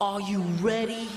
Are you ready?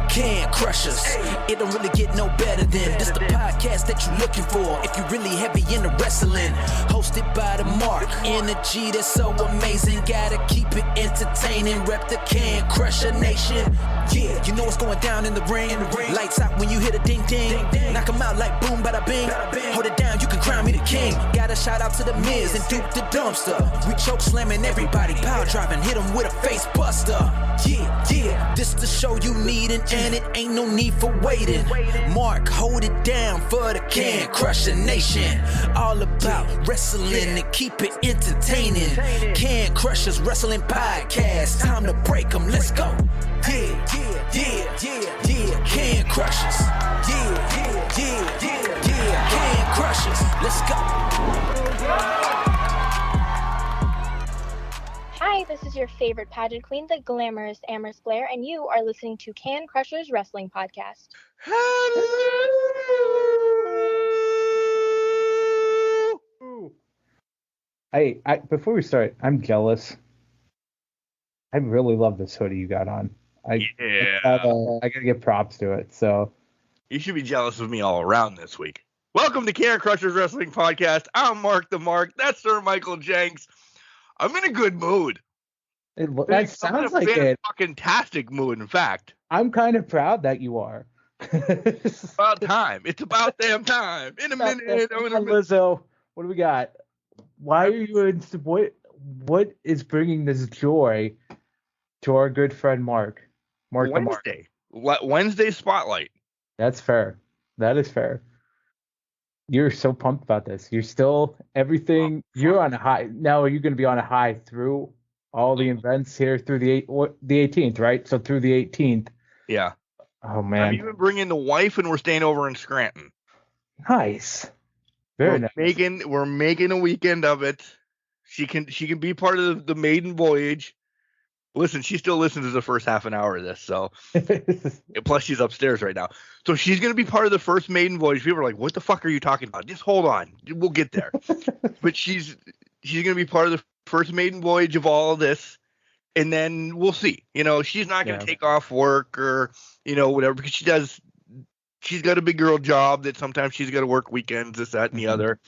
Can crush us. It don't really get no better than this the podcast that you're looking for if you're really heavy into wrestling. Hosted by the Mark. Energy that's so amazing. Gotta keep it entertaining. Rep the Can Crusher Nation. Yeah, you know what's going down in the ring. Lights out when you hit a ding ding. Knock 'em out like boom bada bing. Hold it down, you can crown me the king. Gotta shout out to the Miz and Duke the Dumpster. We choke slamming everybody, power driving, hit 'em with a face buster. Yeah, this the show you need and it ain't no need for waiting. Mark, hold it down for the Can Crusher Nation. All about wrestling and keep it entertaining. Can Crushers Wrestling Podcast. Time to break 'em, let's go. Yeah, Can Crushers. Yeah, Can Crushers. Let's go. Hi, this is your favorite pageant queen, the glamorous Amherst Blair, and you are listening to Can Crushers Wrestling Podcast. Hey, before we start, I'm jealous. I really love this hoodie you got on. I gotta give props to it. So you should be jealous of me all around this week. Welcome to Can Crushers Wrestling Podcast. I'm Mark the Mark. That's Sir Michael Jenks. I'm in a good mood. That sounds like it. Fantastic mood, in fact. I'm kind of proud that you are. It's about time. It's about damn time. In a minute. Lizzo, what do we got? Why are you in? What is bringing this joy to our good friend Mark? Wednesday spotlight. That's fair. That is fair. You're so pumped about this. You're still everything. You're on a high. Now are you going to be on a high through all the events here through the 18th, right? So through the 18th. Yeah. Oh man. I'm even bringing the wife, and we're staying over in Scranton. Nice. Very nice. We're making a weekend of it. She can be part of the maiden voyage. Listen, she still listens to the first half an hour of this, so plus she's upstairs right now. So she's gonna be part of the first maiden voyage. People are like, "What the fuck are you talking about?" Just hold on, we'll get there. But she's gonna be part of the first maiden voyage of all of this, and then we'll see. You know, she's not gonna take off work or whatever, because she's got a big girl job that sometimes she's got to work weekends, this, that, and the other.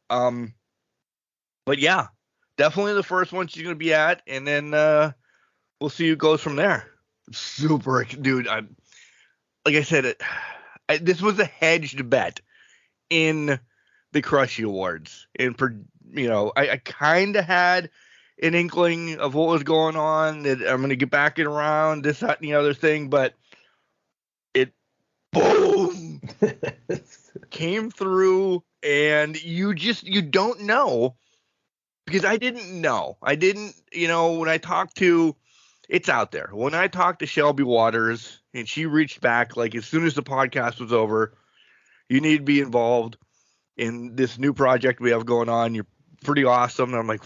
But yeah, definitely the first one she's gonna be at, and then we'll see who goes from there. Super, dude. Like I said, this was a hedged bet in the Crushy Awards, and I kind of had an inkling of what was going on, that I'm gonna get back it around, this, that, and the other thing, but it boom came through, and you don't know, because I didn't know. When I talked to, it's out there. When I talked to Shelby Waters, and she reached back, like, as soon as the podcast was over, you need to be involved in this new project we have going on. You're pretty awesome. And I'm like,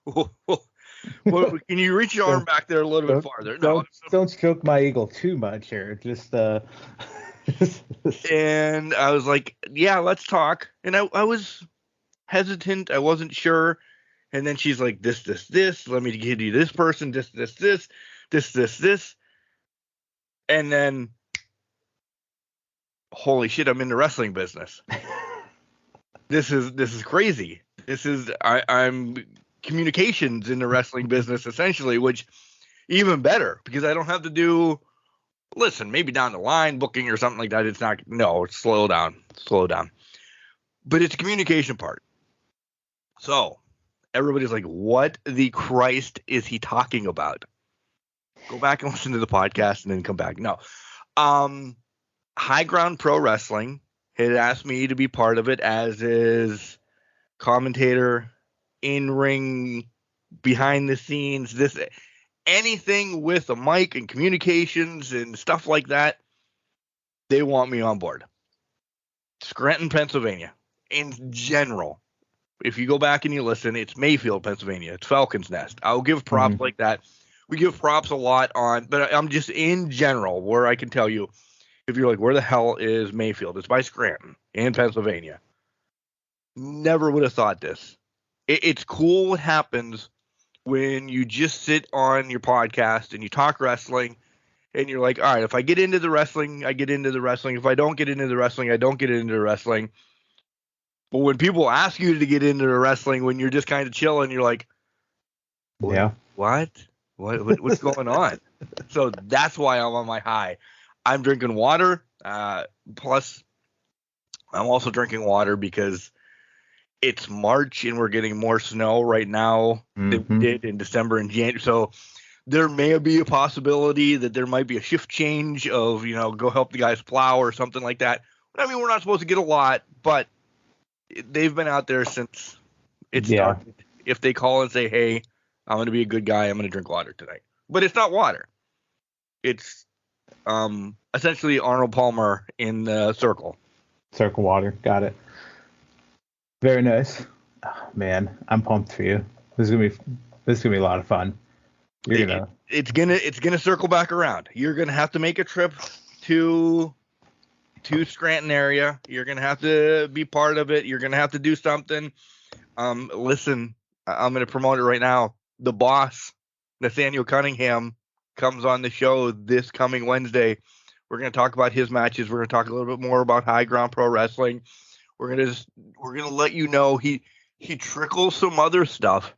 what? Can you reach your arm back there a little bit farther? Don't stroke my eagle too much here. Just And I was like, yeah, let's talk. And I was hesitant. I wasn't sure. And then she's like, this. Let me give you this person, this. And then, holy shit, I'm in the wrestling business. This is crazy. I'm communications in the wrestling business, essentially, which even better, because I don't have to do, listen, maybe down the line booking or something like that. It's slow down. But it's a communication part. So everybody's like, what the Christ is he talking about? Go back and listen to the podcast and then come back. No. High Ground Pro Wrestling had asked me to be part of it, as is commentator, in-ring, behind the scenes, anything with a mic and communications and stuff like that. They want me on board. Scranton, Pennsylvania. In general, if you go back and you listen, it's Mayfield, Pennsylvania. It's Falcon's Nest. I'll give props like that. We give props a lot on, but I'm just in general, where I can tell you, if you're like, where the hell is Mayfield? It's by Scranton in Pennsylvania. Never would have thought this. It's cool what happens when you just sit on your podcast and you talk wrestling and you're like, all right, if I get into the wrestling, I get into the wrestling. If I don't get into the wrestling, I don't get into the wrestling. But when people ask you to get into the wrestling, when you're just kind of chilling, you're like, Yeah. What's going on? So that's why I'm on my high. I'm drinking water. Plus, I'm also drinking water because it's March and we're getting more snow right now than we did in December and January. So there may be a possibility that there might be a shift change of, go help the guys plow or something like that. I mean, we're not supposed to get a lot, but they've been out there since it started. If they call and say, hey, I'm going to be a good guy, I'm going to drink water tonight. But it's not water. It's essentially Arnold Palmer in the circle. Circle water. Got it. Very nice. Oh, man, I'm pumped for you. This is gonna be a lot of fun. It's gonna circle back around. You're gonna have to make a trip to Scranton area. You're gonna have to be part of it. You're gonna have to do something. Listen, I'm gonna promote it right now. The boss, Nathaniel Cunningham, comes on the show this coming Wednesday. We're gonna talk about his matches. We're gonna talk a little bit more about High Ground Pro Wrestling. We're gonna let you know he trickles some other stuff.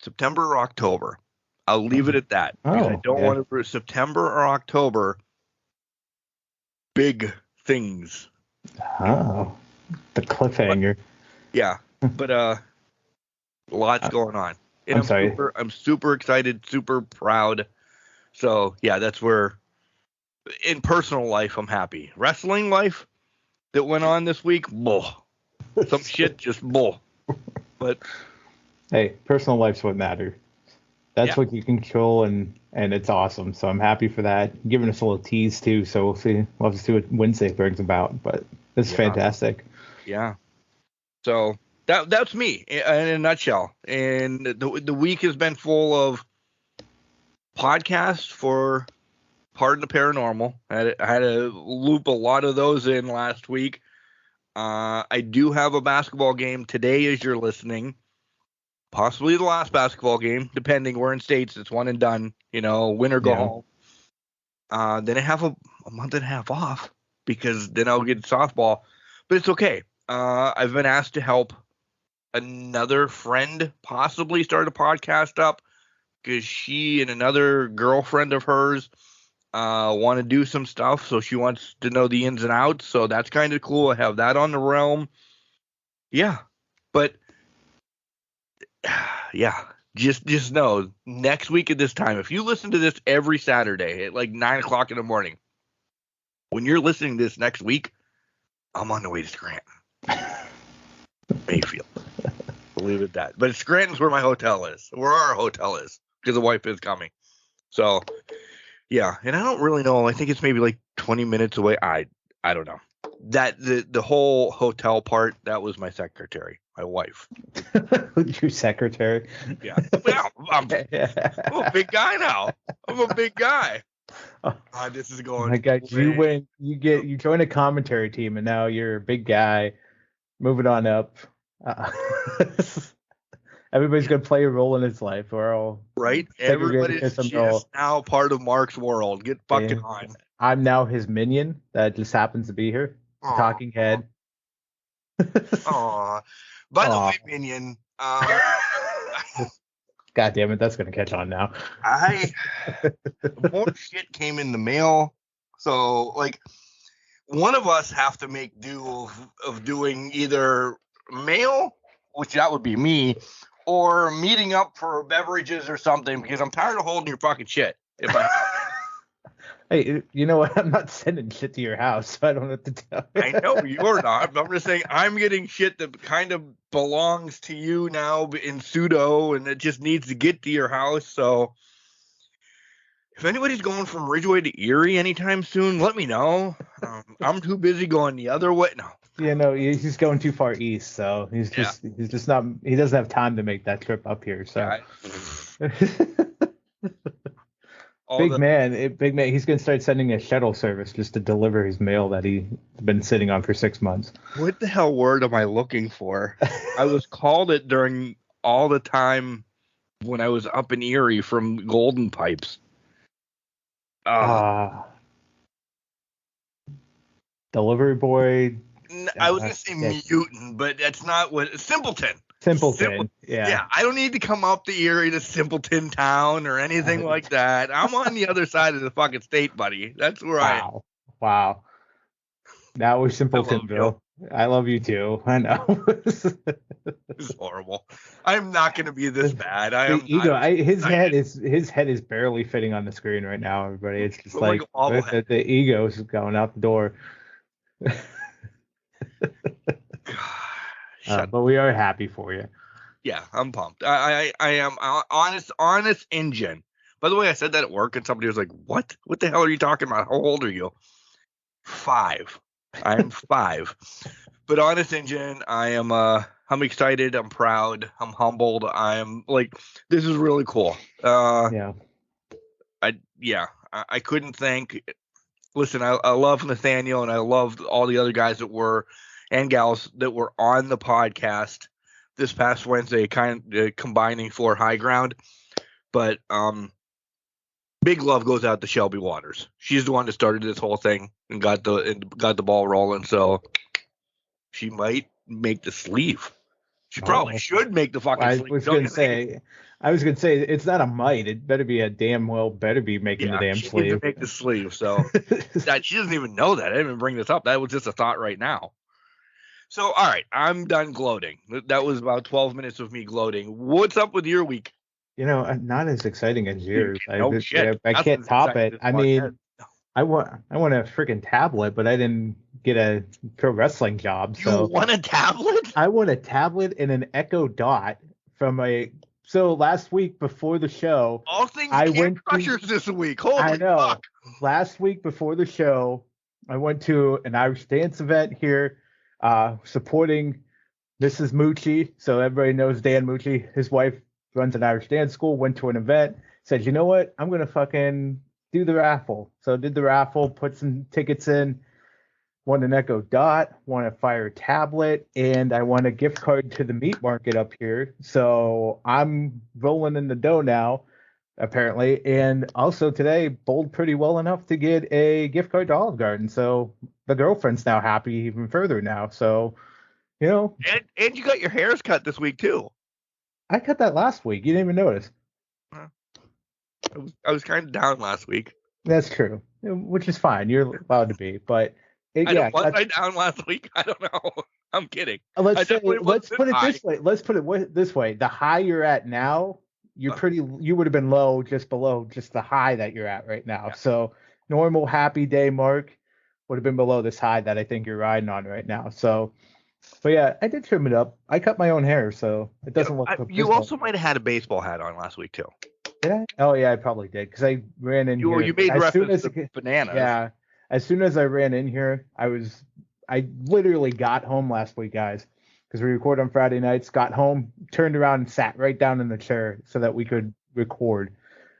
September or October. I'll leave it at that. Because I don't want to September or October. Big things. Oh, the cliffhanger. But lots going on. And I'm super excited, super proud. So yeah, that's where in personal life I'm happy. Wrestling life that went on this week, bull. Some shit just bull. But hey, personal life's what matters. That's what you control, and it's awesome. So I'm happy for that. You're giving us a little tease too, so we'll see. We'll have to see what Wednesday brings about. But it's fantastic. Yeah. So that's me in a nutshell. And the week has been full of podcasts for Pardon the Paranormal. I had to loop a lot of those in last week. I do have a basketball game today as you're listening. Possibly the last basketball game, depending. We're in states. It's one and done. Win or go home. Then I have a month and a half off because then I'll get softball. But it's okay. I've been asked to help another friend possibly start a podcast up because she and another girlfriend of hers want to do some stuff. So she wants to know the ins and outs. So that's kind of cool. I have that on the realm. Yeah. But just know next week at this time, if you listen to this every Saturday at like 9:00 in the morning, when you're listening to this next week, I'm on the way to Scranton. Mayfield. Believe it that. But Scranton's where my hotel is, where our hotel is, because the wife is coming. So, yeah. And I don't really know. I think it's maybe like 20 minutes away. I don't know. That the whole hotel part, that was my secretary, my wife. Your secretary? Yeah. Well, I'm a big guy now. I'm a big guy. This is going. My God, you join a commentary team, and now you're a big guy. Moving on up. Everybody's gonna play a role in his life. We're all right. Everybody's just now part of Mark's world. Get fucking on. I'm now his minion that just happens to be here. Aww. Talking head. Aw. By the way, minion. God damn it, that's gonna catch on now. More shit came in the mail. So like one of us have to make do of doing either mail, which that would be me, or meeting up for beverages or something because I'm tired of holding your fucking shit. Hey, you know what? I'm not sending shit to your house, so I don't have to tell you. I know you're not. I'm just saying I'm getting shit that kind of belongs to you now in pseudo, and it just needs to get to your house. So if anybody's going from Ridgeway to Erie anytime soon, let me know. I'm too busy going the other way. No. Yeah, no, he's going too far east, so he's just not. He doesn't have time to make that trip up here. So. Big man, he's going to start sending a shuttle service just to deliver his mail that he's been sitting on for 6 months. What the hell word am I looking for? I was called it during all the time when I was up in Erie from Golden Pipes. Delivery boy. I was going to say mutant, but that's not what. Simpleton. Yeah. I don't need to come up the Erie to Simpleton Town or anything like that. I'm on the other side of the fucking state, buddy. That's where I am. Wow. That was Simpletonville. I love you too. I know. This is horrible. I'm not going to be this bad. His head is barely fitting on the screen right now, everybody. It's just like the ego is going out the door. But we are happy for you. Yeah, I'm pumped. I am honest engine. By the way, I said that at work, and somebody was like, "What? What the hell are you talking about? How old are you?" 5. I'm 5. But honest engine, I'm excited. I'm proud. I'm humbled. I'm like, this is really cool. I couldn't thank. Listen, I love Nathaniel, and I love all the other guys that were and gals that were on the podcast this past Wednesday, combining for High Ground. But big love goes out to Shelby Waters. She's the one that started this whole thing and got the ball rolling. So she might make the sleeve. She probably should make the fucking sleeve. I was gonna say it's not a might. It better be better be making the damn sleeve. Needs to make the sleeve. So she doesn't even know that. I didn't even bring this up. That was just a thought right now. So all right, I'm done gloating. That was about 12 minutes of me gloating. What's up with your week? Not as exciting as yours. Shit. I can't top it. I mean, I want a freaking tablet, but I didn't get a pro wrestling job. So you want a tablet? I want a tablet and an Echo Dot from a. So last week before the show, all things Camp Crushers this week. Holy I know. Fuck. Last week before the show, I went to an Irish dance event here, supporting Mrs. Mucci. So everybody knows Dan Mucci. His wife runs an Irish dance school. Went to an event. Said, you know what? I'm gonna fucking do the raffle. So did the raffle. Put some tickets in. Won an Echo Dot, won a Fire tablet, and I won a gift card to the meat market up here. So I'm rolling in the dough now, apparently. And also today, bowled pretty well enough to get a gift card to Olive Garden. So the girlfriend's now happy even further now. So, And you got your hairs cut this week too. I cut that last week. You didn't even notice. I was kind of down last week. That's true, which is fine. You're allowed to be, but. Was I down last week? I don't know. I'm kidding. Let's put it this way. Let's put it this way. The high you're at now, you would have been low just below just the high that you're at right now. Yeah. So normal happy day mark would have been below this high that I think you're riding on right now. So, but yeah, I did trim it up. I cut my own hair, so it doesn't look. You also might have had a baseball hat on last week too. Did I? Oh yeah, I probably did because I ran in here. You made reference to bananas. Yeah. As soon as I ran in here, I literally got home last week, guys, because we record on Friday nights, got home, turned around and sat right down in the chair so that we could record.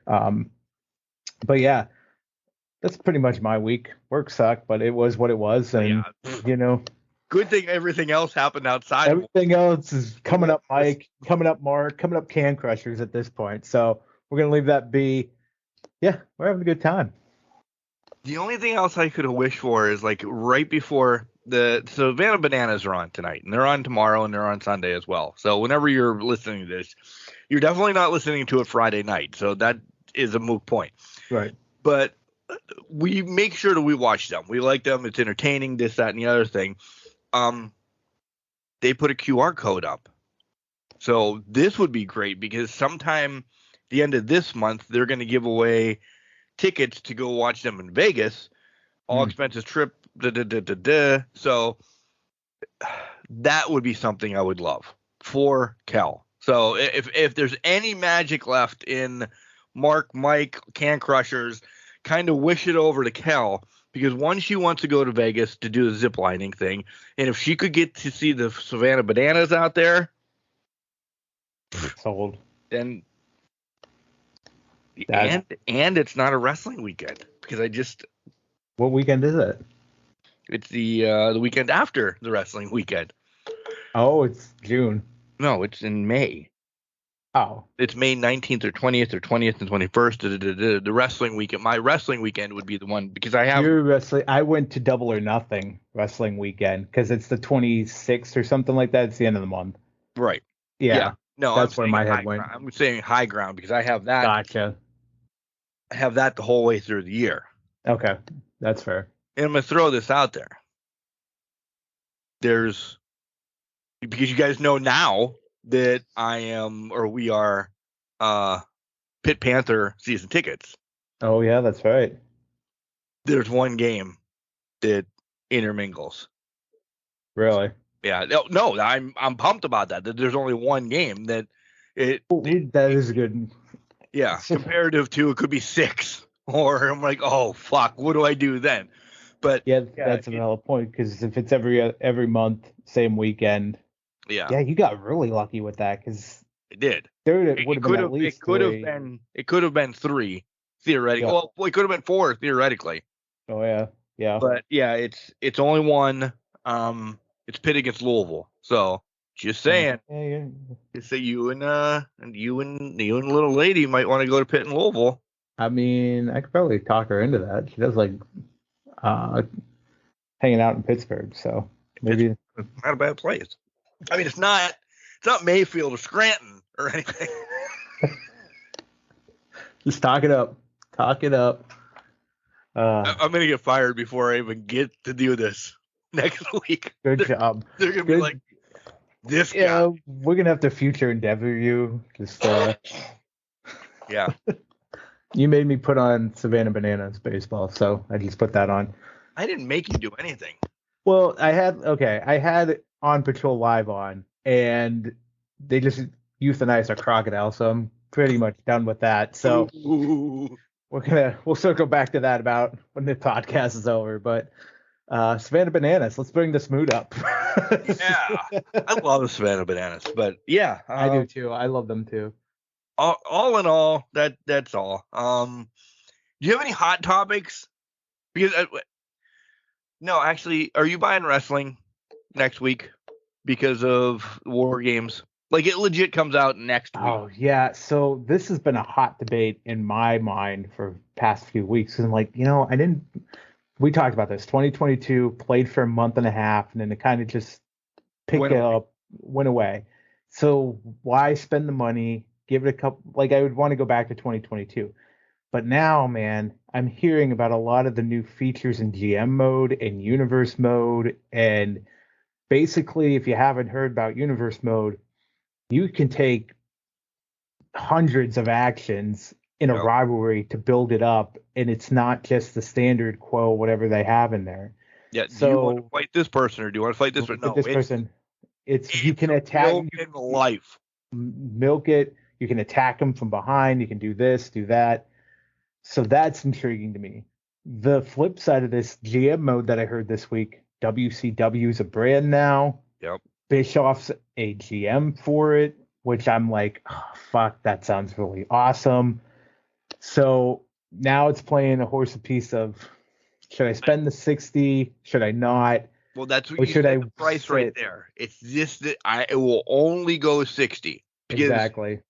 But yeah, that's pretty much my week. Work sucked, but it was what it was. And, good thing everything else happened outside. Everything else is coming up, Mike, coming up, Mark, coming up, Can Crushers at this point. So we're going to leave that be. Yeah, we're having a good time. The only thing else I could have wished for is like right before the Savannah Bananas are on tonight, and they're on tomorrow, and they're on Sunday as well. So whenever you're listening to this, you're definitely not listening to it Friday night. So that is a moot point. Right. But we make sure that we watch them. We like them. It's entertaining, this, that, and the other thing. They put a QR code up. So this would be great because sometime the end of this month, they're going to give away tickets to go watch them in Vegas, all expenses trip. So that would be something I would love for Kel. So if there's any magic left in Mark, Mike, Can Crushers, kind of wish it over to Kel because one, she wants to go to Vegas to do the zip lining thing, and if she could get to see the Savannah Bananas out there, sold. Then. And it's not a wrestling weekend because What weekend is it? It's the weekend after the wrestling weekend. Oh, it's June. No, it's in May. Oh, It's May 19th or 20th or 20th and 21st. The wrestling weekend. My wrestling weekend would be the one because I have. you're wrestling. I went to Double or Nothing wrestling weekend because it's the 26th or something like that. It's the end of the month. Right. Yeah. No, that's I'm where saying my high head went. ground. I'm saying high ground because I have that. Gotcha. I have that the whole way through the year. Okay, that's fair. And I'm gonna throw this out there. Because you guys know now that I am or we are Pit Panther season tickets. Oh yeah, that's right. There's one game that intermingles. Really? Yeah, no, I'm pumped about that. That there's only one game that That is good. yeah, comparative to it could be 6, or I'm like, oh fuck, what do I do then? But Yeah, that's a valid point because if it's every month, same weekend. Yeah, you got really lucky with that because it did. there would have been at least it could have three. been it could have been 3 theoretically. Yeah. Well, it could have been 4 theoretically. Oh yeah, yeah. But yeah, it's only one. It's Pitt against Louisville. So just saying, Yeah. just say you and little lady might want to go to Pitt and Louisville. I mean, I could probably talk her into that. She does like hanging out in Pittsburgh, so maybe It's not a bad place. I mean, it's not Mayfield or Scranton or anything. just talk it up. Talk it up. I'm gonna get fired before I even get to do this next week. Good job. They're gonna be like, this guy. Yeah, we're gonna have to future endeavor you. Just Yeah. You made me put on Savannah Bananas baseball, so I just put that on. I didn't make you do anything. Well, I had On Patrol Live on, and they just euthanized a crocodile, so I'm pretty much done with that. So Ooh. we'll circle back to that about when the podcast is over. But Savannah Bananas, let's bring this mood up. Yeah, I love the Savannah Bananas, but yeah, I do too. I love them too. All in all, that's all. Do you have any hot topics? Because no, actually, are you buying wrestling next week because of War Games? Like it legit comes out next week. Oh yeah, so this has been a hot debate in my mind for past few weeks. And like, we talked about this. 2022 played for a month and a half, and then it kind of just went away. So why spend the money? Give it a couple. Like I would want to go back to 2022, but now, man, I'm hearing about a lot of the new features in GM mode and universe mode, and basically, if you haven't heard about universe mode, you can take hundreds of actions in a rivalry to build it up, and it's not just the standard quo, whatever they have in there. Yeah. So, do you want to fight this person or do you want to fight this person? No, this person. It's you can attack in life. Milk it. You can attack them from behind. You can do this, do that. So that's intriguing to me. The flip side of this GM mode that I heard this week, WCW is a brand now. Yep. Bischoff's a GM for it, which I'm like, oh, fuck, that sounds really awesome. So now it's playing a horse apiece of, should I spend the 60? Should I not? Well, that's what or you should said I the price right there. It's just that it will only go 60. Exactly.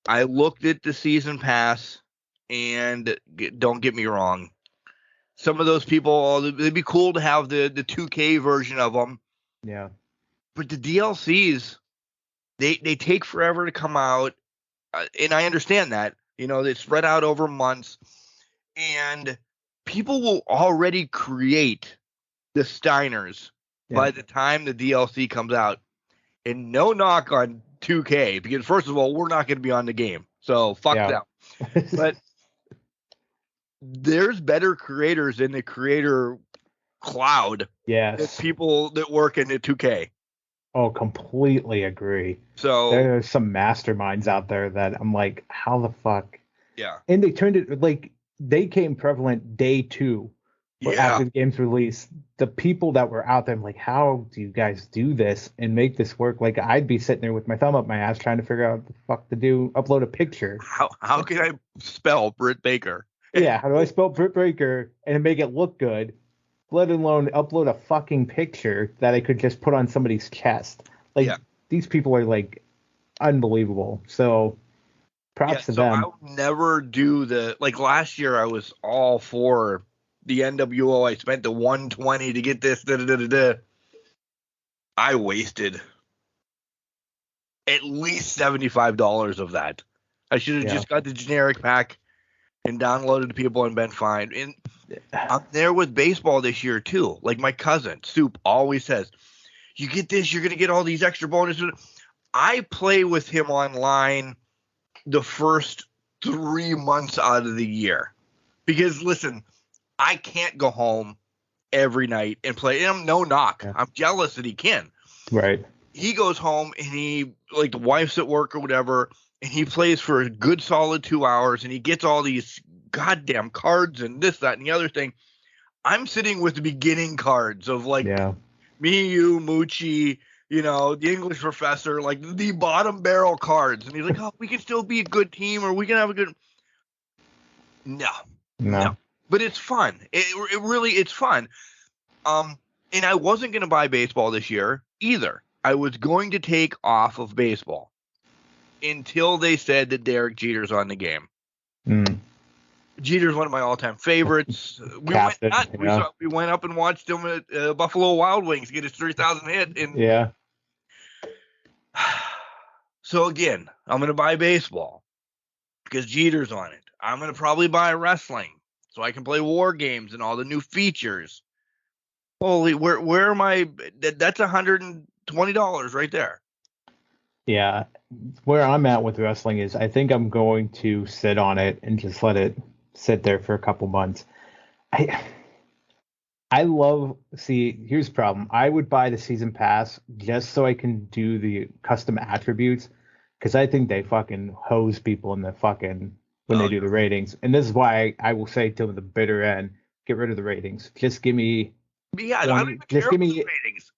I looked at the season pass, and don't get me wrong, some of those people, it'd be cool to have the 2K version of them. Yeah. But the DLCs, they take forever to come out, and I understand that. They spread out over months, and people will already create the Steiners by the time the DLC comes out. And no knock on 2K, because first of all, we're not going to be on the game, so fuck them. But there's better creators in the creator cloud. Yes. Than people that work in the 2K. Oh, completely agree. So there's some masterminds out there that I'm like, how the fuck? Yeah. And they turned it like they came prevalent day 2 after the game's release. The people that were out there, I'm like, how do you guys do this and make this work? Like I'd be sitting there with my thumb up my ass trying to figure out what the fuck to do, upload a picture. How can I spell Britt Baker? Yeah, how do I spell Britt Baker and make it look good? Let alone upload a fucking picture that I could just put on somebody's chest. Like these people are like unbelievable. So props to so them. I would never do like last year I was all for the NWO. I spent the $120 to get this. I wasted at least $75 of that. I should have just got the generic pack and downloaded people and been fine. And I'm there with baseball this year too. Like my cousin, Soup, always says, you get this, you're going to get all these extra bonuses. I play with him online the first 3 months out of the year. Because, listen, I can't go home every night and play. And I'm no knock. Yeah. I'm jealous that he can. Right. He goes home and he, like, the wife's at work or whatever, and he plays for a good solid 2 hours, and he gets all these goddamn cards and this, that, and the other thing. I'm sitting with the beginning cards of, like, me, you, Moochie, you know, the English professor, like the bottom barrel cards. And he's like, oh, we can still be a good team, or we can have a good. No. But it's fun. It really, it's fun. And I wasn't going to buy baseball this year either. I was going to take off of baseball until they said that Derek Jeter's on the game. Jeter's one of my all-time favorites. We went up and watched him at Buffalo Wild Wings get his 3,000 hit. And so again, I'm going to buy baseball because Jeter's on it. I'm going to probably buy wrestling so I can play war games and all the new features. Holy, where am I? That's $120 right there. Yeah, where I'm at with wrestling is I think I'm going to sit on it and just let it sit there for a couple months. I love, here's the problem. I would buy the season pass just so I can do the custom attributes, because I think they fucking hose people in the fucking when they do the ratings. And this is why I will say to the bitter end, get rid of the ratings. Just give me I don't even care about the ratings.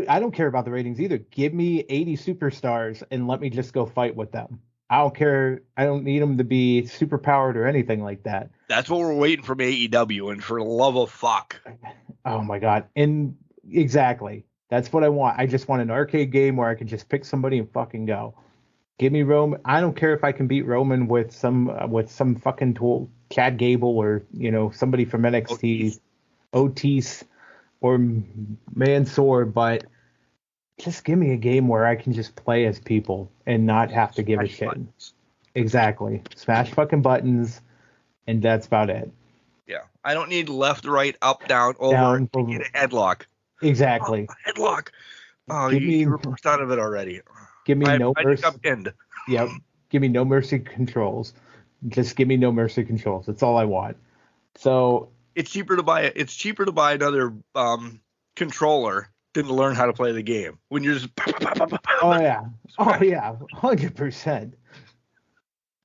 I don't care about the ratings either. Give me 80 superstars and let me just go fight with them. I don't care. I don't need them to be super powered or anything like that. That's what we're waiting from AEW, and for the love of fuck. Oh my God. And exactly. That's what I want. I just want an arcade game where I can just pick somebody and fucking go. Give me Roman. I don't care if I can beat Roman with some fucking tool, Chad Gable, or, you know, somebody from NXT, Otis or Mansoor, but just give me a game where I can just play as people and not have to give a shit. Buttons. Exactly. Smash fucking buttons, and that's about it. Yeah. I don't need left, right, up, down, over, to get a headlock. Exactly. Oh, headlock. Oh, you were forced out of it already. Give me no mercy. I pinned. Yep. Give me no mercy controls. Just give me no mercy controls. That's all I want. So it's cheaper to buy another controller than to learn how to play the game. When you're just Oh yeah. 100%.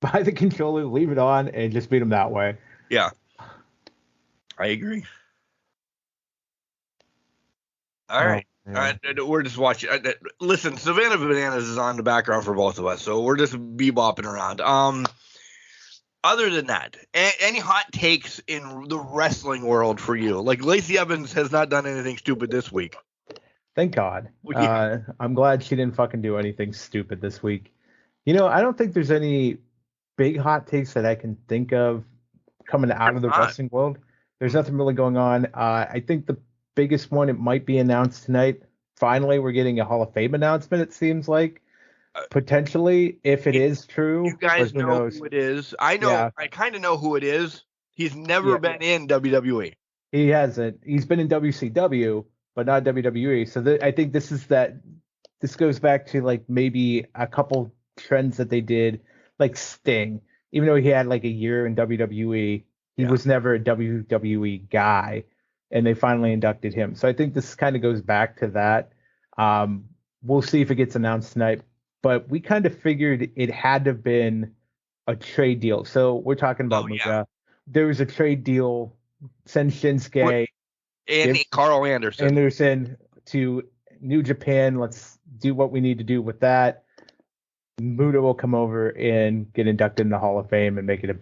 Buy the controller, leave it on, and just beat them that way. Yeah. I agree. All right. We're just watching. Listen, Savannah Bananas is on the background for both of us, so we're just bebopping around. Other than that, any hot takes in the wrestling world for you? Like, Lacey Evans has not done anything stupid this week. Thank God. I'm glad she didn't fucking do anything stupid this week. You know, I don't think there's any big hot takes that I can think of coming out of the wrestling world. There's nothing really going on. I think the biggest one, it might be announced tonight. Finally, we're getting a Hall of Fame announcement, it seems like. Potentially, if it is true. You guys know who it is. I know. Yeah. I kind of know who it is. He's never been in WWE. He hasn't. He's been in WCW, but not WWE. So I think this goes back to like maybe a couple trends that they did, like Sting. Even though he had like a year in WWE, he was never a WWE guy, and they finally inducted him. So I think this kind of goes back to that. We'll see if it gets announced tonight. But we kind of figured it had to have been a trade deal. So we're talking about there was a trade deal. Send Shinsuke and Carl Anderson to New Japan. Let's do what we need to do with that. Muda will come over and get inducted in the Hall of Fame and make it a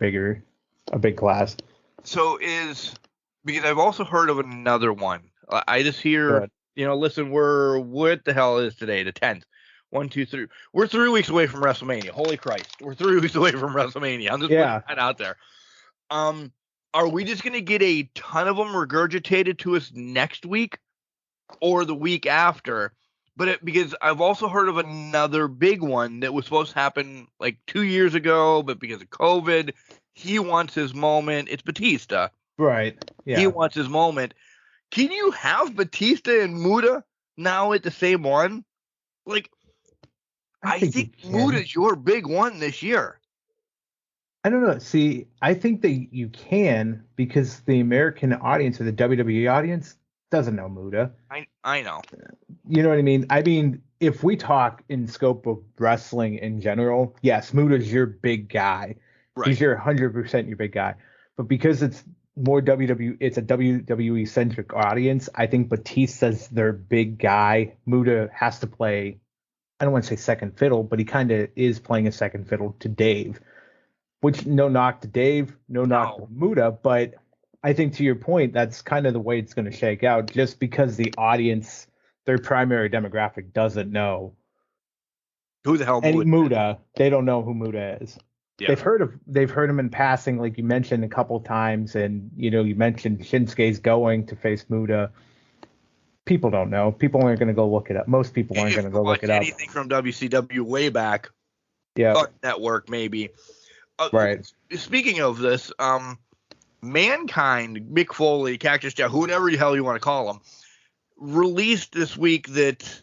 big class. So because I've also heard of another one. I just hear, listen, what the hell is today? The 10th. 1, 2, 3. We're 3 weeks away from WrestleMania. Holy Christ. We're 3 weeks away from WrestleMania. I'm just putting that out there. Are we just going to get a ton of them regurgitated to us next week or the week after? But because I've also heard of another big one that was supposed to happen like 2 years ago, but because of COVID, he wants his moment. It's Batista. Right. Yeah. He wants his moment. Can you have Batista and Muta now at the same one? Like, I think Muta's your big one this year. I don't know. See, I think that you can because the American audience or the WWE audience doesn't know Muta. I know. You know what I mean? I mean, if we talk in scope of wrestling in general, yes, Muta's your big guy. Right. He's your 100% your big guy. But because it's more it's a WWE centric audience, I think Batista's their big guy. Muta has to play, I don't want to say second fiddle, but he kind of is playing a second fiddle to Dave. Which, no knock to Dave, no knock to Muta, but I think to your point, that's kind of the way it's going to shake out, just because the audience, their primary demographic, doesn't know who the hell Muta. They don't know who Muta is. Yeah. They've heard him in passing, like you mentioned a couple times, and you mentioned Shinsuke's going to face Muta. People don't know. People aren't going to go look it up. Most people aren't going to go look it up. Anything from WCW way back, network maybe. Right. Speaking of this, Mankind, Mick Foley, Cactus Jack, whatever the hell you want to call him, released this week that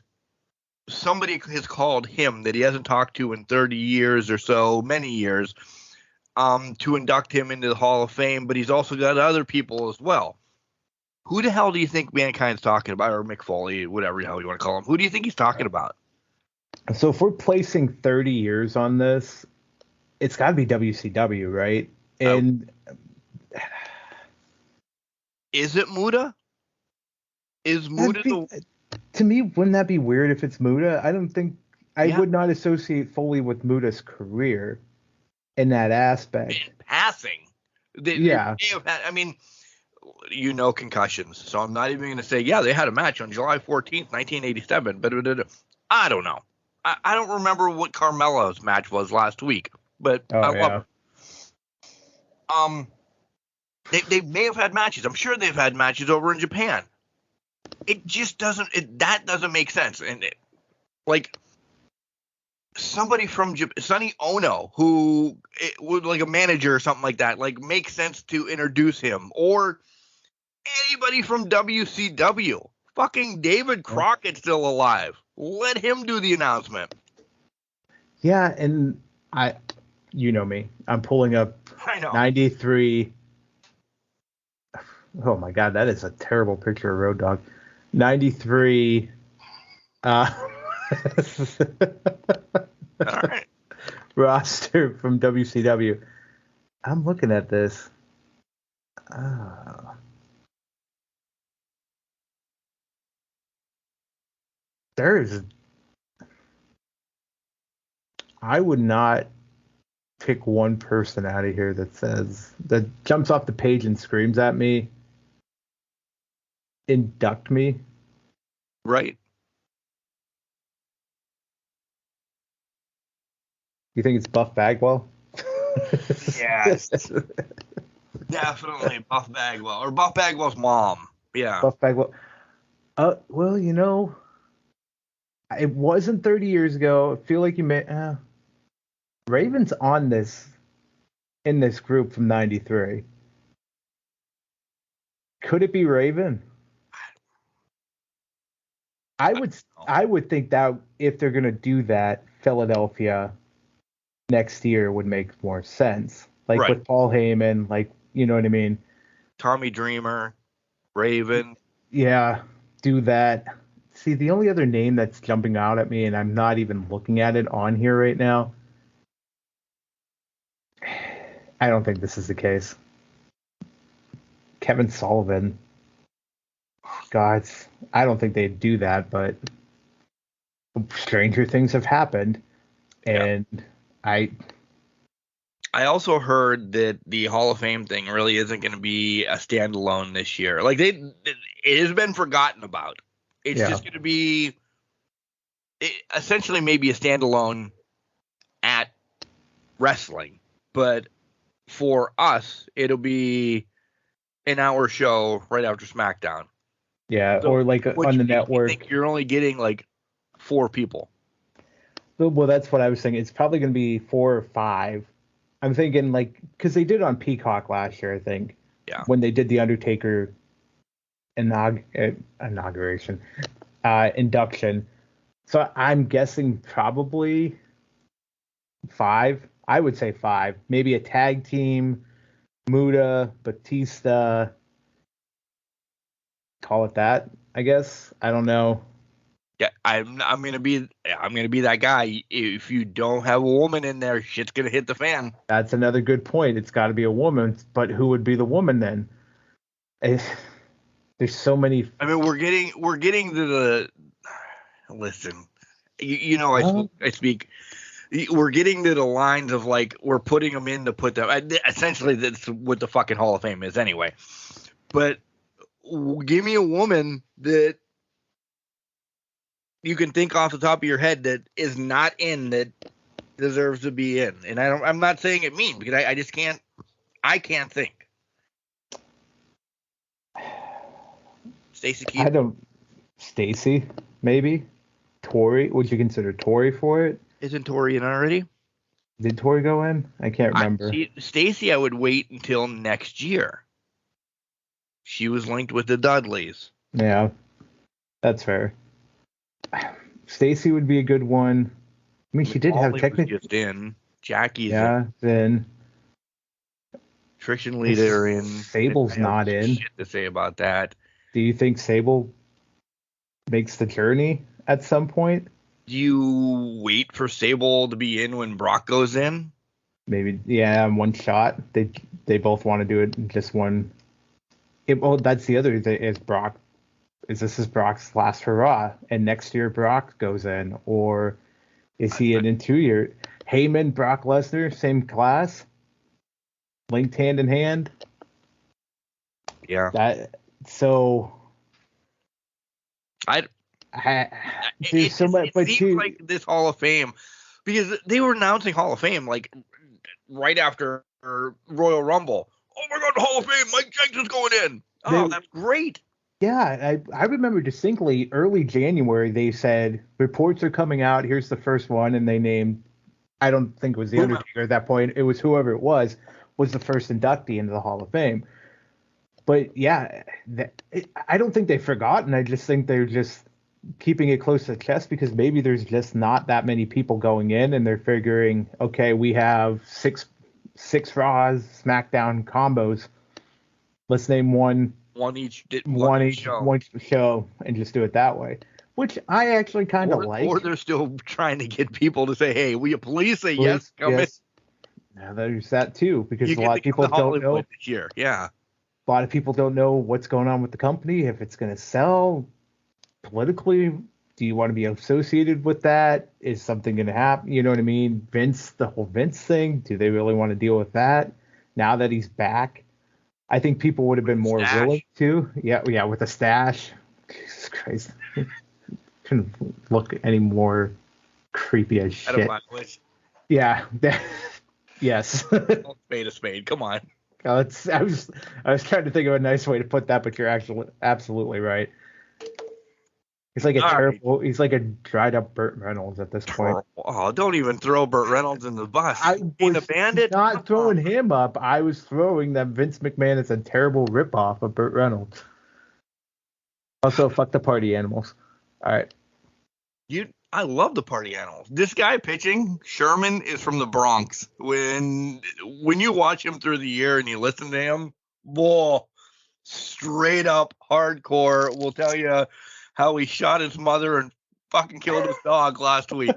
somebody has called him that he hasn't talked to in 30 years or so, many years, to induct him into the Hall of Fame, but he's also got other people as well. Who the hell do you think Mankind's talking about, or Mick Foley, whatever the hell you want to call him? Who do you think he's talking about? So if we're placing 30 years on this, it's got to be WCW, right? And is it Muta? Is Muta to me, wouldn't that be weird if it's Muta? I don't think I would not associate Foley with Muta's career in that aspect. In passing. I mean, concussions. So I'm not even going to say, they had a match on July 14th, 1987. But I don't know. I don't remember what Carmelo's match was last week. But I love it. They may have had matches. I'm sure they've had matches over in Japan. It just doesn't. That doesn't make sense. And somebody from Japan, Sonny Ono, who would like a manager or something like that, makes sense to introduce him, or anybody from WCW. Fucking David Crockett's still alive. Let him do the announcement. Yeah, and you know me. I'm pulling up 93. Oh my God, that is a terrible picture of Road Dogg. 93. All right. Roster from WCW. I'm looking at this. I would not pick one person out of here that jumps off the page and screams at me, induct me. Right. You think it's Buff Bagwell? Yes. Definitely Buff Bagwell. Or Buff Bagwell's mom. Yeah. Buff Bagwell. Well, it wasn't 30 years ago. I feel like you may... Raven's in this group from 93. Could it be Raven? I would think that if they're going to do that, Philadelphia next year would make more sense. With Paul Heyman, you know what I mean? Tommy Dreamer, Raven. Yeah, do that. See, the only other name that's jumping out at me, and I'm not even looking at it on here right now, I don't think this is the case. Kevin Sullivan. God, I don't think they'd do that, but stranger things have happened. And I also heard that the Hall of Fame thing really isn't going to be a standalone this year. It has been forgotten about. It's just going to be essentially maybe a standalone at wrestling, but for us, it'll be an hour show right after SmackDown. Yeah, So, or like which on the makes me network. think you're only getting like 4 people. Well, that's what I was thinking. It's probably going to be 4 or 5. I'm thinking like because they did it on Peacock last year, I think. Yeah. When they did the Undertaker inauguration, induction. So I'm guessing probably 5. I would say 5. Maybe a tag team, Muda, Batista. Call it that, I guess. I don't know. Yeah, I'm gonna be that guy. If you don't have a woman in there, shit's gonna hit the fan. That's another good point. It's got to be a woman, but who would be the woman then? There's so many. I mean, we're getting to the listen. You know, I speak. We're getting to the lines of like we're putting them in to put them. Essentially, that's what the fucking Hall of Fame is anyway. But give me a woman that you can think off the top of your head that is not in that deserves to be in. And I'm not saying it mean because I just can't. I can't think. Stacey Keebler. I don't. Stacy, maybe. Tori. Would you consider Tori for it? Isn't Tori in already? Did Tori go in? I can't remember. Stacey, I would wait until next year. She was linked with the Dudleys. Yeah, that's fair. Stacy would be a good one. I mean, she did have technically just in. Jackie's in. Then Trish and Lita are in. Sable's not in. Shit to say about that. Do you think Sable makes the journey at some point? Do you wait for Sable to be in when Brock goes in? Maybe, yeah, one shot. They both want to do it in just one. Well, that's the other thing is Brock. This is Brock's last hurrah, and next year Brock goes in, or is he in 2 years? Heyman, Brock Lesnar, same class, linked hand in hand. Yeah. There's so much, but it seems like this Hall of Fame, because they were announcing Hall of Fame like right after Royal Rumble. Oh my God, Hall of Fame! Mike Jenks is going in. Oh, that's great. Yeah, I remember distinctly early January they said reports are coming out. Here's the first one, and they named. I don't think it was the Undertaker at that point. It was whoever it was the first inductee into the Hall of Fame. But yeah, I don't think they've forgotten. I just think they're just keeping it close to the chest because maybe there's just not that many people going in, and they're figuring, okay, we have six Raws, SmackDown combos. Let's name one each show, and just do it that way. Which I actually kind of like. Or they're still trying to get people to say, "Hey, will you please say yes? Come in." Now there's that too, because a lot of people don't know this year. Yeah. A lot of people don't know what's going on with the company, if it's going to sell politically. Do you want to be associated with that? Is something going to happen? You know what I mean? Vince, the whole Vince thing. Do they really want to deal with that now that he's back? I think people would have been more willing to. Yeah, with a stash. Jesus Christ. Couldn't look any more creepy as shit. Yeah. Yes. Spade a spade. Come on. I was trying to think of a nice way to put that, but you're actually absolutely right. He's like he's like a dried up Burt Reynolds at this point. Oh, don't even throw Burt Reynolds in the bus. I was not throwing him up. I was throwing that Vince McMahon is a terrible ripoff of Burt Reynolds. Also, fuck the party animals. All right. I love the party animals. This guy pitching, Sherman, is from the Bronx. When you watch him through the year and you listen to him, whoa, straight up hardcore. Will tell you how he shot his mother and fucking killed his dog last week.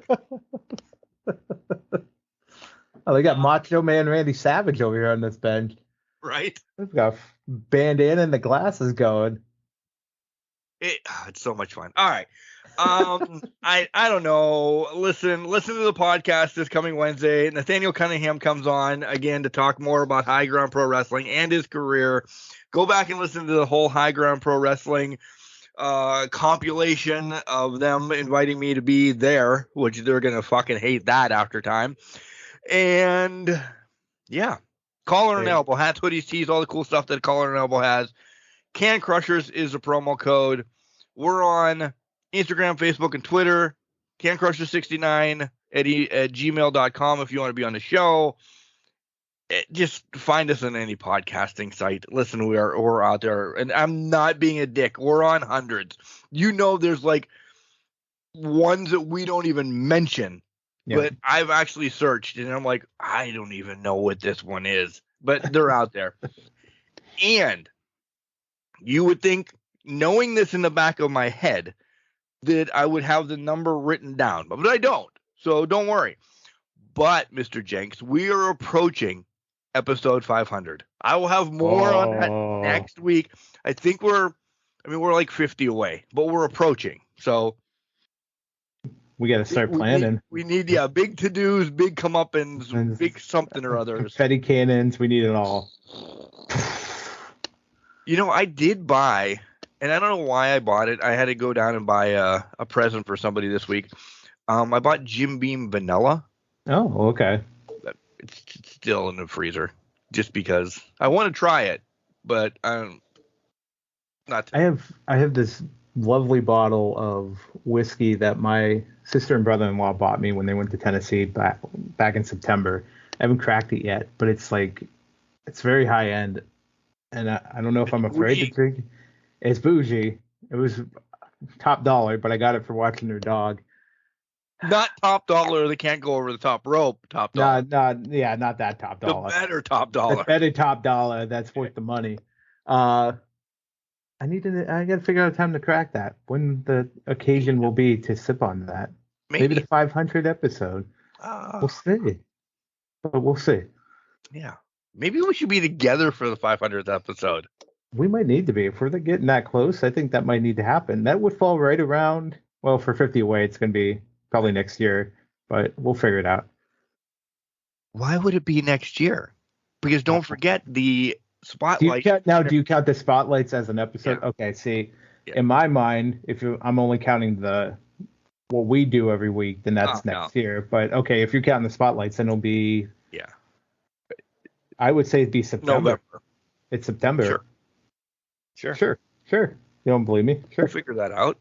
Oh, they got Macho Man Randy Savage over here on this bench. Right? They've got bandana and the glasses going. It's so much fun. All right. I don't know. Listen to the podcast this coming Wednesday. Nathaniel Cunningham comes on again to talk more about High Ground Pro Wrestling and his career. Go back and listen to the whole High Ground Pro Wrestling compilation of them inviting me to be there, which they're going to fucking hate that after time. And yeah, Collar and Elbow, hats, hoodies, tees, all the cool stuff that Collar and Elbow has. Can Crushers is a promo code. We're on Instagram, Facebook, and Twitter. CanCrushers69 at gmail.com if you want to be on the show. Just find us on any podcasting site. Listen, we're out there, and I'm not being a dick. We're on hundreds. You know, there's like ones that we don't even mention, but I've actually searched, and I'm like, I don't even know what this one is, but they're out there. And you would think, knowing this in the back of my head, that I would have the number written down, but I don't. So don't worry. But Mr. Jenks, we are approaching episode 500. I will have more on that next week. I think we're like 50 away, but we're approaching. So we got to start planning. We need big to-dos, big comeuppance, big something or others. Confetti cannons. We need it all. You know, I did buy, and I don't know why I bought it. I had to go down and buy a present for somebody this week. I bought Jim Beam Vanilla. Oh, okay. It's still in the freezer just because I want to try it, but I'm not. I have this lovely bottle of whiskey that my sister and brother-in-law bought me when they went to Tennessee back in September. I haven't cracked it yet, but it's very high end, and I don't know if I'm afraid to drink. It's bougie. It was top dollar, but I got it for watching their dog. Not top dollar. They can't go over the top rope. Top dollar. Not that top dollar. The better top dollar. The better top dollar. That's worth the money. I got to figure out a time to crack that. When the occasion will be to sip on that. Maybe the 500 episode. We'll see. But we'll see. Yeah. Maybe we should be together for the 500th episode. We might need to be. If we're getting that close, I think that might need to happen. That would fall right around, well, for 50 away, it's going to be probably next year, but we'll figure it out. Why would it be next year? Because don't forget the spotlight. Do you count the spotlights as an episode? Yeah. Okay, see, in my mind, I'm only counting what we do every week, then that's next year. But okay, if you're counting the spotlights, then it'll be I would say it'd be September. November. It's September. Sure. You don't believe me? Sure. We'll figure that out.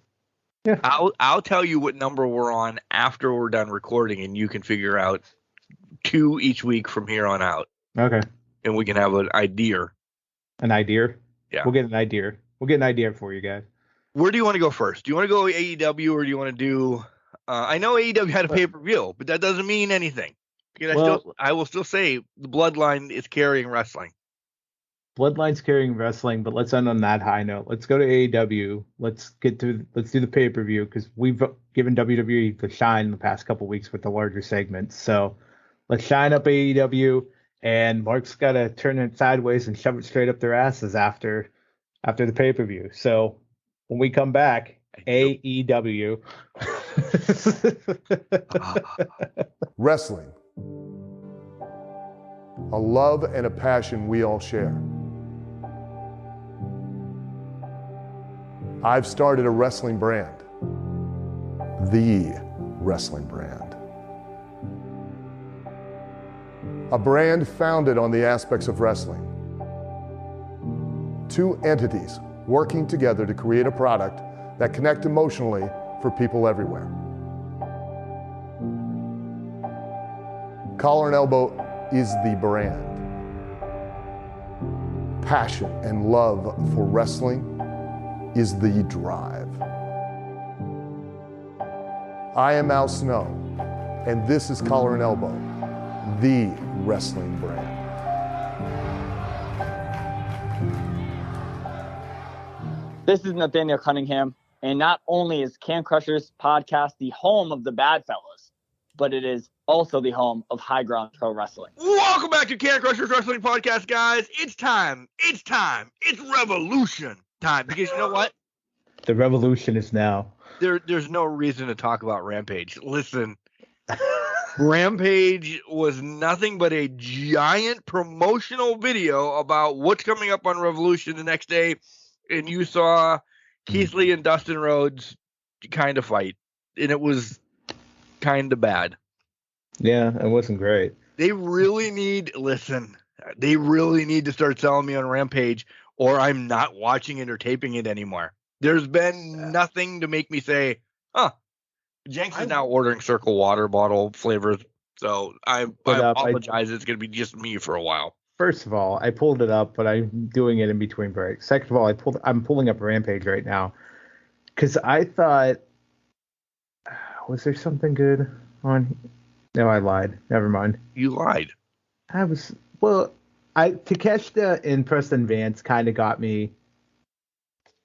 Yeah. I'll tell you what number we're on after we're done recording, and you can figure out 2 each week from here on out. Okay. And we can have an idea. An idea? Yeah. We'll get an idea. We'll get an idea for you guys. Where do you want to go first? Do you want to go AEW, or do you want to do? I know AEW had a pay-per-view, but that doesn't mean anything. Because I will still say the Bloodline is carrying wrestling. Bloodline's carrying wrestling, but let's end on that high note. Let's go to AEW. Let's do the pay-per-view, because we've given WWE the shine the past couple weeks with the larger segments. So let's shine up AEW, and Mark's got to turn it sideways and shove it straight up their asses after the pay-per-view. So when we come back, AEW. Wrestling. A love and a passion we all share. I've started a wrestling brand. The wrestling brand. A brand founded on the aspects of wrestling. 2 entities working together to create a product that connect emotionally for people everywhere. Collar and Elbow is the brand. Passion and love for wrestling is the drive. I am Al Snow, and this is Collar and Elbow, the wrestling brand. This is Nathaniel Cunningham, and not only is Can Crushers podcast the home of the Bad Fellas, but it is also the home of High Ground Pro Wrestling. Welcome back to Can Crushers Wrestling Podcast, guys. It's time. It's revolution time. Because you know what? The revolution is now. There's no reason to talk about Rampage. Listen, Rampage was nothing but a giant promotional video about what's coming up on Revolution the next day. And you saw Keith Lee and Dustin Rhodes kind of fight, and it was kind of bad. Yeah, it wasn't great. They really need to start selling me on Rampage, or I'm not watching it or taping it anymore. There's been nothing to make me say, huh, Jenks is now ordering Circle water bottle flavors. So I apologize. It's going to be just me for a while. First of all, I pulled it up, but I'm doing it in between breaks. Second of all, I'm pulling up Rampage right now because I thought, was there something good on? No, I lied. Never mind. You lied. Takeshita and Preston Vance kind of got me.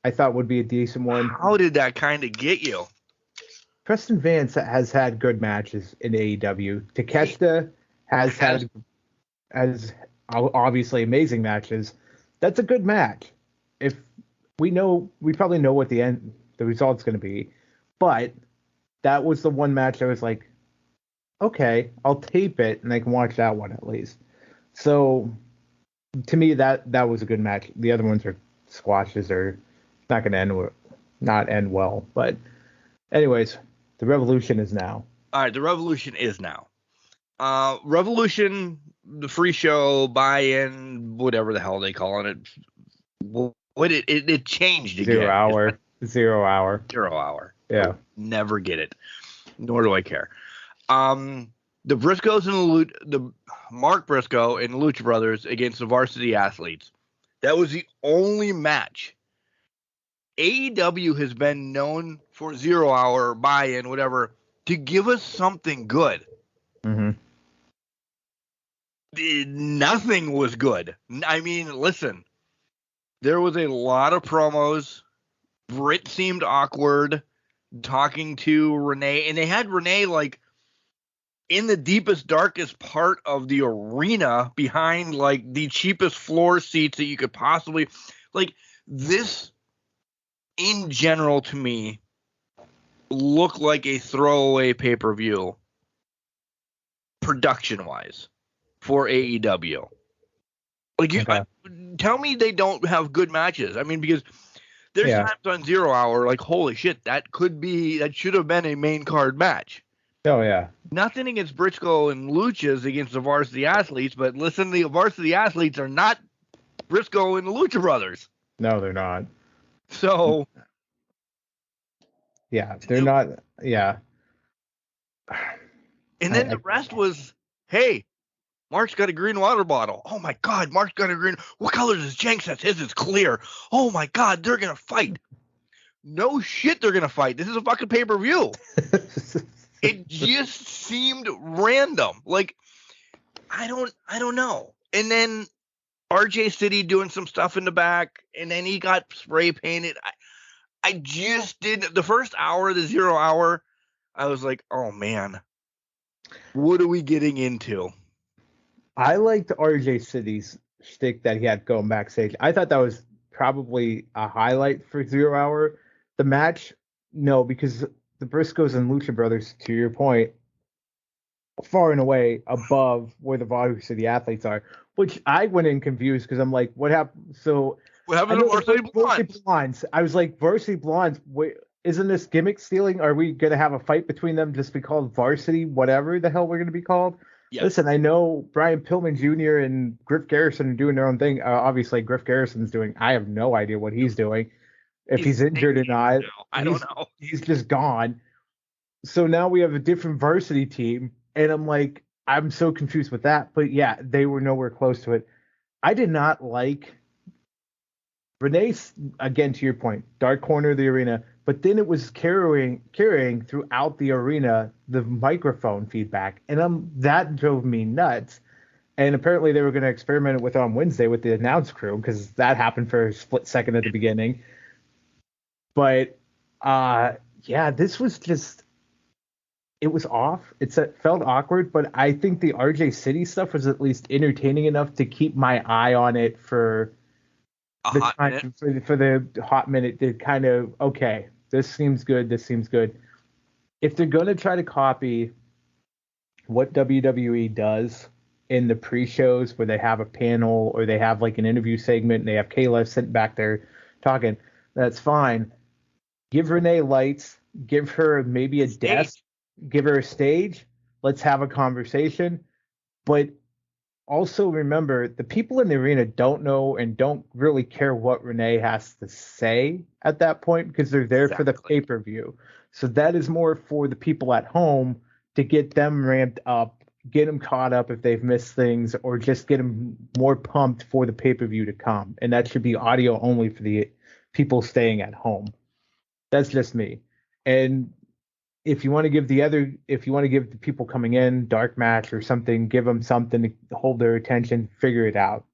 I thought would be a decent one. How did that kind of get you? Preston Vance has had good matches in AEW. Takeshita has obviously amazing matches. That's a good match. If we probably know what the result's going to be, but that was the one match I was like, okay, I'll tape it and I can watch that one at least. So to me, that was a good match. The other ones are squashes or not going to end well. But anyways, the Revolution is now. All right, the Revolution is now. Revolution, the free show, buy-in, whatever the hell they calling it. It changed again. 0 hour. 0 hour. 0 hour. Yeah. I'll never get it. Nor do I care. The Briscoes and the Mark Briscoe and the Lucha Brothers against the Varsity Athletes. That was the only match. AEW has been known for 0 hour, buy-in, whatever, to give us something good. Mm-hmm. Nothing was good. I mean, listen, there was a lot of promos. Britt seemed awkward talking to Renee, and they had Renee like in the deepest, darkest part of the arena behind like the cheapest floor seats that you could possibly like. This in general to me looked like a throwaway pay-per-view production wise for AEW. Like, tell me they don't have good matches. I mean, because there's times on 0 hour, like, holy shit, that should have been a main card match. Oh, yeah. Nothing against Briscoe and Luchas against the Varsity Athletes, but listen, the Varsity Athletes are not Briscoe and the Lucha Brothers. No, they're not. So. Yeah, they're not. Yeah. And then the rest was, hey, Mark's got a green water bottle. Oh, my God, Mark's got a green. What color does Jenks have? His is clear. Oh, my God, they're going to fight. No shit, they're going to fight. This is a fucking pay-per-view. It just seemed random. Like, I don't know. And then RJ City doing some stuff in the back, and then he got spray painted. I just didn't. The first hour of the 0 hour, I was like, oh, man, what are we getting into? I liked RJ City's shtick that he had going backstage. I thought that was probably a highlight for 0 hour. The match, no, because the Briscoes and Lucha Brothers, to your point, far and away above where the Varsity Athletes are, which I went in confused because I'm like, what happened? So what happened to Varsity Blondes? I was like, Varsity Blondes, wait, isn't this gimmick stealing? Are we going to have a fight between them just be called Varsity, whatever the hell we're going to be called? Yep. Listen, I know Brian Pillman Jr. and Griff Garrison are doing their own thing. Obviously, Griff Garrison's doing, I have no idea what he's doing. If he's injured or not, I don't know. He's just gone. So now we have a different varsity team, and I'm like, I'm so confused with that. But yeah, they were nowhere close to it. I did not like Renee's, again, to your point, dark corner of the arena, but then it was carrying throughout the arena the microphone feedback, and that drove me nuts. And apparently they were going to experiment with it on Wednesday with the announce crew because that happened for a split second at the beginning. But yeah, this was just, it was off. It felt awkward, but I think the RJ City stuff was at least entertaining enough to keep my eye on it for the hot minute to kind of, okay, this seems good. This seems good. If they're going to try to copy what WWE does in the pre-shows where they have a panel or they have like an interview segment and they have Kayla sitting back there talking, that's fine. Give Renee lights. Give her maybe a desk. Give her a stage. Let's have a conversation. But also remember, the people in the arena don't know and don't really care what Renee has to say at that point because they're there for the pay-per-view. So that is more for the people at home to get them ramped up, get them caught up if they've missed things, or just get them more pumped for the pay-per-view to come. And that should be audio only for the people staying at home. That's just me. And if you want to give the people coming in dark match or something, give them something to hold their attention, figure it out.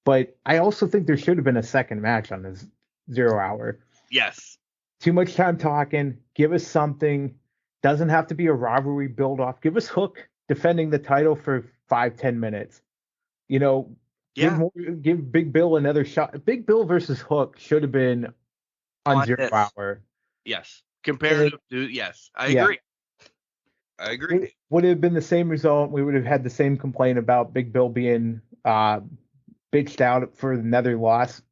But I also think there should have been a second match on this 0 hour. Yes. Too much time talking. Give us something. Doesn't have to be a rivalry build off. Give us Hook defending the title for 5-10 minutes. Give Big Bill another shot. Big Bill versus Hook should have been on 0 hour. Yes. Comparative to, yes, I agree. I agree. It would have been the same result. We would have had the same complaint about Big Bill being bitched out for another loss,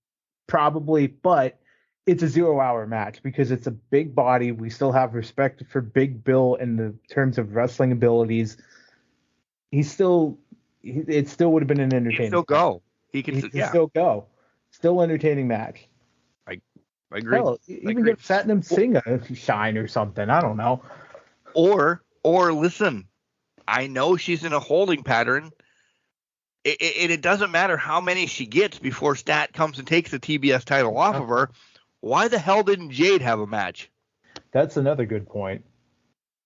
probably, but it's a 0 hour match because it's a big body. We still have respect for Big Bill in the terms of wrestling abilities. It still would have been an entertaining. He still go. He can still go. Still entertaining match. I agree. Hell, even get Satnam Singh a shine or something. I don't know. Or listen, I know she's in a holding pattern. It doesn't matter how many she gets before Stat comes and takes the TBS title off of her. Why the hell didn't Jade have a match? That's another good point.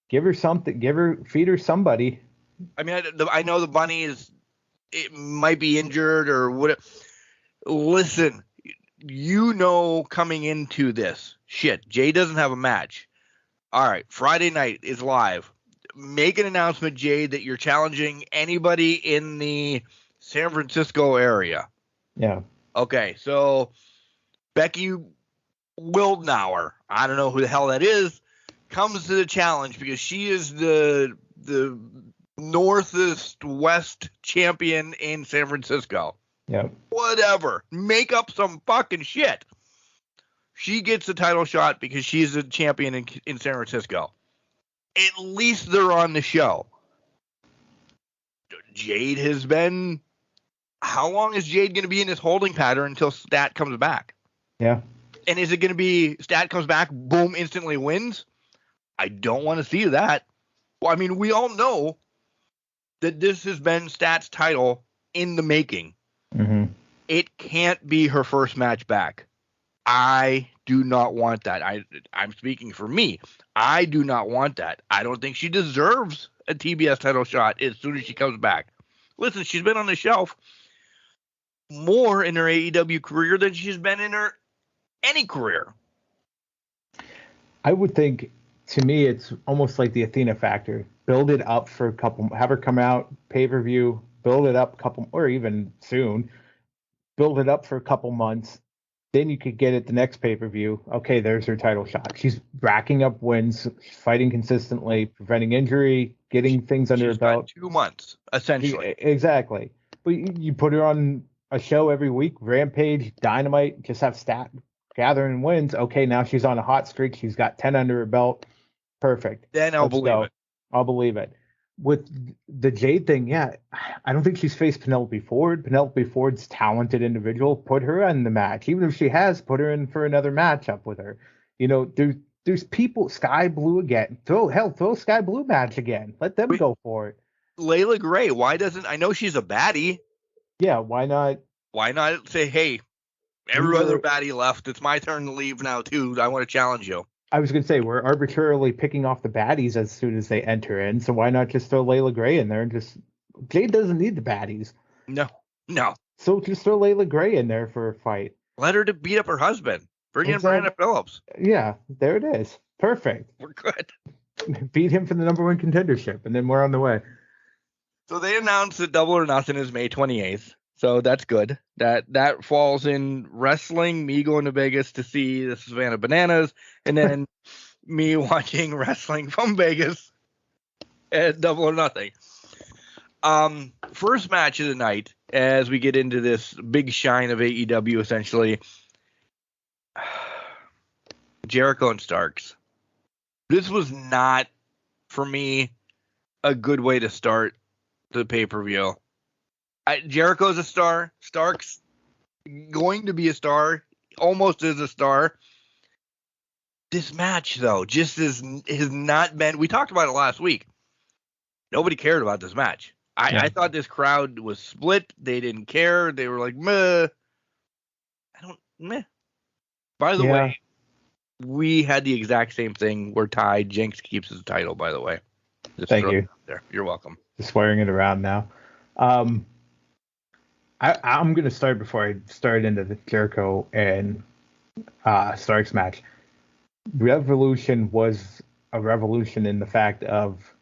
Give her something. Feed her somebody. I mean, I know the bunny it might be injured or whatever. Listen. Coming into this, Jay doesn't have a match. All right, Friday night is live. Make an announcement, Jade, that you're challenging anybody in the San Francisco area. Yeah. Okay, so Becky Wildnauer, I don't know who the hell that is, comes to the challenge because she is the Northeast West champion in San Francisco. Yeah. Whatever. Make up some fucking shit. She gets the title shot because she's a champion in San Francisco. At least they're on the show. Jade has been... How long is Jade going to be in this holding pattern until Stat comes back? Yeah. And is it going to be Stat comes back, boom, instantly wins? I don't want to see that. Well, I mean, we all know that this has been Stat's title in the making. Mm-hmm. It can't be her first match back. I do not want that. I'm speaking for me. I do not want that. I don't think she deserves a TBS title shot as soon as she comes back. Listen, she's been on the shelf more in her AEW career than she's been in her any career. I would think, to me, it's almost like the Athena factor. Build it up for a couple, have her come out, pay-per-view, build it up a couple, or even soon, build it up for a couple months. Then you could get it the next pay-per-view. Okay, there's her title shot. She's racking up wins, fighting consistently, preventing injury, getting things under her belt. 2 months, essentially. Exactly. But you put her on a show every week, Rampage, Dynamite, just have Stat gathering wins. Okay, now she's on a hot streak. She's got 10 under her belt. Perfect. Then I'll believe it. I'll believe it. With the Jade thing, yeah, I don't think she's faced Penelope Ford. Penelope Ford's talented individual. Put her in the match. Even if she has, put her in for another matchup with her. There's people. Sky Blue again. Throw Sky Blue match again. Let them go for it. Layla Gray, I know she's a baddie. Yeah, why not? Why not say, hey, every other baddie left. It's my turn to leave now, too. I want to challenge you. I was going to say, we're arbitrarily picking off the baddies as soon as they enter in, so why not just throw Layla Gray in there and just... Jade doesn't need the baddies. No. So just throw Layla Gray in there for a fight. Let her to beat up her husband. Bring in Brandon Phillips. Yeah, there it is. Perfect. We're good. Beat him for the number one contendership, and then we're on the way. So they announced that Double or Nothing is May 28th. So that's good. That falls in wrestling, me going to Vegas to see the Savannah Bananas, and then me watching wrestling from Vegas at Double or Nothing. First match of the night, as we get into this big shine of AEW, essentially. Jericho and Starks. This was not, for me, a good way to start the pay-per-view. Jericho's a star. Starks going to be a star. Almost is a star. This match, though, just has not been... We talked about it last week. Nobody cared about this match. I thought this crowd was split. They didn't care. They were like, meh. Meh. By the way, we had the exact same thing. We're tied. Jenks keeps his title, by the way. Thank you. There. You're welcome. Just swearing it around now. I'm going to start before I start into the Jericho and Starks match. Revolution was a revolution in the fact of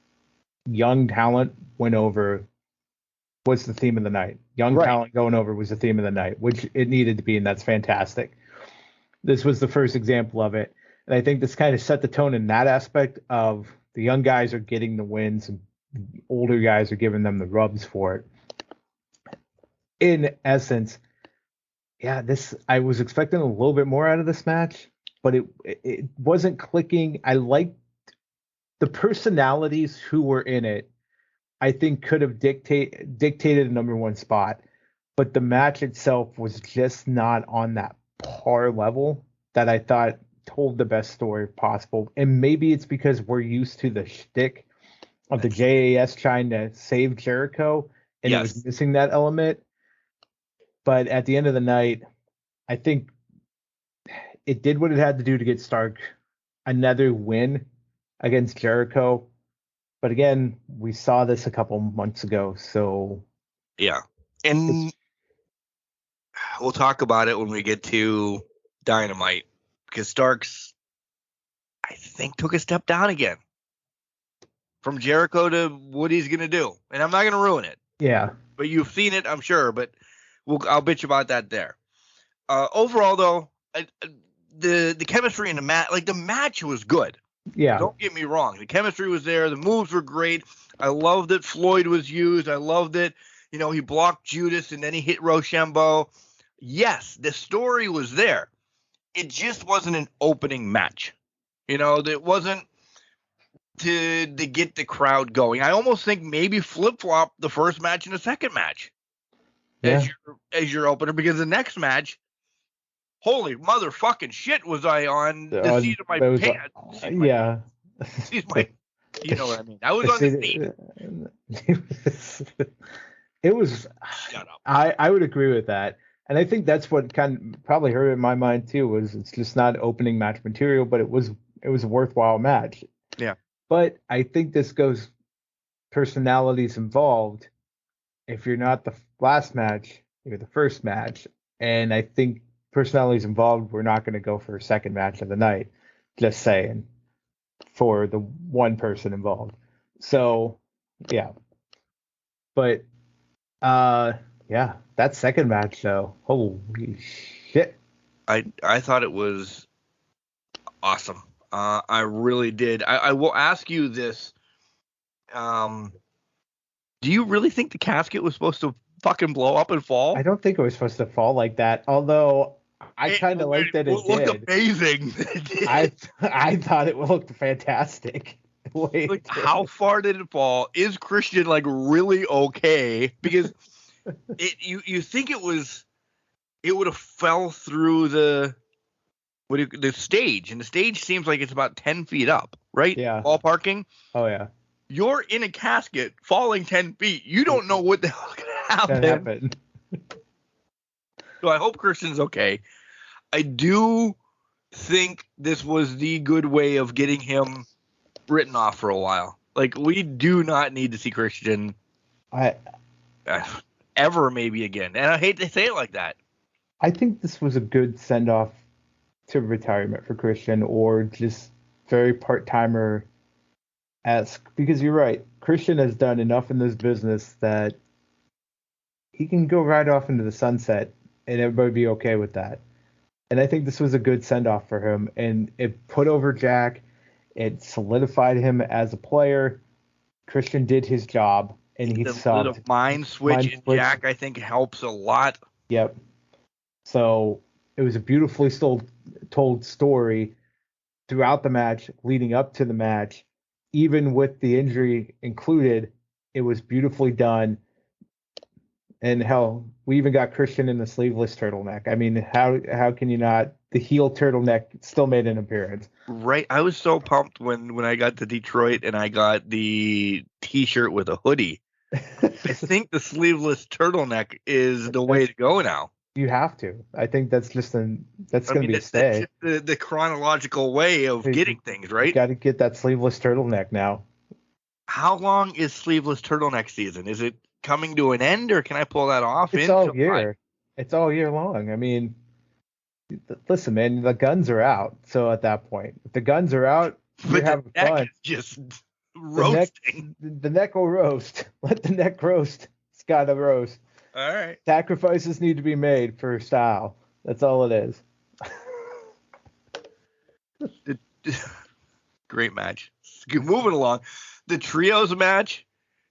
young talent was the theme of the night. Young talent going over was the theme of the night, which it needed to be, and that's fantastic. This was the first example of it. And I think this kind of set the tone in that aspect of the young guys are getting the wins and the older guys are giving them the rubs for it. In essence, I was expecting a little bit more out of this match, but it wasn't clicking. I liked the personalities who were in it. I think could have dictated a number one spot, but the match itself was just not on that par level that I thought told the best story possible. And maybe it's because we're used to the shtick of the JAS trying to save Jericho, and it was missing that element. But at the end of the night, I think it did what it had to do to get Stark another win against Jericho. But again, we saw this a couple months ago, so yeah. And we'll talk about it when we get to Dynamite, because Starks, I think, took a step down again from Jericho to what he's going to do. And I'm not going to ruin it. Yeah. But you've seen it, I'm sure, but I'll bitch about that there. Overall, though, the chemistry in the match, like the match was good. Yeah. Don't get me wrong. The chemistry was there. The moves were great. I love that Floyd was used. I love that, he blocked Judas and then he hit Rochambeau. Yes, the story was there. It just wasn't an opening match. It wasn't to get the crowd going. I almost think maybe flip-flop the first match and the second match as your opener, because the next match, holy motherfucking shit, was I on the seat of my pants. Yeah. You know what I mean? I was on the seat. It was. Shut up. I would agree with that. And I think that's what kind of probably hurt in my mind too, was it's just not opening match material, but it was a worthwhile match. Yeah. But I think this goes personalities involved. If you're not the last match, you're the first match. And I think personalities involved, we're not going to go for a second match of the night. Just saying, for the one person involved. So, yeah. But, that second match, though, holy shit. I thought it was awesome. I really did. I will ask you this. Do you really think the casket was supposed to fucking blow up and fall? I don't think it was supposed to fall like that, although I kind of like that it did. It looked amazing. I thought it looked fantastic. How far did it fall? Is Christian really okay? Because you think it would have fell through the stage, and the stage seems like it's about 10 feet up, right? Yeah. Ballparking. Oh yeah. You're in a casket falling 10 feet. You don't know what the hell's going to happen. So I hope Christian's okay. I do think this was the good way of getting him written off for a while. We do not need to see Christian ever maybe again. And I hate to say it like that. I think this was a good send-off to retirement for Christian, or just very part-timer-esque, because you're right. Christian has done enough in this business that he can go right off into the sunset and everybody be okay with that. And I think this was a good send-off for him, and it put over Jack. It solidified him as a player. Christian did his job, and he sucked. The mind switch in Jack, I think, helps a lot. Yep. So it was a beautifully told story throughout the match, leading up to the match, even with the injury included, it was beautifully done. And hell, we even got Christian in the sleeveless turtleneck. I mean, how can you not? The heel turtleneck still made an appearance. Right. I was so pumped when I got to Detroit and I got the T-shirt with a hoodie. I think the sleeveless turtleneck is the way to go now. You have to. I think that's just going to be a stay. That's just the chronological way of getting things, right? You got to get that sleeveless turtleneck now. How long is sleeveless turtleneck season? Is it coming to an end, or can I pull that off? It's all year. It's all year long. I mean, listen, man, the guns are out. So at that point, if the guns are out, you're having fun. Just roasting. The neck will roast. Let the neck roast. It's got to roast. All right. Sacrifices need to be made for style. That's all it is. Great match. Moving along. The trios match,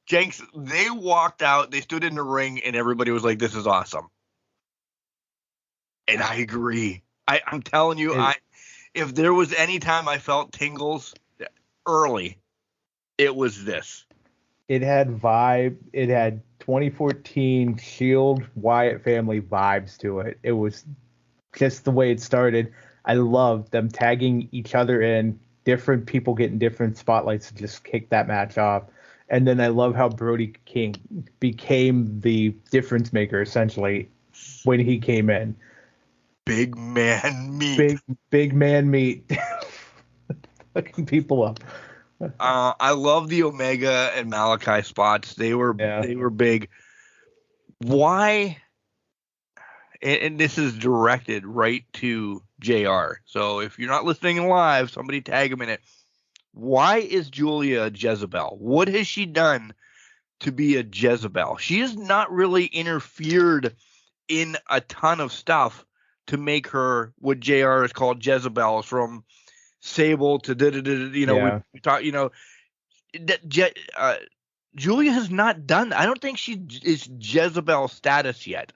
Jenks, they walked out, they stood in the ring, and everybody was like, this is awesome. And I agree. I'm telling you, if there was any time I felt tingles early, it was this. It had vibe. It had 2014 Shield Wyatt family vibes to it. It was just the way it started. I loved them tagging each other in, different people getting different spotlights to just kick that match off. And then I love how Brody King became the difference maker essentially when he came in. Big man meat. Big man meat. Fucking people up. I love the Omega and Malachi spots. They were big. Why? And this is directed right to JR. So if you're not listening live, somebody tag him in it. Why is Julia a Jezebel? What has she done to be a Jezebel? She has not really interfered in a ton of stuff to make her what JR is called Jezebel, from Sable to we talk, Julia has not done that. I don't think she is Jezebel status yet.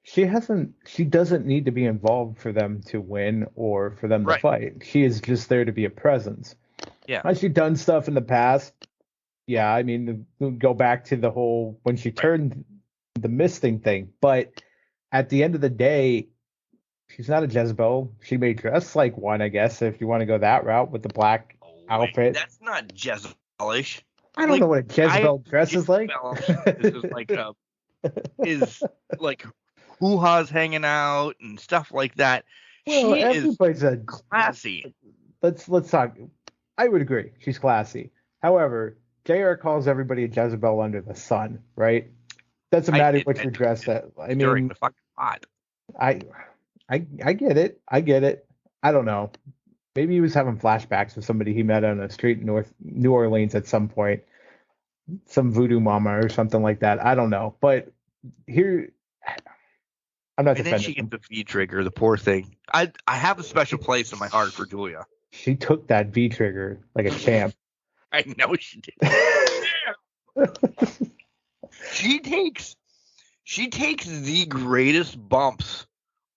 She doesn't need to be involved for them to win or for them to fight. She is just there to be a presence. Yeah. Has she done stuff in the past? Yeah, I mean, go back to the whole when she turned the misting thing. But at the end of the day, she's not a Jezebel. She may dress like one, I guess, if you want to go that route with the black outfit. That's not Jezebelish. I don't know what a Jezebel dress is like. Is like hoo-ha's hanging out and stuff like that. Well, she everybody's is classy. Let's talk. I would agree. She's classy. However, JR calls everybody a Jezebel under the sun, right? Doesn't matter what you're dressed at. I mean, during the fucking pot. I get it. I get it. I don't know. Maybe he was having flashbacks with somebody he met on a street in New Orleans at some point. Some voodoo mama or something like that. I don't know. But here, I'm not defending. And then she gets the V trigger, the poor thing. I have a special place in my heart for Julia. She took that V trigger like a champ. I know she did. She takes the greatest bumps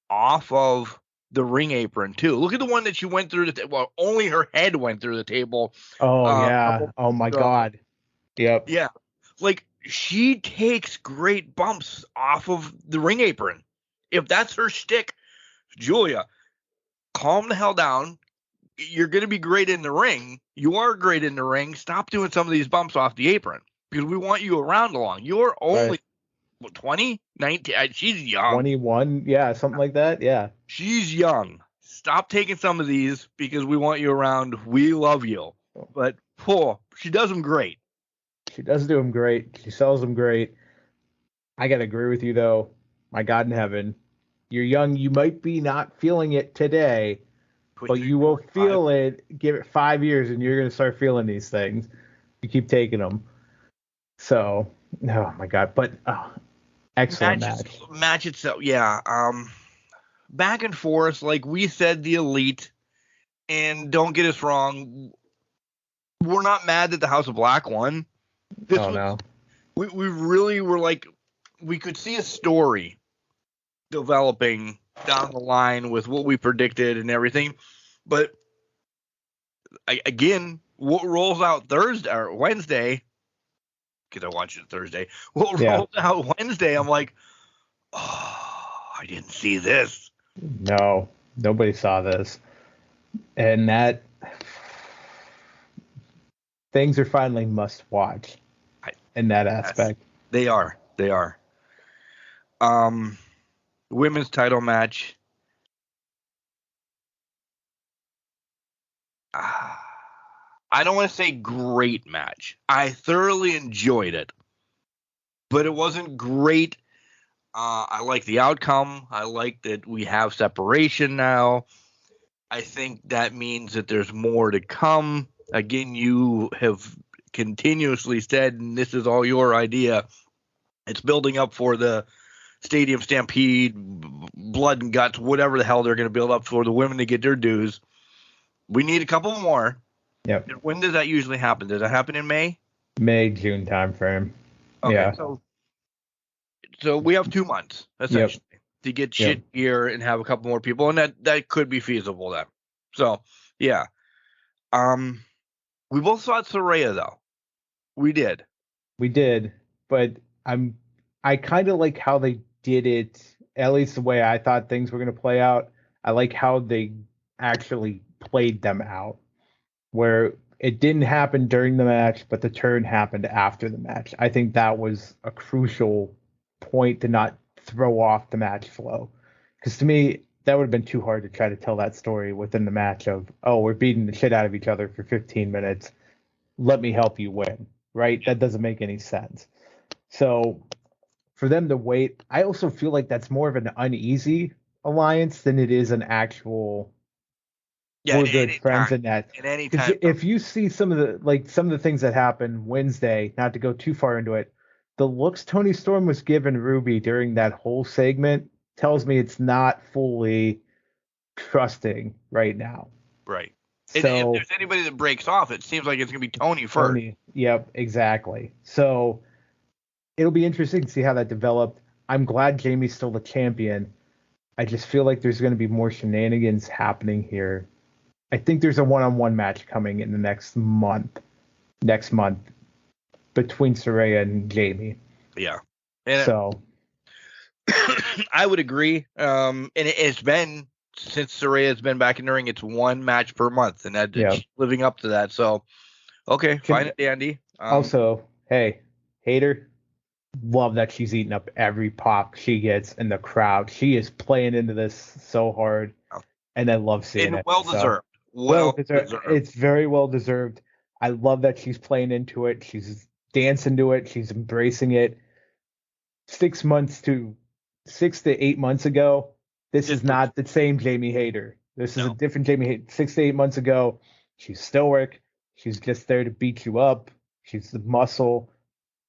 off of the ring apron too. Look at the one that she went through well, only her head went through the table. Oh yeah. Oh my God. Yep. Yeah. Like she takes great bumps off of the ring apron. If that's her shtick, Julia, calm the hell down. You're going to be great in the ring. You are great in the ring. Stop doing some of these bumps off the apron because we want you around long. You're only 20, 19. She's young. 21. Yeah. Something like that. Yeah. She's young. Stop taking some of these because we want you around. We love you. But she does them great. She does do them great. She sells them great. I got to agree with you though. My God in heaven, you're young. You might be not feeling it today, but you will feel it. Give it 5 years and you're going to start feeling these things. You keep taking them. So, oh my God. But excellent match itself. Yeah. Back and forth. Like we said, the Elite, and don't get us wrong. We're not mad that the House of Black won. No. We really were like, we could see a story developing down the line with what we predicted and everything. But again, what rolls out Thursday or Wednesday, because I watched it Thursday, what rolls out Wednesday, I'm like, oh, I didn't see this. No, nobody saw this. And that things are finally must watch in that aspect. They are. Women's title match. I don't want to say great match. I thoroughly enjoyed it, but it wasn't great. I like the outcome. I like that we have separation now. I think that means that there's more to come. Again, you have continuously said, and this is all your idea, it's building up for the Stadium Stampede, blood and guts, whatever the hell they're going to build up for the women to get their dues. We need a couple more. Yep. When does that usually happen? Does that happen in May? May, June timeframe. Okay, yeah. So we have 2 months, essentially, to get shit here and have a couple more people, and that could be feasible then. So, yeah. We both thought Saraya, though. We did, but I kind of like how they did it, at least the way I thought things were going to play out. I like how they actually played them out, where it didn't happen during the match, but the turn happened after the match. I think that was a crucial point to not throw off the match flow. Because to me, that would have been too hard to try to tell that story within the match of, oh, we're beating the shit out of each other for 15 minutes. Let me help you win, right? That doesn't make any sense. So for them to wait, I also feel like that's more of an uneasy alliance than it is an actual we're good friends in that. At any time. If you see some of the things that happened Wednesday, not to go too far into it, the looks Tony Storm was giving Ruby during that whole segment tells me it's not fully trusting right now. Right. So, if there's anybody that breaks off, it seems like it's going to be Tony first. Tony, yep, exactly. So it'll be interesting to see how that developed. I'm glad Jamie's still the champion. I just feel like there's going to be more shenanigans happening here. I think there's a one-on-one match coming in the next month between Saraya and Jamie. Yeah. So I would agree. And it's been, since Saraya's been back in the ring, it's one match per month, and that's living up to that. So, okay, fine and dandy. Also, hey, hater, love that she's eating up every pop she gets in the crowd. She is playing into this so hard, and I love seeing it. Well deserved. Well deserved. It's very well deserved. I love that she's playing into it. She's dancing to it. She's embracing it. 6 to 8 months ago, this is not the same Jamie Hayter. This is a different Jamie Hayter. 6 to 8 months ago, she's stoic. She's just there to beat you up. She's the muscle.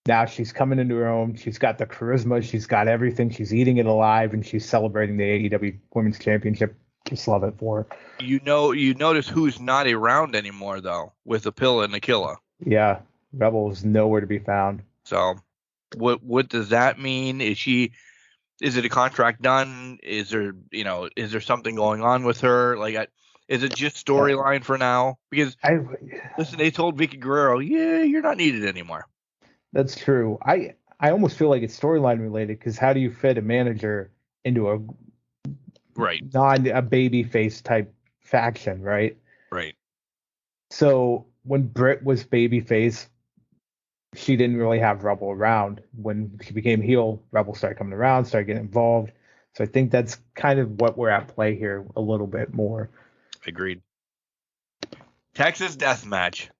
Now she's coming into her own. She's got the charisma. She's got everything. She's eating it alive, and she's celebrating the AEW Women's Championship. Just love it for her. You notice who's not around anymore, though, with Apilla and Aquila. Yeah, Rebel is nowhere to be found. So, what does that mean? Is it a contract done? Is there something going on with her? Is it just storyline for now? Because listen, they told Vicky Guerrero, you're not needed anymore. That's true. I almost feel like it's storyline related, because how do you fit a manager into a a baby face type faction, right? Right. So when Britt was babyface, she didn't really have Rebel around. When she became heel, Rebel started coming around, started getting involved. So I think that's kind of what we're at play here a little bit more. Agreed. Texas Death Match.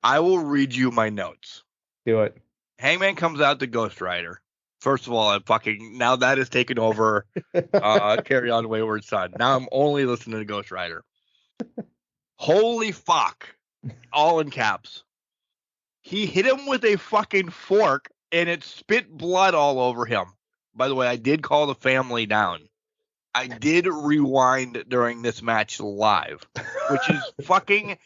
I will read you my notes. Do it. Hangman comes out to Ghost Rider. First of all, now that has taken over Carry On Wayward Son. Now I'm only listening to Ghost Rider. Holy fuck. All in caps. He hit him with a fucking fork, and it spit blood all over him. By the way, I did call the family down. I did rewind during this match live, which is fucking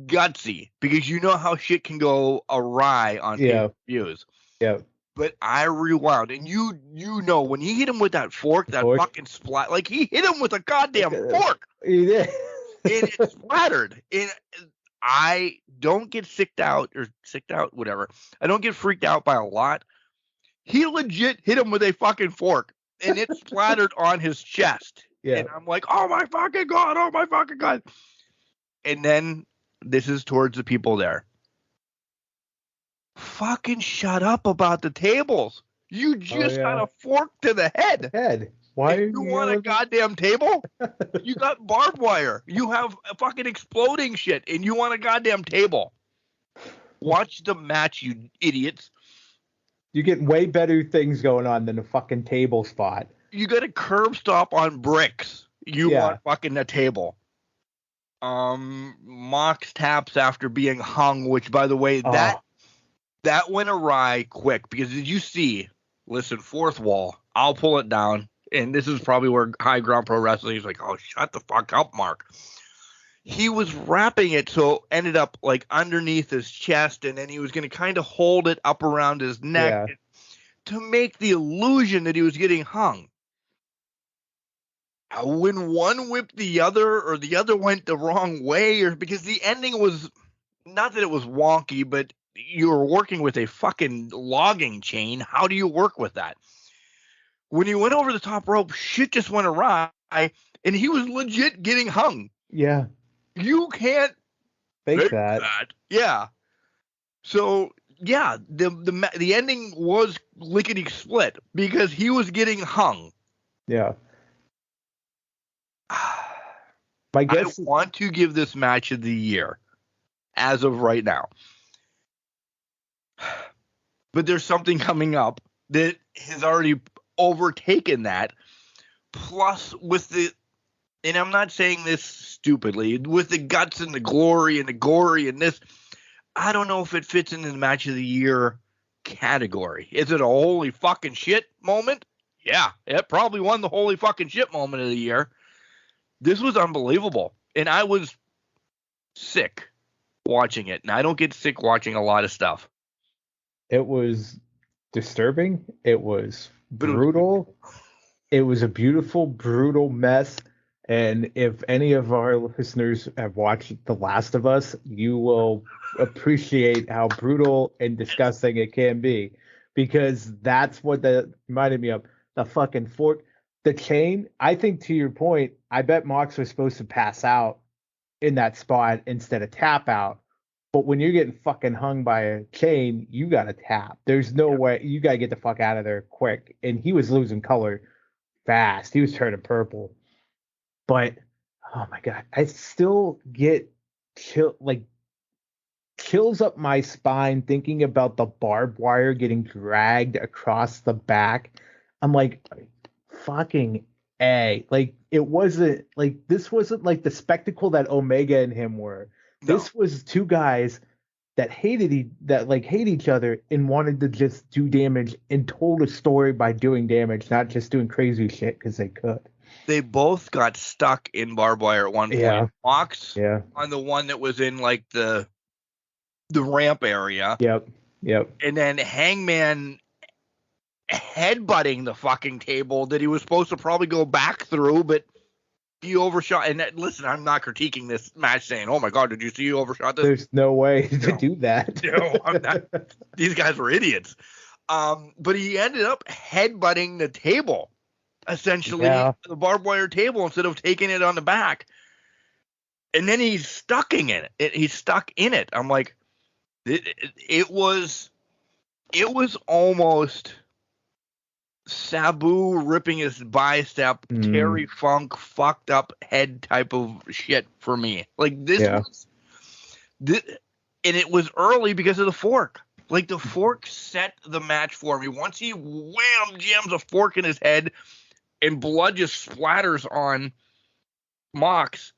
gutsy, because you know how shit can go awry on pay-per-views. Yeah. But I rewound, and you know when he hit him with that fork, that fucking splat, like he hit him with a goddamn fork. He did. And it splattered. And I don't get sicked out, whatever. I don't get freaked out by a lot. He legit hit him with a fucking fork, and it splattered on his chest. Yeah. And I'm like, oh my fucking God, oh my fucking God. And then this is towards the people there. Fucking shut up about the tables. You just got a fork to the head. Why if you want a goddamn table? You got barbed wire. You have a fucking exploding shit, and you want a goddamn table. Watch the match, you idiots. You get way better things going on than a fucking table spot. You got a curb stop on bricks. You want fucking a table. Mox taps after being hung, which, by the way, that went awry quick, because did you see, listen, fourth wall, I'll pull it down, and this is probably where High Ground Pro Wrestling is like, oh, shut the fuck up, Mark. He was wrapping it, so ended up like underneath his chest, and then he was going to kind of hold it up around his neck to make the illusion that he was getting hung. When one whipped the other, or the other went the wrong way, or because the ending was, not that it was wonky, but you were working with a fucking logging chain. How do you work with that? When he went over the top rope, shit just went awry, and he was legit getting hung. Yeah. You can't fake that. Yeah. So, yeah, the ending was lickety split because he was getting hung. Yeah. My guess I want to give this match of the year as of right now. But there's something coming up that has already overtaken that. Plus, and I'm not saying this stupidly, with the guts and the glory and the gory and this, I don't know if it fits into the match of the year category. Is it a holy fucking shit moment? Yeah, it probably won the holy fucking shit moment of the year. This was unbelievable. And I was sick watching it. And I don't get sick watching a lot of stuff. It was disturbing. It was brutal. It was a beautiful, brutal mess. And if any of our listeners have watched The Last of Us, you will appreciate how brutal and disgusting it can be. Because that's what that reminded me of. The fucking fork. The chain, I think, to your point, I bet Mox was supposed to pass out in that spot instead of tap out. But when you're getting fucking hung by a chain, you got to tap. There's no way. You got to get the fuck out of there quick. And he was losing color fast. He was turning purple. But, oh my God, I still get chills up my spine thinking about the barbed wire getting dragged across the back. I'm like, fucking A. Like, it wasn't like, this wasn't like the spectacle that Omega and him were. No. This was two guys that hate each other and wanted to just do damage and told a story by doing damage, not just doing crazy shit because they could. They both got stuck in barbed wire at one point. Yeah. Mox on the one that was in like the ramp area. Yep. And then Hangman headbutting the fucking table that he was supposed to probably go back through, but he overshot. And listen, I'm not critiquing this match saying, oh my God, did you see you overshot this? There's no way to do that. No, I'm not. These guys were idiots. But he ended up headbutting the table, essentially, the barbed wire table, instead of taking it on the back. And then he's stuck in it. He's stuck in it. I'm like, it was almost Sabu ripping his bicep, Terry Funk fucked up head type of shit for me. Like this was, and it was early because of the fork. Like the fork set the match for me. Once he jams a fork in his head, and blood just splatters on Mox.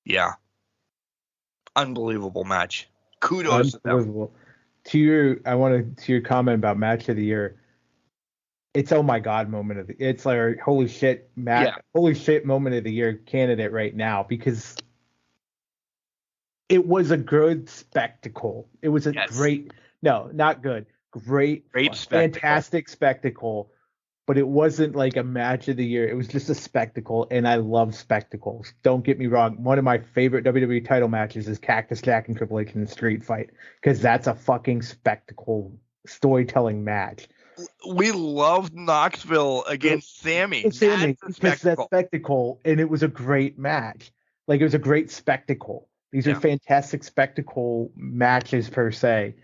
Yeah, unbelievable match. Kudos to them. To your comment about match of the year, it's oh my God moment it's like our holy shit moment of the year candidate right now, because it was a good spectacle. It was a great No, not good. Great spectacle. fantastic spectacle. But it wasn't like a match of the year. It was just a spectacle, and I love spectacles. Don't get me wrong. One of my favorite WWE title matches is Cactus Jack and Triple H in the street fight, because that's a fucking spectacle storytelling match. We loved Knoxville against Sammy. Because that spectacle, and it was a great match. Like, it was a great spectacle. These are fantastic spectacle matches per se.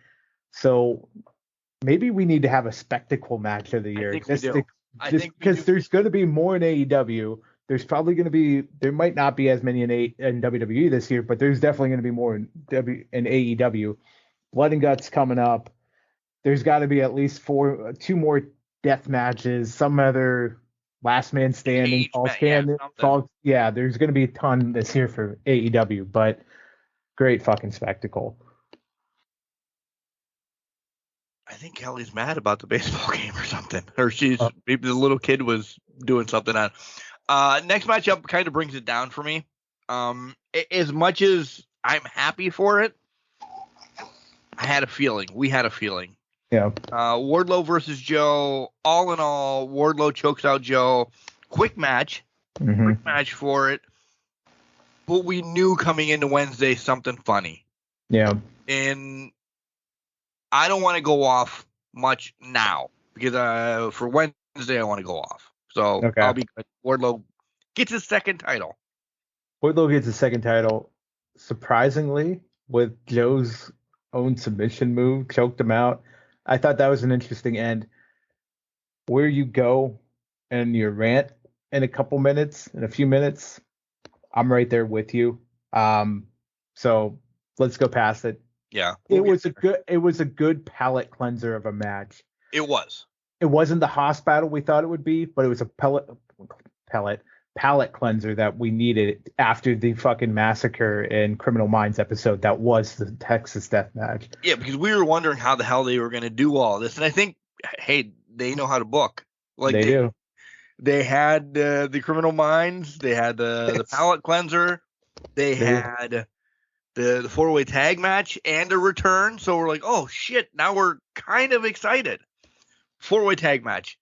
So maybe we need to have a spectacle match of the year. Because there's going to be more in AEW. There's probably going to be, there might not be as many in WWE this year, but there's definitely going to be more in AEW. Blood and Guts coming up. There's got to be at least 2 more death matches, some other last man standing, there's going to be a ton this year for AEW, but great fucking spectacle. I think Kelly's mad about the baseball game or something. Or maybe the little kid was doing something on. Next matchup kind of brings it down for me. As much as I'm happy for it, I had a feeling. We had a feeling. Yeah. Wardlow versus Joe. All in all, Wardlow chokes out Joe. Quick match. Mm-hmm. Quick match for it. But we knew coming into Wednesday something funny. Yeah. And I don't want to go off much now because for Wednesday I want to go off. So I'll be good. Wardlow gets his second title. Wardlow gets his second title. Surprisingly, with Joe's own submission move, choked him out. I thought that was an interesting end. Where you go and your rant in a few minutes, I'm right there with you. So let's go past it. Yeah. It was a good palate cleanser of a match. It was. It wasn't the Haas battle we thought it would be, but it was a palate cleanser that we needed after the fucking Massacre in Criminal Minds episode that was the Texas Death Match. Yeah, because we were wondering how the hell they were going to do all this. And I think, hey, they know how to book. Like they do. They had the Criminal Minds. They had the palate cleanser. They had the 4-way tag match and a return. So we're like, oh, shit, now we're kind of excited. 4-way tag match.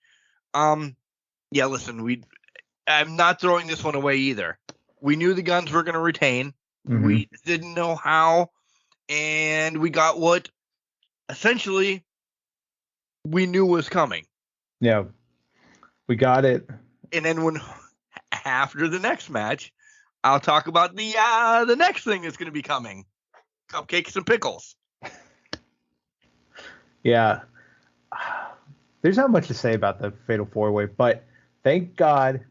Yeah, listen, I'm not throwing this one away either. We knew the Guns were going to retain. Mm-hmm. We didn't know how. And we got what essentially we knew was coming. Yeah. We got it. And then after the next match, I'll talk about the next thing that's going to be coming. Cupcakes and pickles. Yeah. There's not much to say about the Fatal 4-Way, but thank God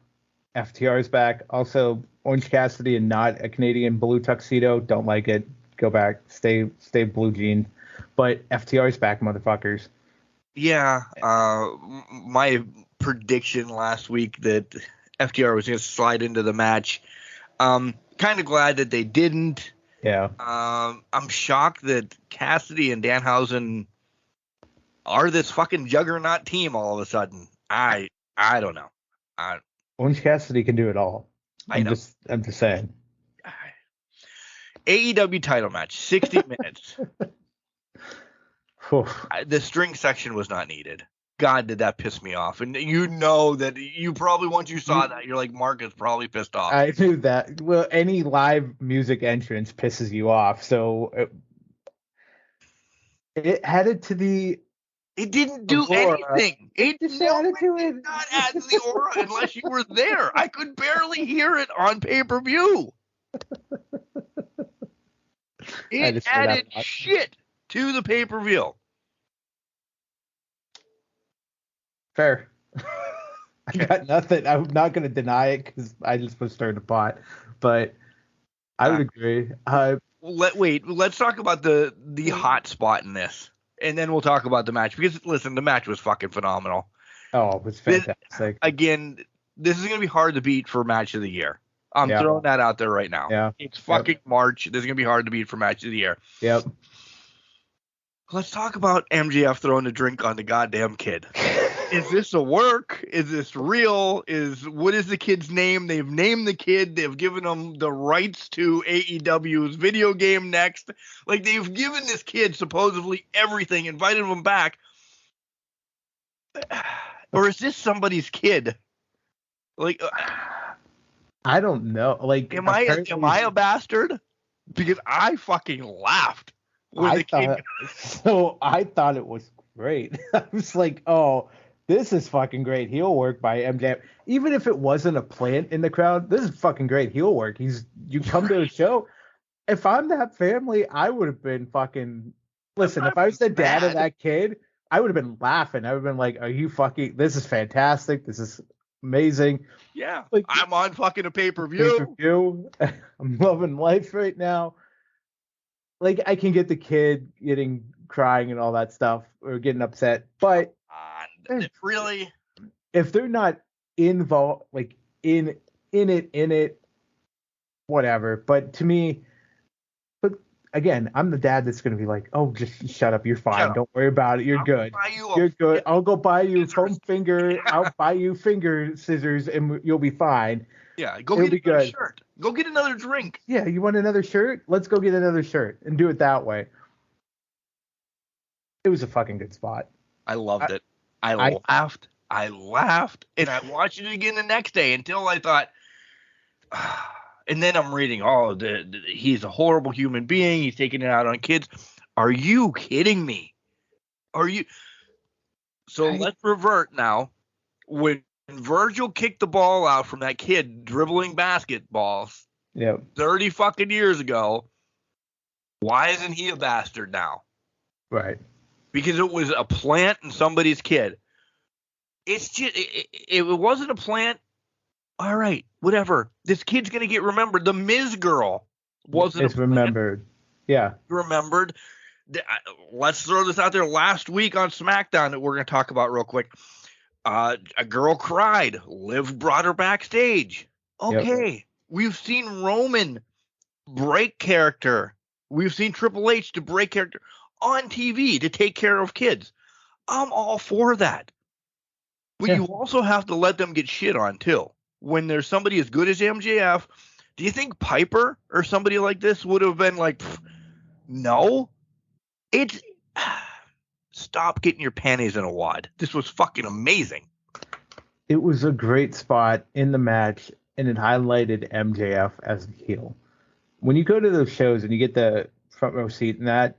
FTR is back. Also, Orange Cassidy and not a Canadian blue tuxedo. Don't like it. Go back. Stay blue jeans. But FTR is back, motherfuckers. Yeah. My prediction last week that FTR was going to slide into the match. Kind of glad that they didn't. Yeah. I'm shocked that Cassidy and Danhausen are this fucking juggernaut team all of a sudden. I don't know. Orange Cassidy can do it all. I'm just saying. AEW title match, 60 minutes. The string section was not needed. God, did that piss me off. And you know that you probably, once you saw that, you're like, Mark is probably pissed off. I knew that. Well, any live music entrance pisses you off. So it added to the... It didn't do anything. It did not add to the aura unless you were there. I could barely hear it on pay-per-view. It added shit to the pay-per-view. Fair. I got nothing. I'm not going to deny it because I just was stirring the pot. But I would agree. Let's talk about the hot spot in this. And then we'll talk about the match. Because, listen, the match was fucking phenomenal. Oh, it was fantastic. This is going to be hard to beat for match of the year. I'm throwing that out there right now. Yeah. It's fucking March. This is going to be hard to beat for match of the year. Yep. Let's talk about MJF throwing a drink on the goddamn kid. is this a work? Is this real? What is the kid's name? They've named the kid. They've given him the rights to AEW's video game next. Like, they've given this kid supposedly everything, invited him back. Or is this somebody's kid? Like, I don't know. Like, am I a bastard? Because I fucking laughed when the kid. So I thought it was great. I was like, oh, this is fucking great heel work by MJF. Even if it wasn't a plant in the crowd, this is fucking great heel work. You come to a show. If I'm that family, I would have been fucking. Listen, if I was the dad of that kid, I would have been laughing. I would have been like, are you fucking. This is fantastic. This is amazing. Yeah. Like, I'm on fucking a pay-per-view. I'm loving life right now. Like, I can get the kid crying and all that stuff or getting upset, but really, if they're not involved, like in it, whatever. But to me, but again, I'm the dad that's gonna be like, oh, just shut up, you're fine, don't worry about it, you're good, you're good. I'll go buy you foam finger, I'll buy you finger scissors, and you'll be fine. Yeah, go get another shirt. Go get another drink. Yeah, you want another shirt? Let's go get another shirt and do it that way. It was a fucking good spot. I loved it. I laughed, and I watched it again the next day until I thought, and then I'm reading, he's a horrible human being. He's taking it out on kids. Are you kidding me? Are you? So let's revert now. When Virgil kicked the ball out from that kid dribbling basketballs 30 fucking years ago, why isn't he a bastard now? Right. Because it was a plant and somebody's kid. It's just, it wasn't a plant. All right, whatever. This kid's going to get remembered. The Miz girl wasn't remembered. Yeah. Remembered. Let's throw this out there. Last week on SmackDown that we're going to talk about real quick. A girl cried. Liv brought her backstage. Okay. Yep. We've seen Roman break character. We've seen Triple H to break character on TV to take care of kids. I'm all for that. But you also have to let them get shit on too. When there's somebody as good as MJF, do you think Piper or somebody like this would have been like, no? It's... Stop getting your panties in a wad. This was fucking amazing. It was a great spot in the match, and it highlighted MJF as a heel. When you go to those shows and you get the front row seat and that,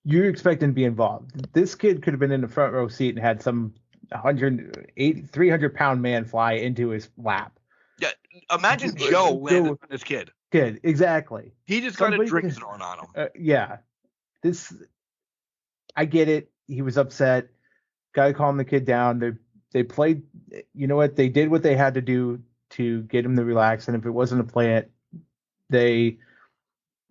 you're expecting to be involved. This kid could have been in the front row seat and had some 300-pound man fly into his lap. Yeah, imagine Joe landed on this kid. Kid, exactly. He just got a drink thrown on him. Yeah. I get it. He was upset. Gotta calm the kid down. They played, you know what? They did what they had to do to get him to relax. And if it wasn't a plant, they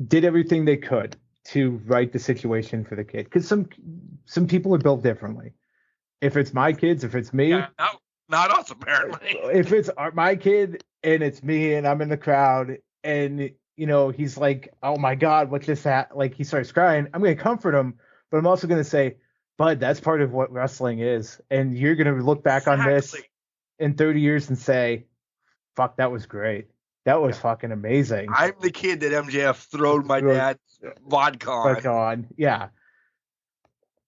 did everything they could to right the situation for the kid. Because some people are built differently. If it's my kids, if it's me. Yeah, not us, apparently. If it's my kid and it's me and I'm in the crowd and, you know, he's like, oh my God, what just happened? Like, he starts crying. I'm going to comfort him. But I'm also going to say, bud, that's part of what wrestling is. And you're going to look back on this in 30 years and say, fuck, that was great. That was fucking amazing. I'm the kid that MJF throwed my dad's vodka on. Yeah.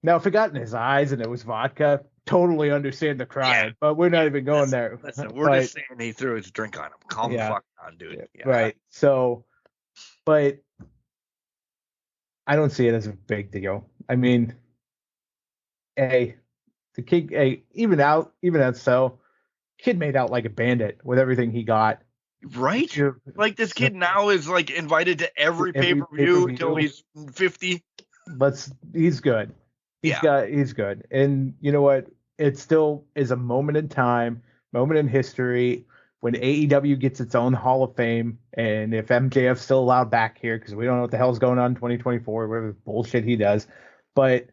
Now, if it got in his eyes and it was vodka, totally understand the crying. Yeah. But we're not even going there. Listen, we're just saying he threw his drink on him. Calm the fuck down, dude. Yeah. Right. So, but I don't see it as a big deal. I mean, the kid, even out so, kid made out like a bandit with everything he got. Right? Like, this kid now is like invited to every pay-per-view until he's 50. He's good. He's good. And you know what? It still is a moment in time, moment in history when AEW gets its own Hall of Fame. And if MJF's still allowed back here, because we don't know what the hell's going on in 2024, whatever bullshit he does. But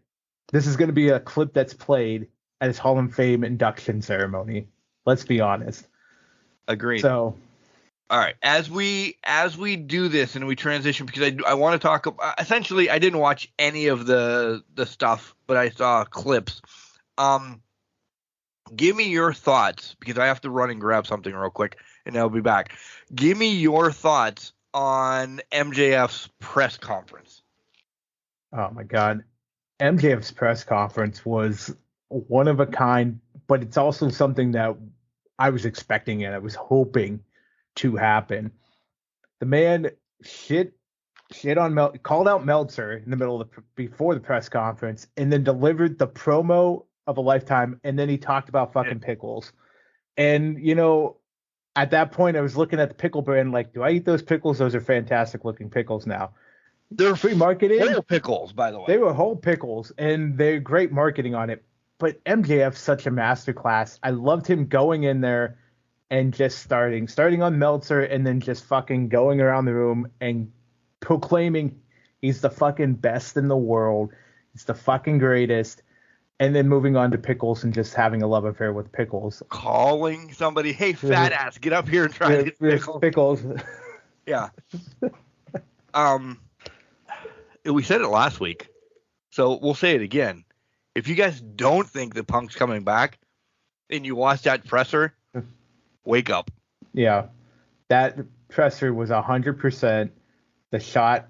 this is going to be a clip that's played at his Hall of Fame induction ceremony. Let's be honest. Agreed. So, all right, as we do this and we transition, because I want to talk about, essentially, I didn't watch any of the stuff, but I saw clips. Give me your thoughts, because I have to run and grab something real quick, and I'll be back. Give me your thoughts on MJF's press conference. Oh my God. MJF's press conference was one of a kind, but it's also something that I was expecting and I was hoping to happen. The man shit on called out Meltzer in the middle of before the press conference, and then delivered the promo of a lifetime, and then he talked about fucking pickles. And at that point I was looking at the pickle brand like, do I eat those pickles? Those are fantastic looking pickles now. They're free marketing. Whole pickles, by the way. They were whole pickles, and they're great marketing on it. But MJF's such a masterclass. I loved him going in there and just starting on Meltzer, and then just fucking going around the room and proclaiming he's the fucking best in the world. He's the fucking greatest. And then moving on to pickles and just having a love affair with pickles. Calling somebody, hey, fat ass, get up here and try these pickles. Yeah. We said it last week, so we'll say it again. If you guys don't think the Punk's coming back and you watch that presser, wake up. Yeah. That presser was 100%. The shot,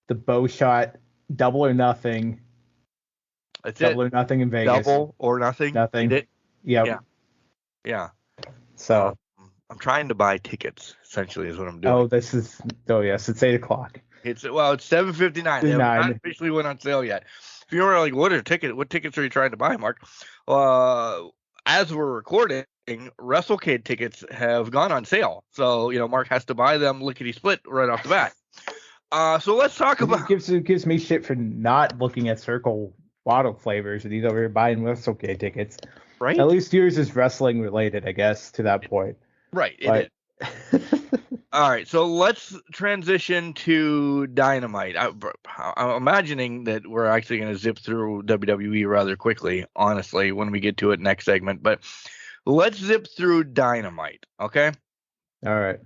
the bow shot, double or nothing. That's double or nothing in Vegas. Double or nothing? Nothing. Yep. Yeah. So I'm trying to buy tickets, essentially, is what I'm doing. Yes, it's 8:00. It's 7:59. They have not officially went on sale yet. If you were like, what tickets are you trying to buy, Mark? As we're recording, WrestleCade tickets have gone on sale. So, Mark has to buy them lickety split right off the bat. So let's talk about. It gives me shit for not looking at Circle bottle flavors, and he's over here buying WrestleCade tickets. Right. At least yours is wrestling related, I guess, to that point. Right. It is. All right, so let's transition to Dynamite. I'm imagining that we're actually going to zip through WWE rather quickly, honestly, when we get to it next segment. But let's zip through Dynamite, okay? All right.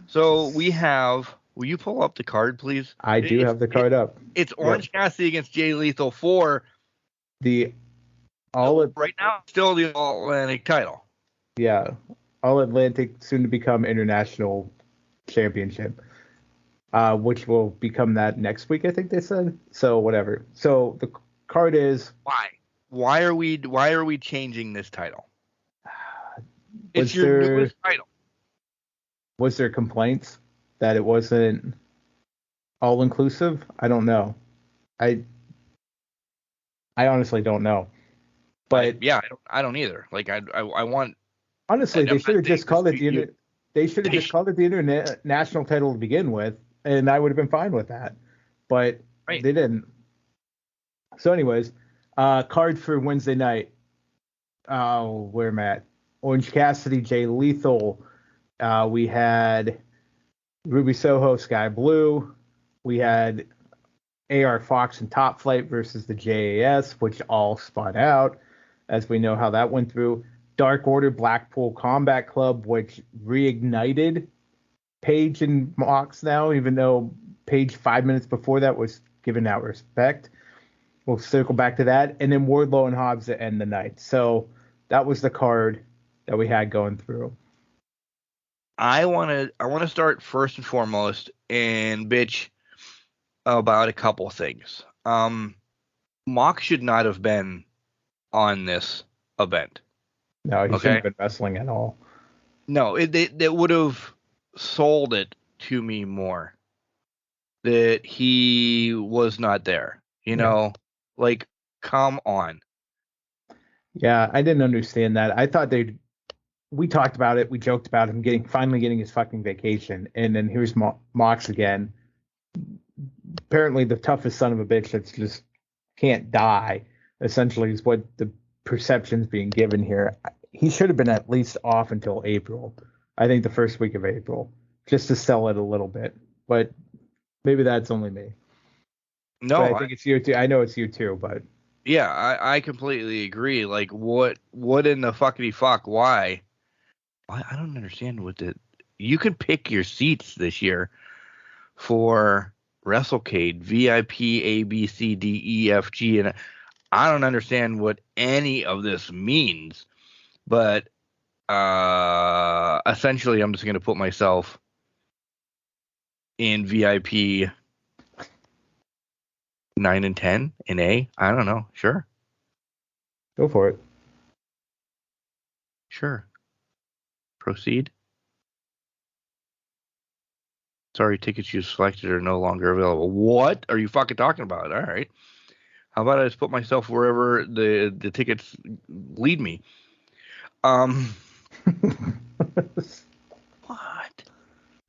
So we have. Will you pull up the card, please? I do have the card up. It's Orange Cassidy against Jay Lethal for right now, still the All Atlantic title. Yeah. All Atlantic, soon to become International Championship, which will become that next week, I think they said. So whatever. So the card is why are we changing this title? It's your newest title. Was there complaints that it wasn't all inclusive? I don't know. I honestly don't know. But I don't either. Like I want. Honestly, they should have just called it the international title to begin with, and I would have been fine with that. But they didn't. So, anyways, card for Wednesday night. Oh, where am I at? Orange Cassidy, Jay Lethal. We had Ruby Soho, Sky Blue. We had AR Fox and Top Flight versus the JAS, which all spun out, as we know how that went through. Dark Order, Blackpool Combat Club, which reignited Paige and Mox now, even though Paige 5 minutes before that was giving out respect. We'll circle back to that. And then Wardlow and Hobbs to end the night. So that was the card that we had going through. I want to start first and foremost and bitch about a couple things. Mox should not have been on this event. No, he shouldn't have been wrestling at all. No, they would have sold it to me more that he was not there. Like, come on. Yeah, I didn't understand that. I thought we talked about it. We joked about him finally getting his fucking vacation. And then here's Mox again. Apparently the toughest son of a bitch that's just can't die, essentially, is what the perception's being given here. He should have been at least off until April. I think the first week of April, just to sell it a little bit. But maybe that's only me. No, but I think it's you too. I know it's you too, but yeah, I completely agree. Like, what in the fuckity fuck? Why? I don't understand you can pick your seats this year for WrestleCade, VIP, A, B, C, D, E, F, G, and I don't understand what any of this means, but essentially I'm just going to put myself in VIP 9 and 10 in A. I don't know. Sure. Go for it. Sure. Proceed. Sorry, tickets you selected are no longer available. What are you fucking talking about? All right. How about I just put myself wherever the tickets lead me? What?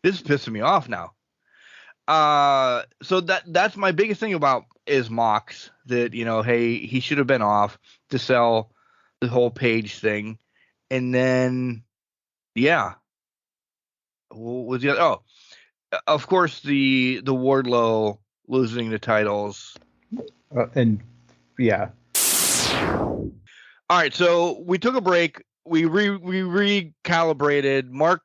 This is pissing me off now. So that's my biggest thing about is Mox, that, you know, hey, he should have been off to sell the whole page thing. And then, yeah. What was the other? Oh, of course, the Wardlow losing the titles. And yeah. All right, so we took a break. We recalibrated. Mark,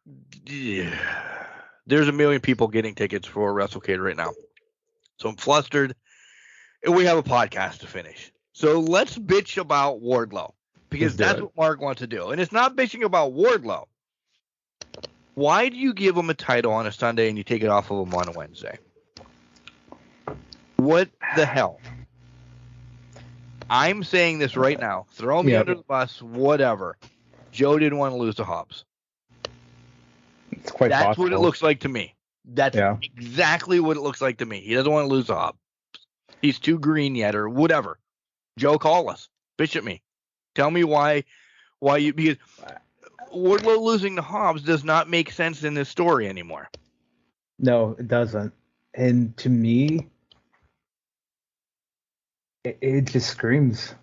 there's a million people getting tickets for WrestleCade right now, so I'm flustered. And we have a podcast to finish. So let's bitch about Wardlow, because that's what Mark wants to do. And it's not bitching about Wardlow. Why do you give him a title on a Sunday and you take it off of him on a Wednesday? What the hell? I'm saying this right now. Throw me under the bus, whatever. Joe didn't want to lose to Hobbs. It's quite That's possible. what it looks like to me. That's exactly what it looks like to me. He doesn't want to lose to Hobbs. He's too green yet, or whatever. Joe, call us. Bitch at me. Tell me why you, because Wardlow losing to Hobbs does not make sense in this story anymore. No, it doesn't. And to me, it just screams.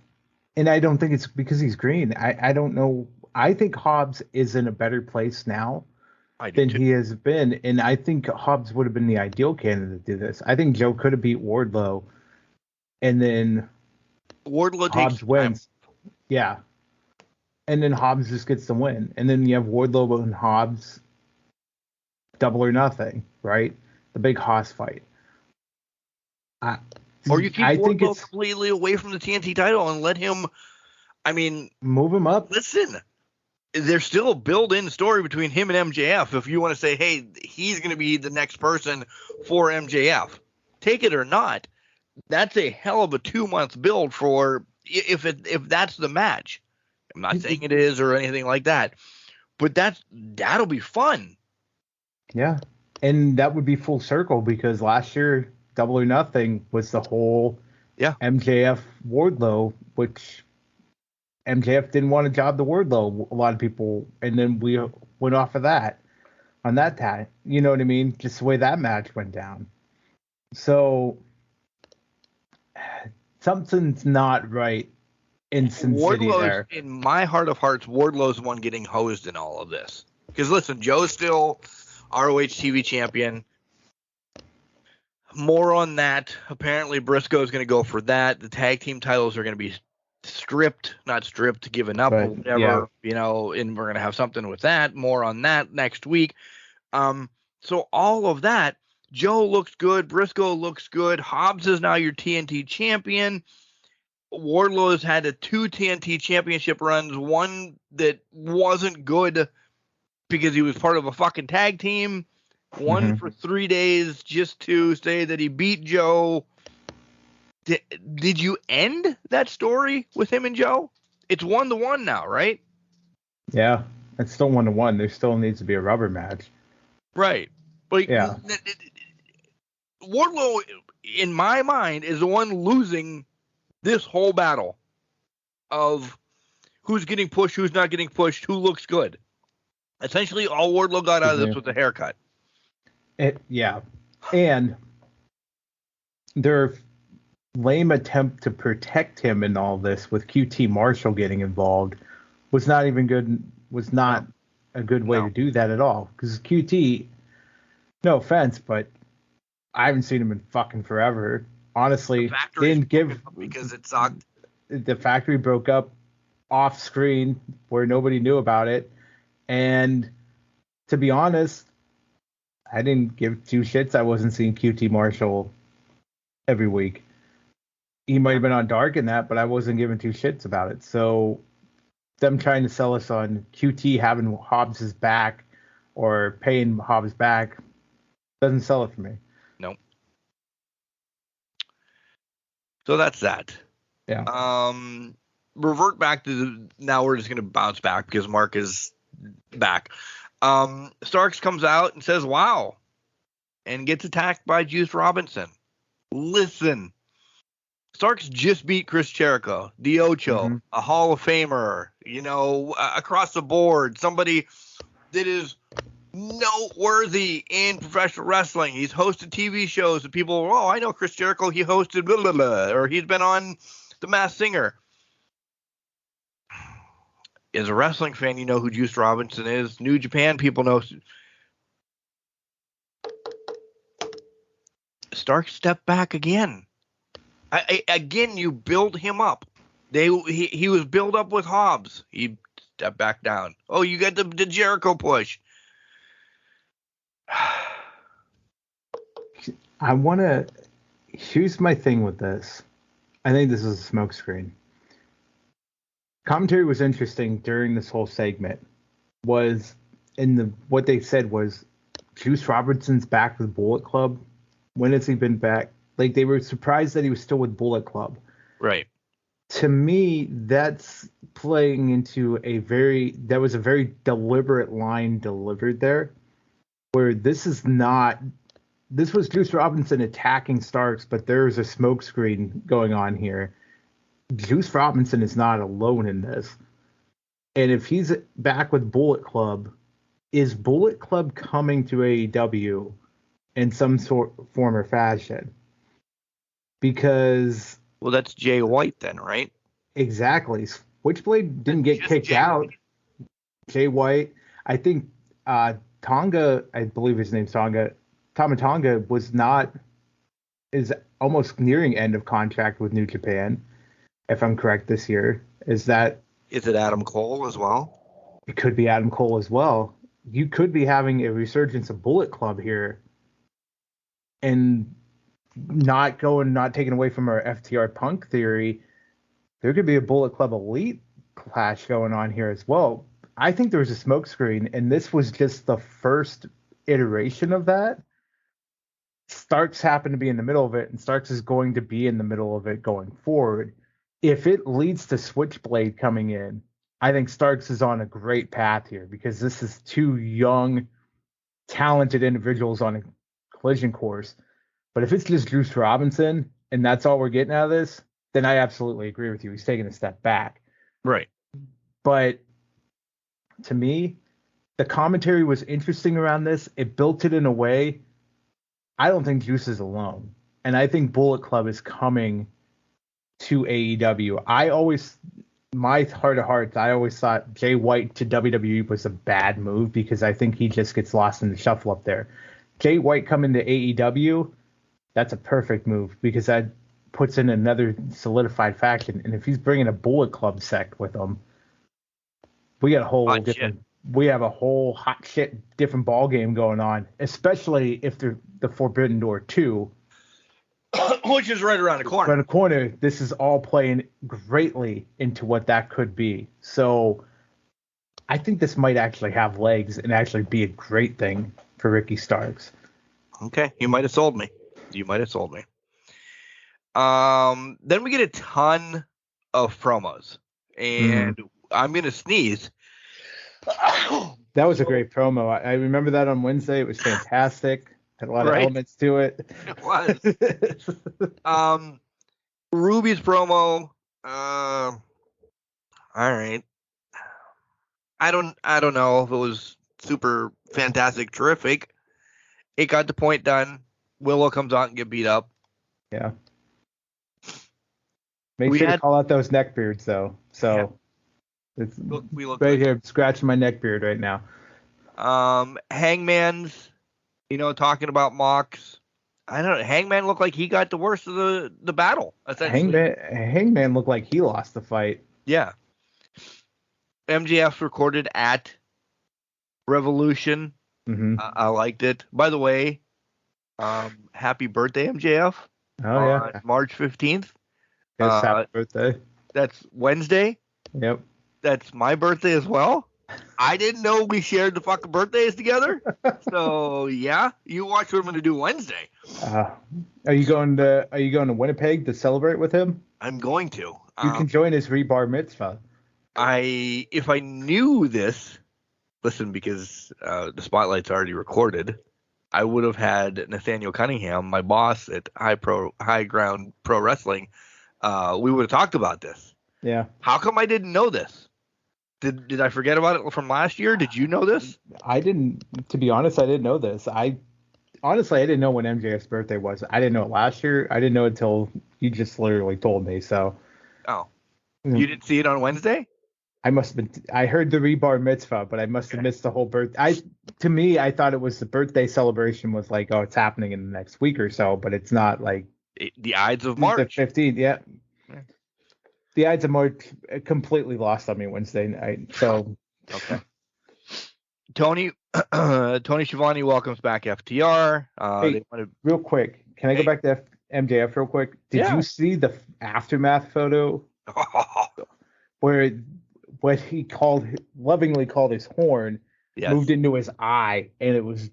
And I don't think it's because he's green. I don't know. I think Hobbs is in a better place now than he has been. And I think Hobbs would have been the ideal candidate to do this. I think Joe could have beat Wardlow. And then Wardlow Hobbs wins. Yeah. And then Hobbs just gets the win. And then you have Wardlow and Hobbs, double or nothing, right? The big Haas fight. Or you keep Wardlow completely away from the TNT title and let him, move him up. Listen, there's still a built-in story between him and MJF. If you want to say, hey, he's going to be the next person for MJF, take it or not, that's a hell of a 2-month build for if that's the match. I'm not saying it is or anything like that, but that'll be fun. Yeah, and that would be full circle because last year Double or Nothing was the whole MJF Wardlow, which MJF didn't want to job the Wardlow. A lot of people, and then we went off of that on that time. You know what I mean? Just the way that match went down. So something's not right in Sin City there. In my heart of hearts, Wardlow's the one getting hosed in all of this. Because listen, Joe's still ROH TV champion. More on that. Apparently, Briscoe's going to go for that. The tag team titles are going to be given up, or whatever, and we're going to have something with that. More on that next week. So all of that, Joe looks good. Briscoe looks good. Hobbs is now your TNT champion. Wardlow has had 2 TNT championship runs, one that wasn't good because he was part of a fucking tag team, one for 3 days just to say that he beat Joe. Did you end that story with him and Joe? It's 1-1 now, right? Yeah, it's still 1-1. There still needs to be a rubber match. Right. But Wardlow, in my mind, is the one losing this whole battle of who's getting pushed, who's not getting pushed, who looks good. Essentially, all Wardlow got out of this was a haircut. And their lame attempt to protect him in all this with QT Marshall getting involved was not even good. Was not a good way to do that at all. Because QT, no offense, but I haven't seen him in fucking forever. Honestly, didn't give because it sucked. The factory broke up off screen where nobody knew about it, and to be honest, I didn't give 2 shits. I wasn't seeing QT Marshall every week. he might have been on dark in that, but I wasn't giving two shits about it. So them trying to sell us on QT having Hobbs' back or paying Hobbs back doesn't sell it for me. Nope. So that's that. Yeah. Revert back to now we're just going to bounce back because Mark is back. Starks comes out and says, wow, and gets attacked by Juice Robinson. Listen, Starks just beat Chris Jericho, the Ocho, a Hall of Famer, across the board, somebody that is noteworthy in professional wrestling. He's hosted TV shows and people, I know Chris Jericho, he hosted blah, blah, blah, or he's been on The Masked Singer. As a wrestling fan, you know who Juice Robinson is. New Japan people know. Stark stepped back again. Again, you build him up. He was built up with Hobbs. He stepped back down. Oh, you got the Jericho push. Here's my thing with this. I think this is a smokescreen. Commentary was interesting during this whole segment. What they said was Juice Robinson's back with Bullet Club. When has he been back? Like, they were surprised that he was still with Bullet Club. Right. To me, that's playing into a very deliberate line delivered there, where this was Juice Robinson attacking Starks, but there's a smokescreen going on here. Juice Robinson is not alone in this. And if he's back with Bullet Club, is Bullet Club coming to AEW in some form or fashion? Because... Well, that's Jay White then, right? Exactly. Switchblade didn't get kicked out. Jay White. I think Tonga, I believe his name's Tonga, Tama Tonga is almost nearing end of contract with New Japan, if I'm correct this year. Is it Adam Cole as well? It could be Adam Cole as well. You could be having a resurgence of Bullet Club here and not taking away from our FTR Punk theory. There could be a Bullet Club Elite clash going on here as well. I think there was a smokescreen, and this was just the first iteration of that. Starks happened to be in the middle of it, and Starks is going to be in the middle of it going forward. If it leads to Switchblade coming in, I think Starks is on a great path here because this is two young, talented individuals on a collision course. But if it's just Juice Robinson and that's all we're getting out of this, then I absolutely agree with you. He's taking a step back. Right. But to me, the commentary was interesting around this. It built it in a way. I don't think Juice is alone. And I think Bullet Club is coming to AEW. My heart of hearts, I always thought Jay White to WWE was a bad move because I think he just gets lost in the shuffle up there. Jay White coming to AEW, that's a perfect move because that puts in another solidified faction. And if he's bringing a Bullet Club sect with him, we got a whole we have a whole hot shit different ball game going on, especially if the Forbidden Door 2, which is right around the corner. Around the corner, this is all playing greatly into what that could be. So I think this might actually have legs and actually be a great thing for Ricky Starks. Okay, you might have sold me. Then we get a ton of promos, and I'm gonna sneeze. That was a great promo. I remember that on Wednesday. It was fantastic. Had a lot of elements to it. It was. Ruby's promo. All right. I don't know if it was super fantastic, terrific. It got the point done. Willow comes out and get beat up. Yeah. Make sure to call out those neckbeards though. So it's we look right here, scratching my neckbeard right now. Hangman's, talking about Mox. I don't know. Hangman looked like he got the worst of the battle. Hangman looked like he lost the fight. Yeah. MJF recorded at Revolution. Mm-hmm. I liked it. By the way, happy birthday, MJF. Oh, yeah. March 15th. Yes, happy birthday. That's Wednesday. Yep. That's my birthday as well. I didn't know we shared the fucking birthdays together. So yeah, you watch what I'm gonna do Wednesday. Are you going to Winnipeg to celebrate with him? I'm going to. You can join his rebar mitzvah. If I knew this, listen, because the spotlight's already recorded, I would have had Nathaniel Cunningham, my boss at High Ground Pro Wrestling. We would have talked about this. Yeah. How come I didn't know this? Did I forget about it from last year? Did you know this? I didn't. To be honest, I didn't know this. I didn't know when MJF's birthday was. I didn't know it last year. I didn't know it until you just literally told me. So. Oh. You didn't see it on Wednesday? I must have been. I heard the rebar mitzvah, but I must have missed the whole birthday. I thought it was the birthday celebration was like, oh, it's happening in the next week or so, but it's not like the Ides of March. The 15th, yeah. The Ides of March completely lost on me Wednesday night. So okay. Tony Schiavone welcomes back FTR. Real quick, can I go back to MJF real quick? Did you see the aftermath photo where what he lovingly called his horn moved into his eye, and it was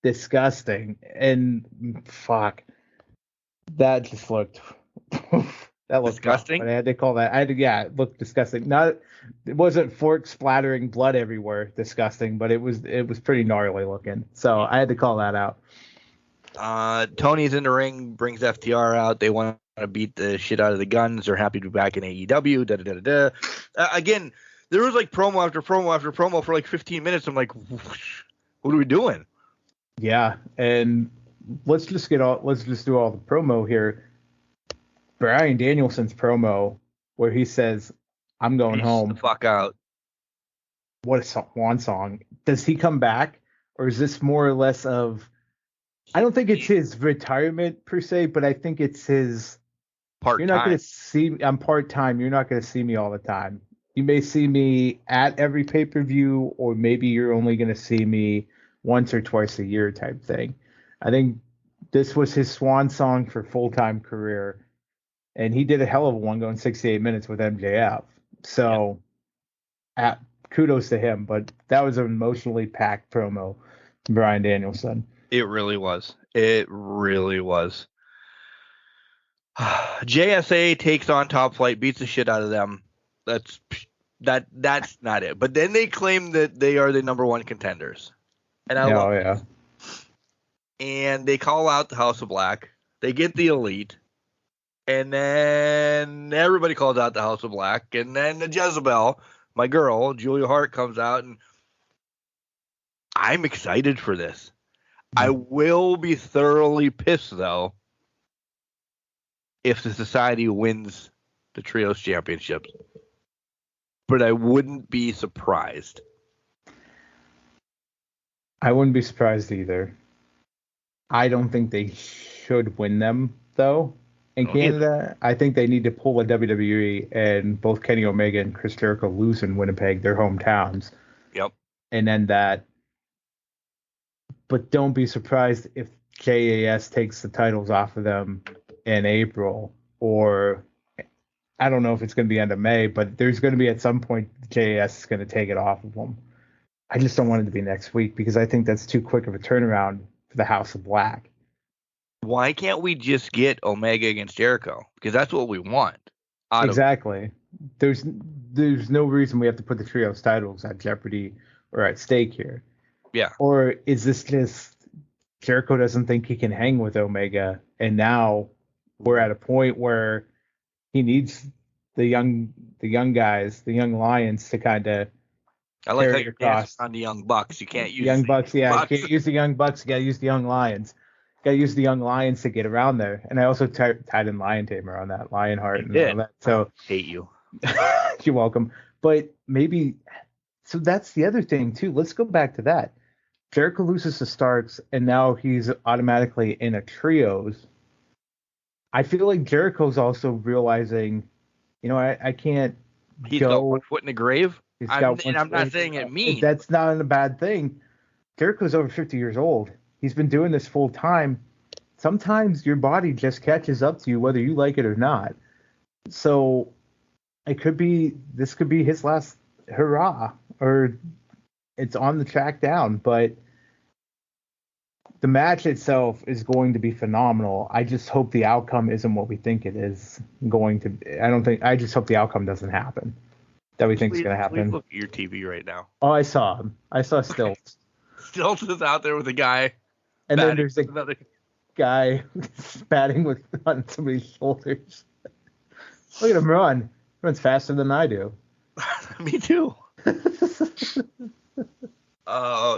disgusting. And fuck, that just looked that looked disgusting. Rough, but I had to call that. It looked disgusting. It wasn't fork splattering blood everywhere, disgusting, but it was pretty gnarly looking. So I had to call that out. Tony's in the ring, brings FTR out. They want to beat the shit out of the Guns. They're happy to be back in AEW. Again, there was like promo after promo after promo for like 15 minutes. I'm like, what are we doing? Yeah, and let's just do all the promo here. Bryan Danielson's promo where he says, "I'm going home." The fuck out. What a swan song. Does he come back, or is this more or less of? I don't think it's his retirement per se, but I think it's his part-time. You're not going to see me. I'm part-time. You're not going to see me all the time. You may see me at every pay-per-view, or maybe you're only going to see me once or twice a year type thing. I think this was his swan song for full-time career, and he did a hell of a one going 68 minutes with MJF. So kudos to him, but that was an emotionally packed promo from Bryan Danielson. It really was. JSA takes on Top Flight, beats the shit out of them. That's not it. But then they claim that they are the number one contenders. And I love it. And they call out the House of Black. They get the Elite. And then everybody calls out the House of Black. And then the Jezebel, my girl, Julia Hart, comes out. And I'm excited for this. I will be thoroughly pissed, though, if the Society wins the Trios Championships. But I wouldn't be surprised. I wouldn't be surprised either. I don't think they should win them, though. In Canada, I think they need to pull a WWE and both Kenny Omega and Chris Jericho lose in Winnipeg, their hometowns. Yep. And then that. But don't be surprised if JAS takes the titles off of them in April, or I don't know if it's going to be end of May, but there's going to be at some point JAS is going to take it off of them. I just don't want it to be next week because I think that's too quick of a turnaround for the House of Black. Why can't we just get Omega against Jericho? Because that's what we want. Exactly. There's no reason we have to put the trios titles at jeopardy or at stake here. Yeah. Or is this just Jericho doesn't think he can hang with Omega, and now we're at a point where he needs the young guys, the young lions, to kind of. I like how you're dancing on the Young Bucks. You can't use Young Bucks. Yeah, Bucks. You can't use the Young Bucks. You got to use the Young Lions. Got to use the Young Lions to get around there. And I also tied in Lion Tamer on that, Lionheart and all that. So hate you. You're welcome. But maybe so that's the other thing too. Let's go back to that. Jericho loses to Starks, and now he's automatically in a trios. I feel like Jericho's also realizing, I can't. He's got one foot in the grave. I'm not saying it means. That's not a bad thing. Jericho's over 50 years old. He's been doing this full time. Sometimes your body just catches up to you, whether you like it or not. So this could be his last hurrah, or it's on the track down, but the match itself is going to be phenomenal. I just hope the outcome isn't what we think it is going to be. I just hope the outcome doesn't happen that we think is going to happen. Please look at your TV right now. Oh, I saw him. I saw Stilts. Stilts is out there with a guy. And then there's another guy batting on somebody's shoulders. Look at him run. He runs faster than I do. Me too.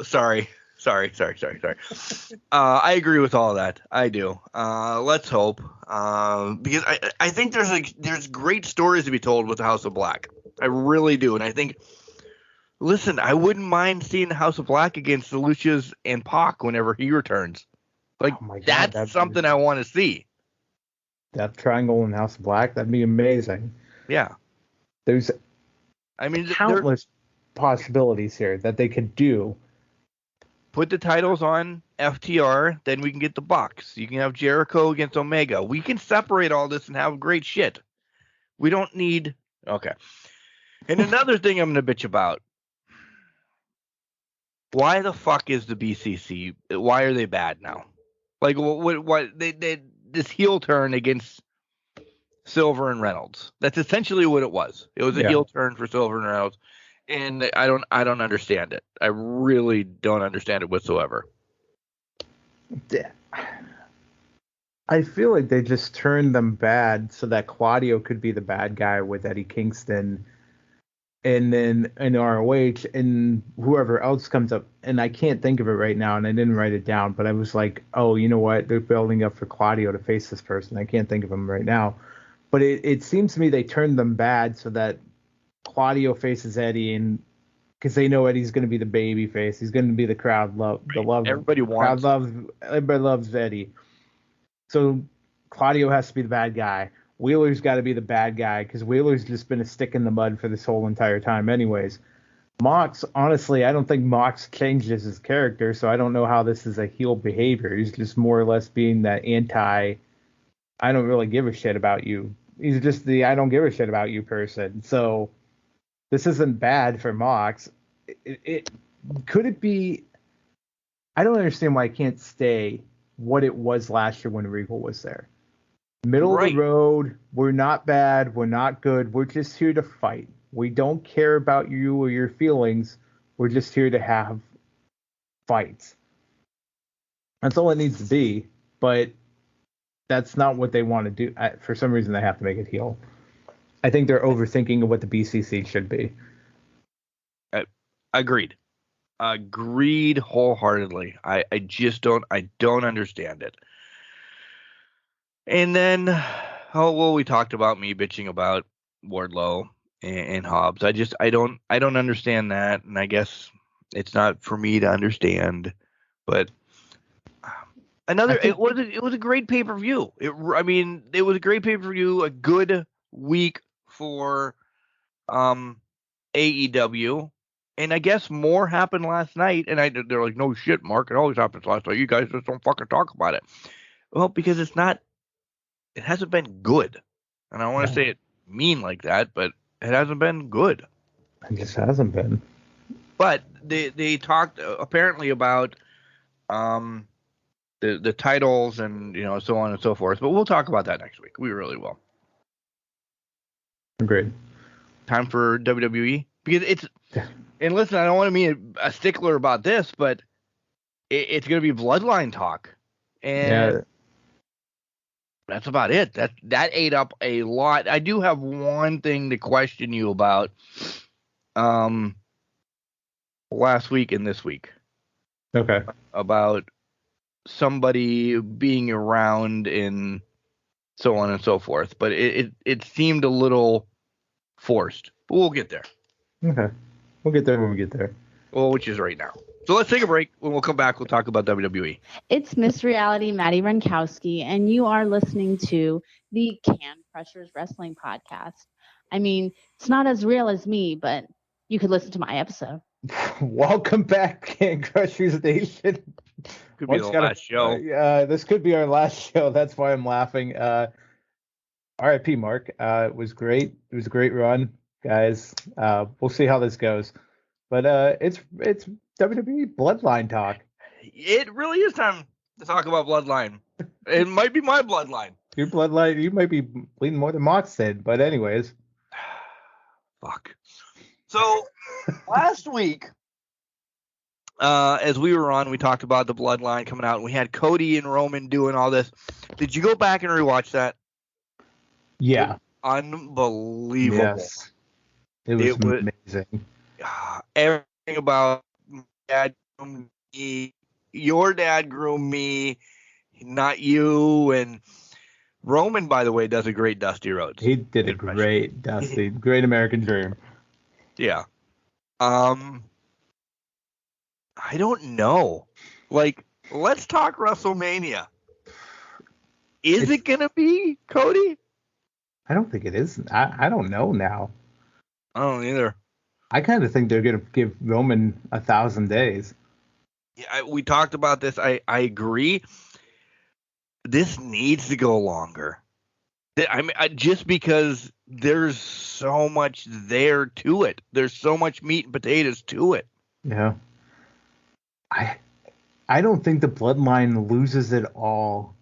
Sorry. I agree with all of that. I do. Let's hope. Because I think there's great stories to be told with the House of Black. I really do. And I think, listen, I wouldn't mind seeing the House of Black against the Lucias and Pac whenever he returns. Like, oh my God, that's something I want to see. That triangle in House of Black, that'd be amazing. Yeah. There's countless possibilities here that they could do. Put the titles on FTR, then we can get the Bucks. You can have Jericho against Omega. We can separate all this and have great shit. We don't need... Okay. And another thing I'm going to bitch about. Why the fuck is the BCC? Why are they bad now? Like, what they this heel turn against Silver and Reynolds. That's essentially what it was. It was a heel turn for Silver and Reynolds. And I don't understand it. I really don't understand it whatsoever. I feel like they just turned them bad so that Claudio could be the bad guy with Eddie Kingston, and then in ROH and whoever else comes up. And I can't think of it right now, and I didn't write it down, but I was like, oh, you know what? They're building up for Claudio to face this person. I can't think of him right now. But it seems to me they turned them bad so that Claudio faces Eddie, and because they know Eddie's going to be the baby face, he's going to be the crowd love. Everybody loves Eddie. So Claudio has to be the bad guy. Wheeler's got to be the bad guy because Wheeler's just been a stick in the mud for this whole entire time, anyways. Mox, honestly, I don't think Mox changes his character, so I don't know how this is a heel behavior. He's just more or less being that I don't really give a shit about you. He's just the I don't give a shit about you person. So this isn't bad for Mox. Could it be? I don't understand why it can't stay what it was last year when Regal was there. Middle of the road. We're not bad. We're not good. We're just here to fight. We don't care about you or your feelings. We're just here to have fights. That's all it needs to be. But that's not what they want to do. For some reason, they have to make it heel. I think they're overthinking of what the BCC should be. Agreed wholeheartedly. I just don't understand it. And then, we talked about me bitching about Wardlow and Hobbs. I don't understand that, and I guess it's not for me to understand. But it was a great pay-per-view. It was a great pay-per-view, a good week for AEW. And I guess more happened last night, and they're like, no shit, Mark, it always happens last night. You guys just don't fucking talk about it. Well, because it hasn't been good. And I don't want to say it mean like that, but it hasn't been good. It just hasn't been. But they talked apparently about the titles and so on and so forth. But we'll talk about that next week. We really will. Agreed. Time for WWE, because it's. And listen, I don't want to be a stickler about this, but it's going to be Bloodline talk, and that's about it. That ate up a lot. I do have one thing to question you about last week and this week. Okay. About somebody being around and so on and so forth, but it seemed a little forced. But we'll get there. Okay. We'll get there when we get there. Well, which is right now. So let's take a break. When we'll come back, we'll talk about WWE. It's Miss Reality, Maddie Renkowski, and you are listening to the Can Crushers Wrestling Podcast. I mean, it's not as real as me, but you could listen to my episode. Welcome back, Can Crushers Nation. Could be the last show. This could be our last show. That's why I'm laughing. R.I.P. Mark. It was great. It was a great run, guys. We'll see how this goes. But it's WWE Bloodline talk. It really is time to talk about Bloodline. It might be my bloodline. Your bloodline, you might be bleeding more than Mox did. But anyways. Fuck. So last week, as we were on, we talked about the Bloodline coming out, and we had Cody and Roman doing all this. Did you go back and rewatch that? Yeah. Unbelievable. Yes. It was amazing. Everything about my dad groomed me, your dad groomed me, not you. And Roman, by the way, does a great Dusty Rhodes. He did a great Dusty, great American Dream. Yeah. I don't know. Like, let's talk WrestleMania. Is it going to be Cody? I don't think it is. I don't know now. I don't either. I kind of think they're going to give Roman 1,000 days. Yeah, we talked about this. I agree. This needs to go longer. I mean, just because there's so much there to it. There's so much meat and potatoes to it. Yeah. I don't think the Bloodline loses it all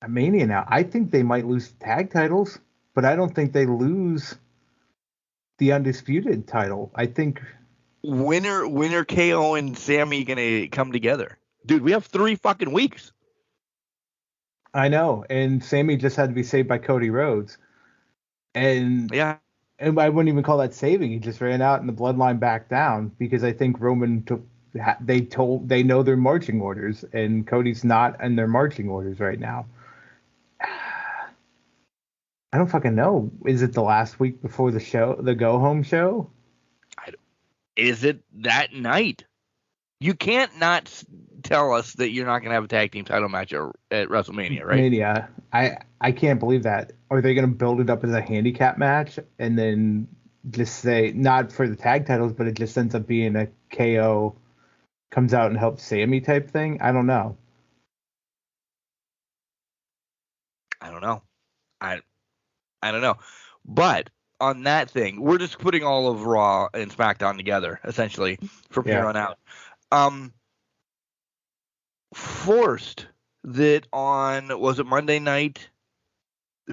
at Mania now. I think they might lose the tag titles, but I don't think they lose the undisputed title. I think when are KO and Sammy gonna come together? Dude, we have 3 fucking weeks. I know, and Sammy just had to be saved by Cody Rhodes. And yeah, and I wouldn't even call that saving. He just ran out and the Bloodline backed down because I think Roman took. They know their marching orders, and Cody's not in their marching orders right now. I don't fucking know. Is it the last week before the show, the go home show? Is it that night? You can't not tell us that you're not going to have a tag team title match at WrestleMania, right? Mania. I can't believe that. Are they going to build it up as a handicap match and then just say, not for the tag titles, but it just ends up being a KO comes out and helps Sammy type thing? I don't know. I don't know. I don't know. But on that thing, we're just putting all of Raw and SmackDown together, essentially, from here on out. Forced that on, was it Monday night?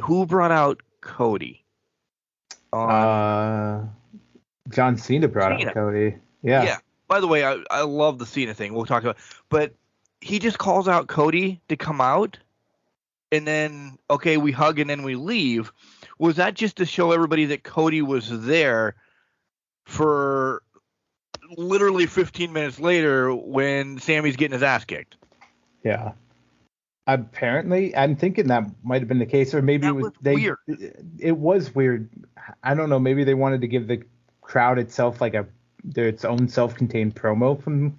Who brought out Cody? John Cena brought out Cody. Yeah. By the way, I love the Cena thing. We'll talk about it. But he just calls out Cody to come out, and then, okay, we hug and then we leave. Was that just to show everybody that Cody was there for literally 15 minutes later when Sammy's getting his ass kicked? Yeah. Apparently, I'm thinking that might have been the case, or maybe weird. It was weird. I don't know. Maybe they wanted to give the crowd itself like its own self-contained promo from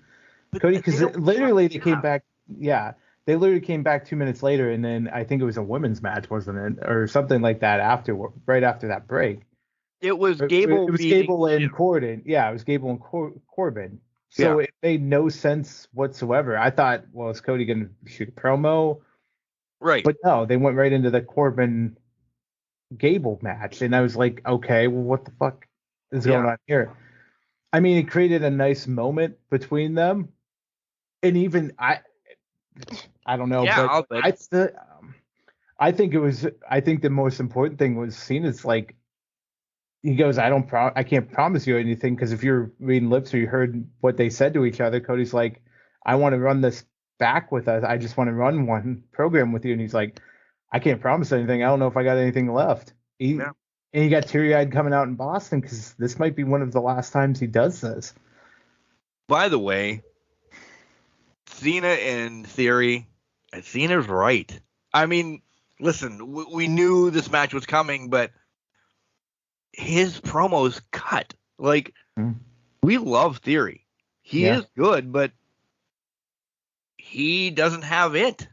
Cody, because literally they came back. Yeah, they literally came back 2 minutes later, and then I think it was a women's match, wasn't it, or something like that right after that break. It was Gable. It was Gable and Corbin. Yeah, it was Gable and Corbin. So it made no sense whatsoever. I thought, well, is Cody going to shoot a promo? Right. But no, they went right into the Corbin Gable match, and I was like, okay, well, what the fuck is going on here? I mean, it created a nice moment between them, and even I don't know, but I think the most important thing was Cena's like, he goes, I can't promise you anything, because if you're reading lips or you heard what they said to each other, Cody's like, I want to run this back with us. I just want to run one program with you. And he's like, I can't promise anything. I don't know if I got anything left. And he got teary-eyed coming out in Boston because this might be one of the last times he does this. By the way, Cena in theory, Cena's right. I mean, listen, we knew this match was coming, but his promos cut. Like, we love Theory. He is good, but he doesn't have it.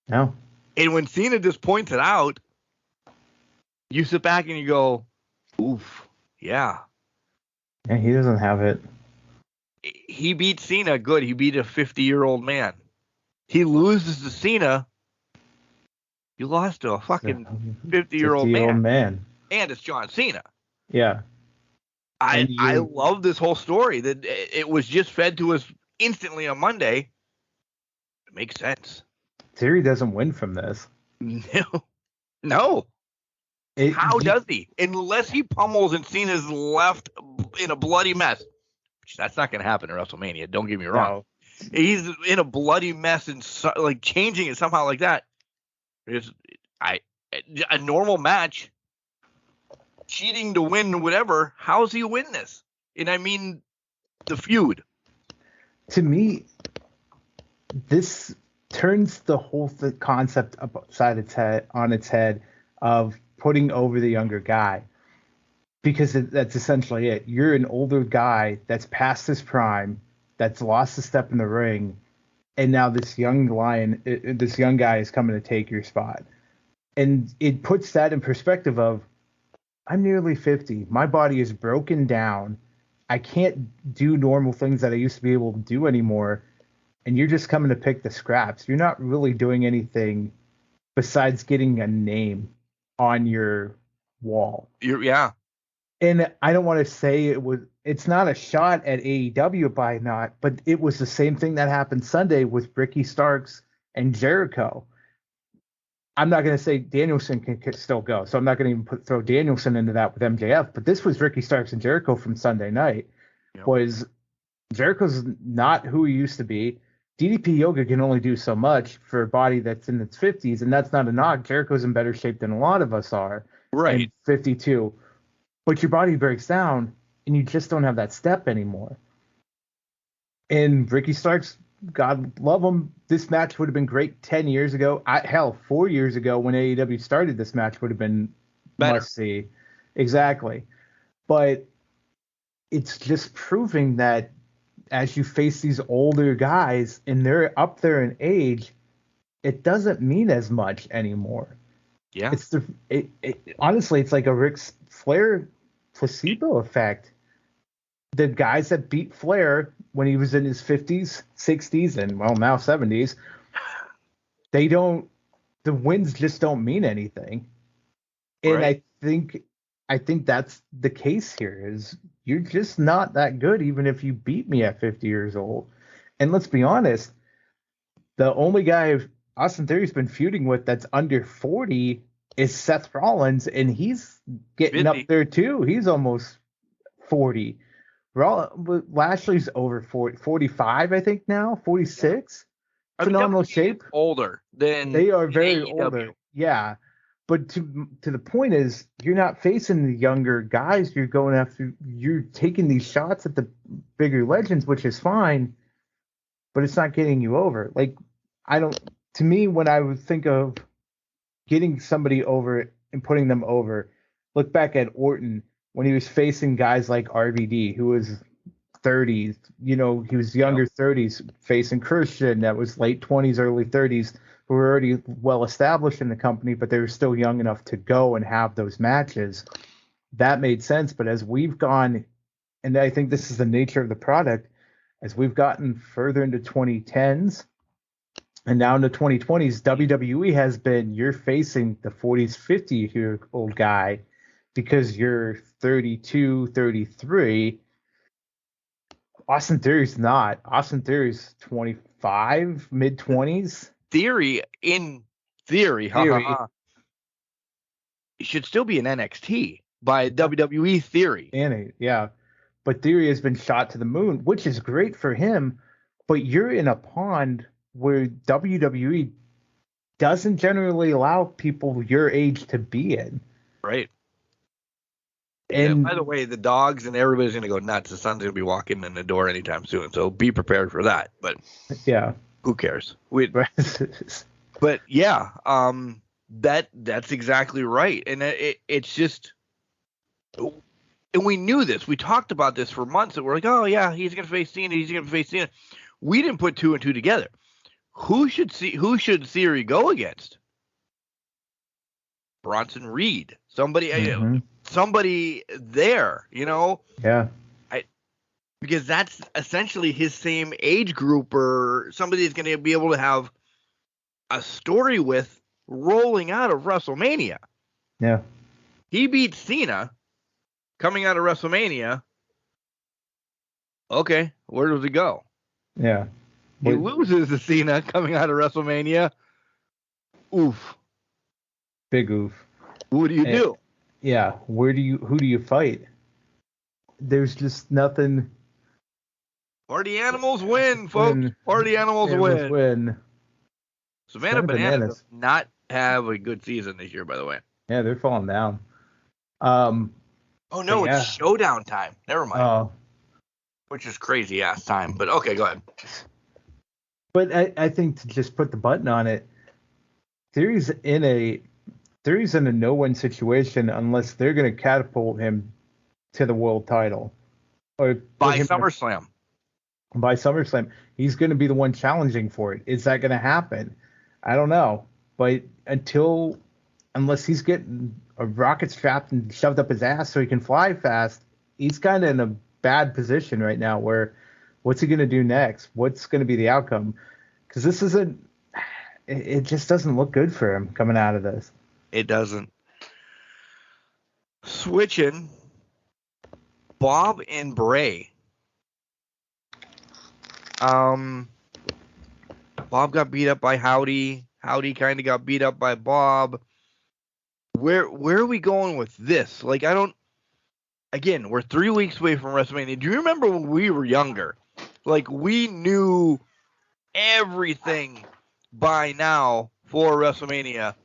No. And when Cena just points it out, you sit back and you go, oof, yeah. Yeah, he doesn't have it. He beat Cena good. He beat a 50-year-old man. He loses to Cena. You lost to a fucking 50-year-old 50-year-old man. man. And it's John Cena. Yeah. I love this whole story that it was just fed to us instantly on Monday. It makes sense. Theory doesn't win from this. No. How does he? Unless he pummels and Cena's left in a bloody mess. Which that's not going to happen in WrestleMania. Don't get me wrong. No. He's in a bloody mess and like changing it somehow like that. A normal match, cheating to win whatever. How's he win this? And I mean, the feud. To me, this turns the whole concept on its head of putting over the younger guy, because that's essentially it. You're an older guy that's past his prime, that's lost a step in the ring, and now this young guy is coming to take your spot. And it puts that in perspective of, I'm nearly 50. My body is broken down. I can't do normal things that I used to be able to do anymore. And you're just coming to pick the scraps. You're not really doing anything besides getting a name on your wall. Yeah. And I don't want to say it's not a shot at AEW by not, but it was the same thing that happened Sunday with Ricky Starks and Jericho. I'm not going to say Danielson can still go, so I'm not going to even throw Danielson into that with MJF, but this was Ricky Starks and Jericho from Sunday night. Yep. Was Jericho's not who he used to be. DDP Yoga can only do so much for a body that's in its 50s, and that's not a knock. Jericho's in better shape than a lot of us are. Right. 52. But your body breaks down, and you just don't have that step anymore. And Ricky Starks, God love him, this match would have been great 10 years ago. 4 years ago when AEW started, this match would have been must see. Exactly. But it's just proving that as you face these older guys and they're up there in age, it doesn't mean as much anymore. Yeah. Honestly, it's like a Ric Flair placebo effect. The guys that beat Flair when he was in his 50s, 60s, and well, now 70s, the wins just don't mean anything. And right. I think that's the case here, is you're just not that good, even if you beat me at 50 years old. And let's be honest, the only guy Austin Theory's been feuding with that's under 40 is Seth Rollins, and he's getting 50. Up there too. He's almost 40. Lashley's over 40, 45, I think now, 46. Yeah. Phenomenal shape. Older than they are very AEW. Older. Yeah. But to the point is, you're not facing the younger guys. You're taking these shots at the bigger legends, which is fine, but it's not getting you over. Like, to me, when I would think of getting somebody over and putting them over, look back at Orton when he was facing guys like RVD, who was 30s, he was younger 30s, facing Christian that was late 20s, early 30s, who were already well established in the company, but they were still young enough to go and have those matches. That made sense. But as we've gone, and I think this is the nature of the product, as we've gotten further into 2010s and now into 2020s, WWE has been, you're facing the 40s, 50-year-old guy because you're 32, 33. Austin Theory's not. Austin Theory's 25, mid-20s. In theory, it should still be an NXT by WWE Theory. Yeah. But Theory has been shot to the moon, which is great for him, but you're in a pond where WWE doesn't generally allow people your age to be in. Right. And by the way, the dogs and everybody's going to go nuts. The son's going to be walking in the door anytime soon, so be prepared for that. But yeah, who cares? But yeah, that's exactly right. And it's just, and we knew this. We talked about this for months, and we're like, oh yeah, he's going to face Cena. We didn't put two and two together. Who should Theory go against? Bronson Reed. Somebody there, Yeah. Because that's essentially his same age group, or somebody that's going to be able to have a story with rolling out of WrestleMania. Yeah. He beat Cena coming out of WrestleMania. Okay, where does he go? Yeah. He loses to Cena coming out of WrestleMania. Oof. Big oof. What do you do? Yeah. Who do you fight? There's just nothing. Party animals win, folks. Party animals win. Savannah Bananas does not have a good season this year, by the way. Yeah, they're falling down. Oh no, it's showdown time. Never mind. Oh. Which is crazy ass time. But okay, go ahead. But I think to just put the button on it, Theory's in a no-win situation unless they're going to catapult him to the world title. Or by SummerSlam. By SummerSlam. He's going to be the one challenging for it. Is that going to happen? I don't know. But unless he's getting a rocket strapped and shoved up his ass so he can fly fast, he's kind of in a bad position right now where what's he going to do next? What's going to be the outcome? Because this isn't – it just doesn't look good for him coming out of this. It doesn't. Switching, Bob and Bray. Bob got beat up by Howdy. Howdy kind of got beat up by Bob. Where are we going with this? Like, I don't. Again, we're 3 weeks away from WrestleMania. Do you remember when we were younger? Like, we knew everything by now for WrestleMania.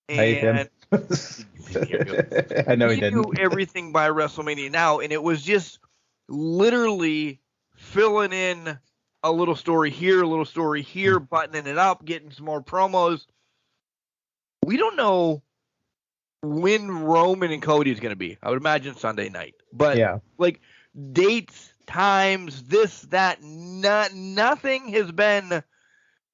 And I know he didn't. Knew everything by WrestleMania now, and it was just literally filling in a little story here, buttoning it up, getting some more promos. We don't know when Roman and Cody is going to be. I would imagine Sunday night. But, like, dates, times, this, that, nothing has been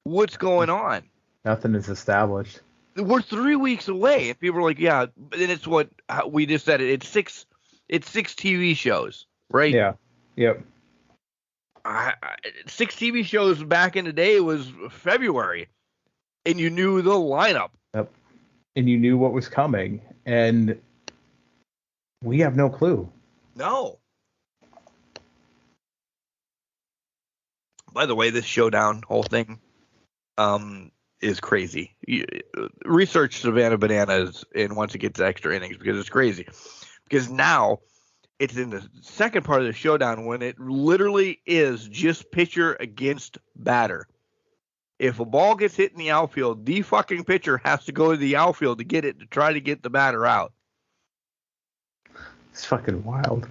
what's going on. Nothing is established. We're 3 weeks away. And people are like, yeah, and it's what we just said. It's six TV shows, right? Yeah. Yep. 6 TV shows back in the day was February, and you knew the lineup. Yep. And you knew what was coming, and we have no clue. No. By the way, this showdown whole thing is crazy. Research Savannah Bananas and once it gets extra innings because it's crazy. Because now it's in the second part of the showdown when it literally is just pitcher against batter. If a ball gets hit in the outfield, the fucking pitcher has to go to the outfield to get it to try to get the batter out. It's fucking wild.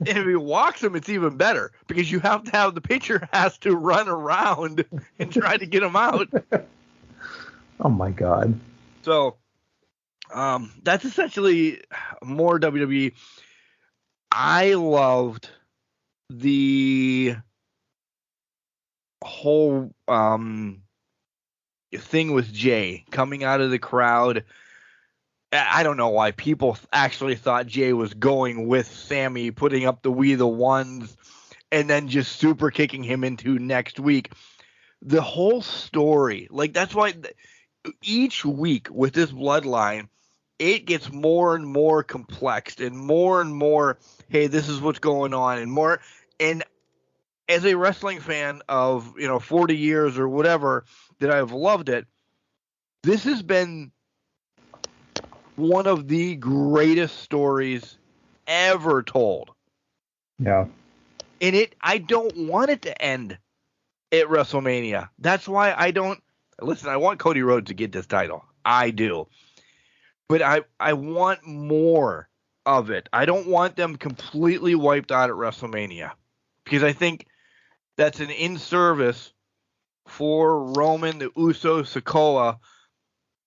And if he walks him, it's even better because you have to have the pitcher has to run around and try to get him out. Oh my God. So that's essentially more WWE. I loved the whole thing with Jay coming out of the crowd. I don't know why people actually thought Jay was going with Sammy, putting up the We the Ones, and then just super kicking him into next week. The whole story, like that's why each week with this bloodline, it gets more and more complex and more, hey, this is what's going on and more. And as a wrestling fan of, 40 years or whatever that I've loved it, this has been one of the greatest stories ever told. Yeah. And I don't want it to end at WrestleMania. That's why I don't listen. I want Cody Rhodes to get this title. I do. But I want more of it. I don't want them completely wiped out at WrestleMania because I think that's an in-service for Roman, the Usos, Sikoa,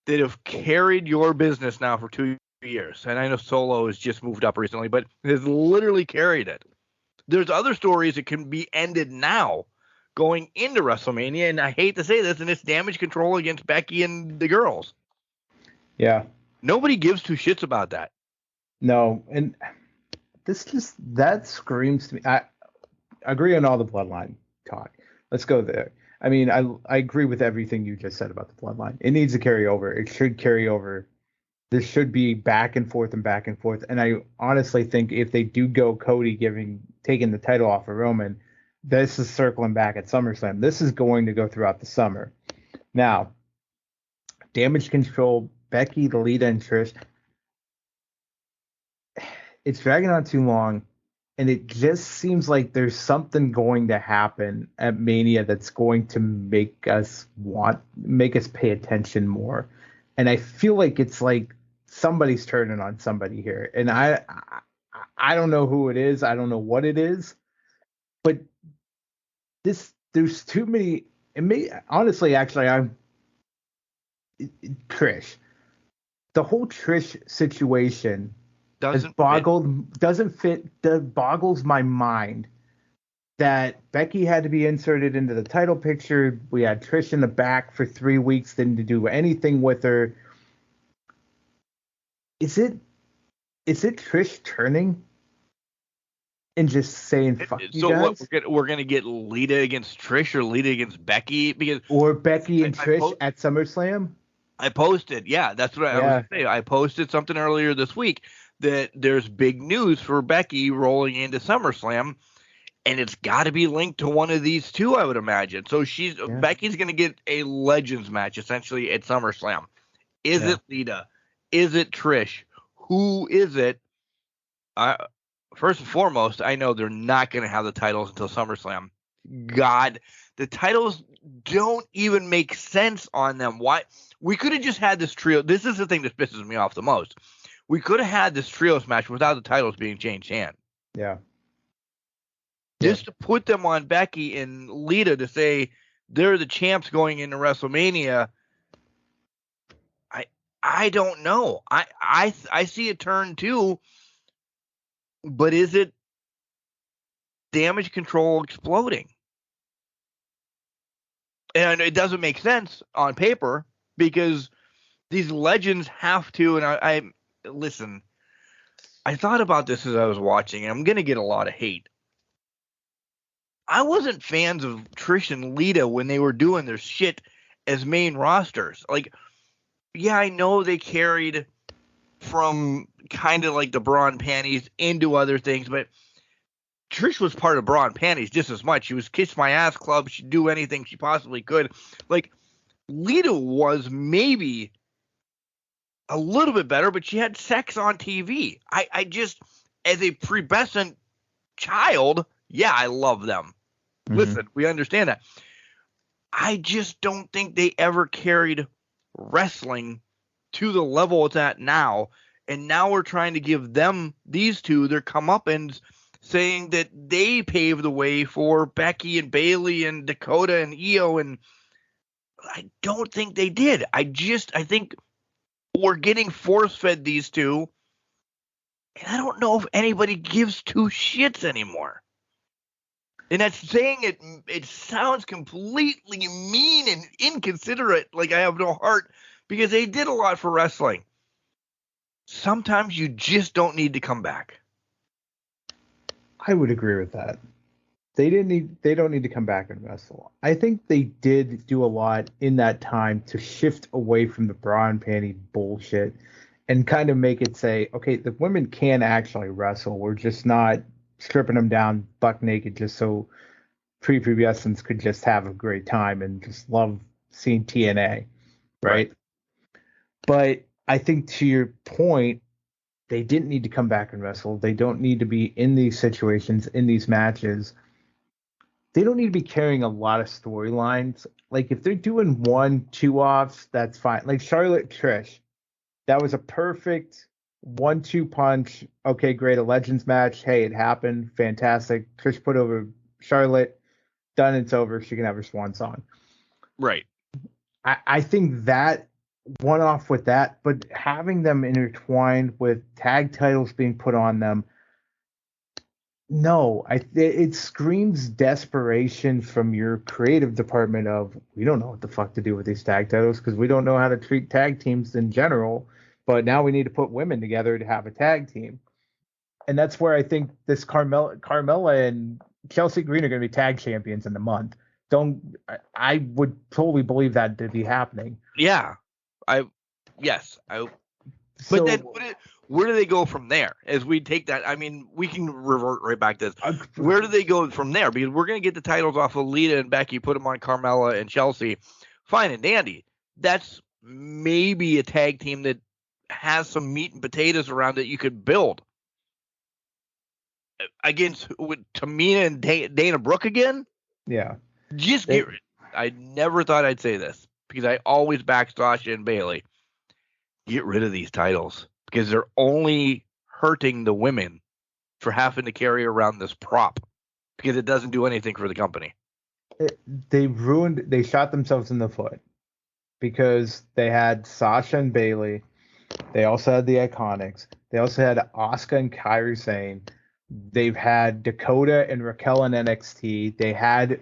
that have carried your business now for 2 years. And I know Solo has just moved up recently, but has literally carried it. There's other stories that can be ended now going into WrestleMania, and I hate to say this, and it's Damage Control against Becky and the girls. Yeah. Nobody gives two shits about that. No, and that screams to me. I agree on all the bloodline talk. Let's go there. I mean, I agree with everything you just said about the bloodline. It needs to carry over. It should carry over. This should be back and forth and back and forth. And I honestly think if they do go Cody taking the title off of Roman, this is circling back at SummerSlam. This is going to go throughout the summer. Now, Damage Control, Becky, Lita, and Trish. It's dragging on too long, and it just seems like there's something going to happen at Mania that's going to make us pay attention more. And I feel like it's like somebody's turning on somebody here, and I don't know who it is. I don't know what it is, but there's too many. Honestly, actually, Trish. The whole Trish situation boggles my mind that Becky had to be inserted into the title picture. We had Trish in the back for 3 weeks, didn't do anything with her. Is it Trish turning and just saying fuck you guys? So what, we're gonna get Lita against Trish or Lita against Becky or Becky and Trish at SummerSlam? I posted, that's what I was gonna say. I posted something earlier this week that there's big news for Becky rolling into SummerSlam, and it's got to be linked to one of these two, I would imagine. So Becky's going to get a Legends match essentially at SummerSlam. Is it Lita? Is it Trish? Who is it? First and foremost, I know they're not going to have the titles until SummerSlam. God, the titles don't even make sense on them. Why? We could have just had this trio. This is the thing that pisses me off the most. We could have had this trios match without the titles being changed hands. Yeah. Just to put them on Becky and Lita to say they're the champs going into WrestleMania. I don't know. I see a turn too, but is it Damage Control exploding? And it doesn't make sense on paper because these legends have to, and listen, I thought about this as I was watching, and I'm going to get a lot of hate. I wasn't fans of Trish and Lita when they were doing their shit as main rosters. Like, yeah, I know they carried from kind of like the bra and panties into other things, but Trish was part of bra and panties just as much. She was Kiss My Ass Club. She'd do anything she possibly could. Like, Lita was maybe a little bit better, but she had sex on TV. I just, as a pubescent child, I love them. Mm-hmm. Listen, we understand that. I just don't think they ever carried wrestling to the level it's at now. And now we're trying to give them, these two, their comeuppance, saying that they paved the way for Becky and Bayley and Dakota and Io. And I don't think they did. I think we're getting force-fed these two, and I don't know if anybody gives two shits anymore. And that's saying it sounds completely mean and inconsiderate, like I have no heart, because they did a lot for wrestling. Sometimes you just don't need to come back. I would agree with that. They don't need to come back and wrestle. I think they did do a lot in that time to shift away from the bra and panty bullshit and kind of make it say, okay, the women can actually wrestle. We're just not stripping them down buck naked just so prepubescents could just have a great time and just love seeing TNA, right? But I think to your point, they didn't need to come back and wrestle. They don't need to be in these situations, in these matches. They don't need to be carrying a lot of storylines. Like, if they're doing 1-2 offs, that's fine. Like Charlotte Trish, that was a perfect 1-2 punch. Okay, great. A Legends match. Hey, it happened. Fantastic. Trish put over Charlotte. Done. It's over. She can have her swan song. Right. I think that one off with that, but having them intertwined with tag titles being put on them, no, it screams desperation from your creative department of, we don't know what the fuck to do with these tag titles because we don't know how to treat tag teams in general, but now we need to put women together to have a tag team. And that's where I think this Carmella and Chelsea Green are going to be tag champions in the month. I would totally believe that to be happening. Yeah, yes. So, But then where do they go from there? As we take that, I mean, we can revert right back to this. Where do they go from there? Because we're going to get the titles off of Lita and Becky, put them on Carmella and Chelsea. Fine and dandy. That's maybe a tag team that has some meat and potatoes around it you could build. Against Tamina and Dana Brooke again? yeah. I never thought I'd say this because I always back Sasha and Bayley. Get rid of these titles because they're only hurting the women for having to carry around this prop because it doesn't do anything for the company. They shot themselves in the foot because they had Sasha and Bayley. They also had the Iconics. They also had Asuka and Kairi Sane. They've had Dakota and Raquel in NXT. They had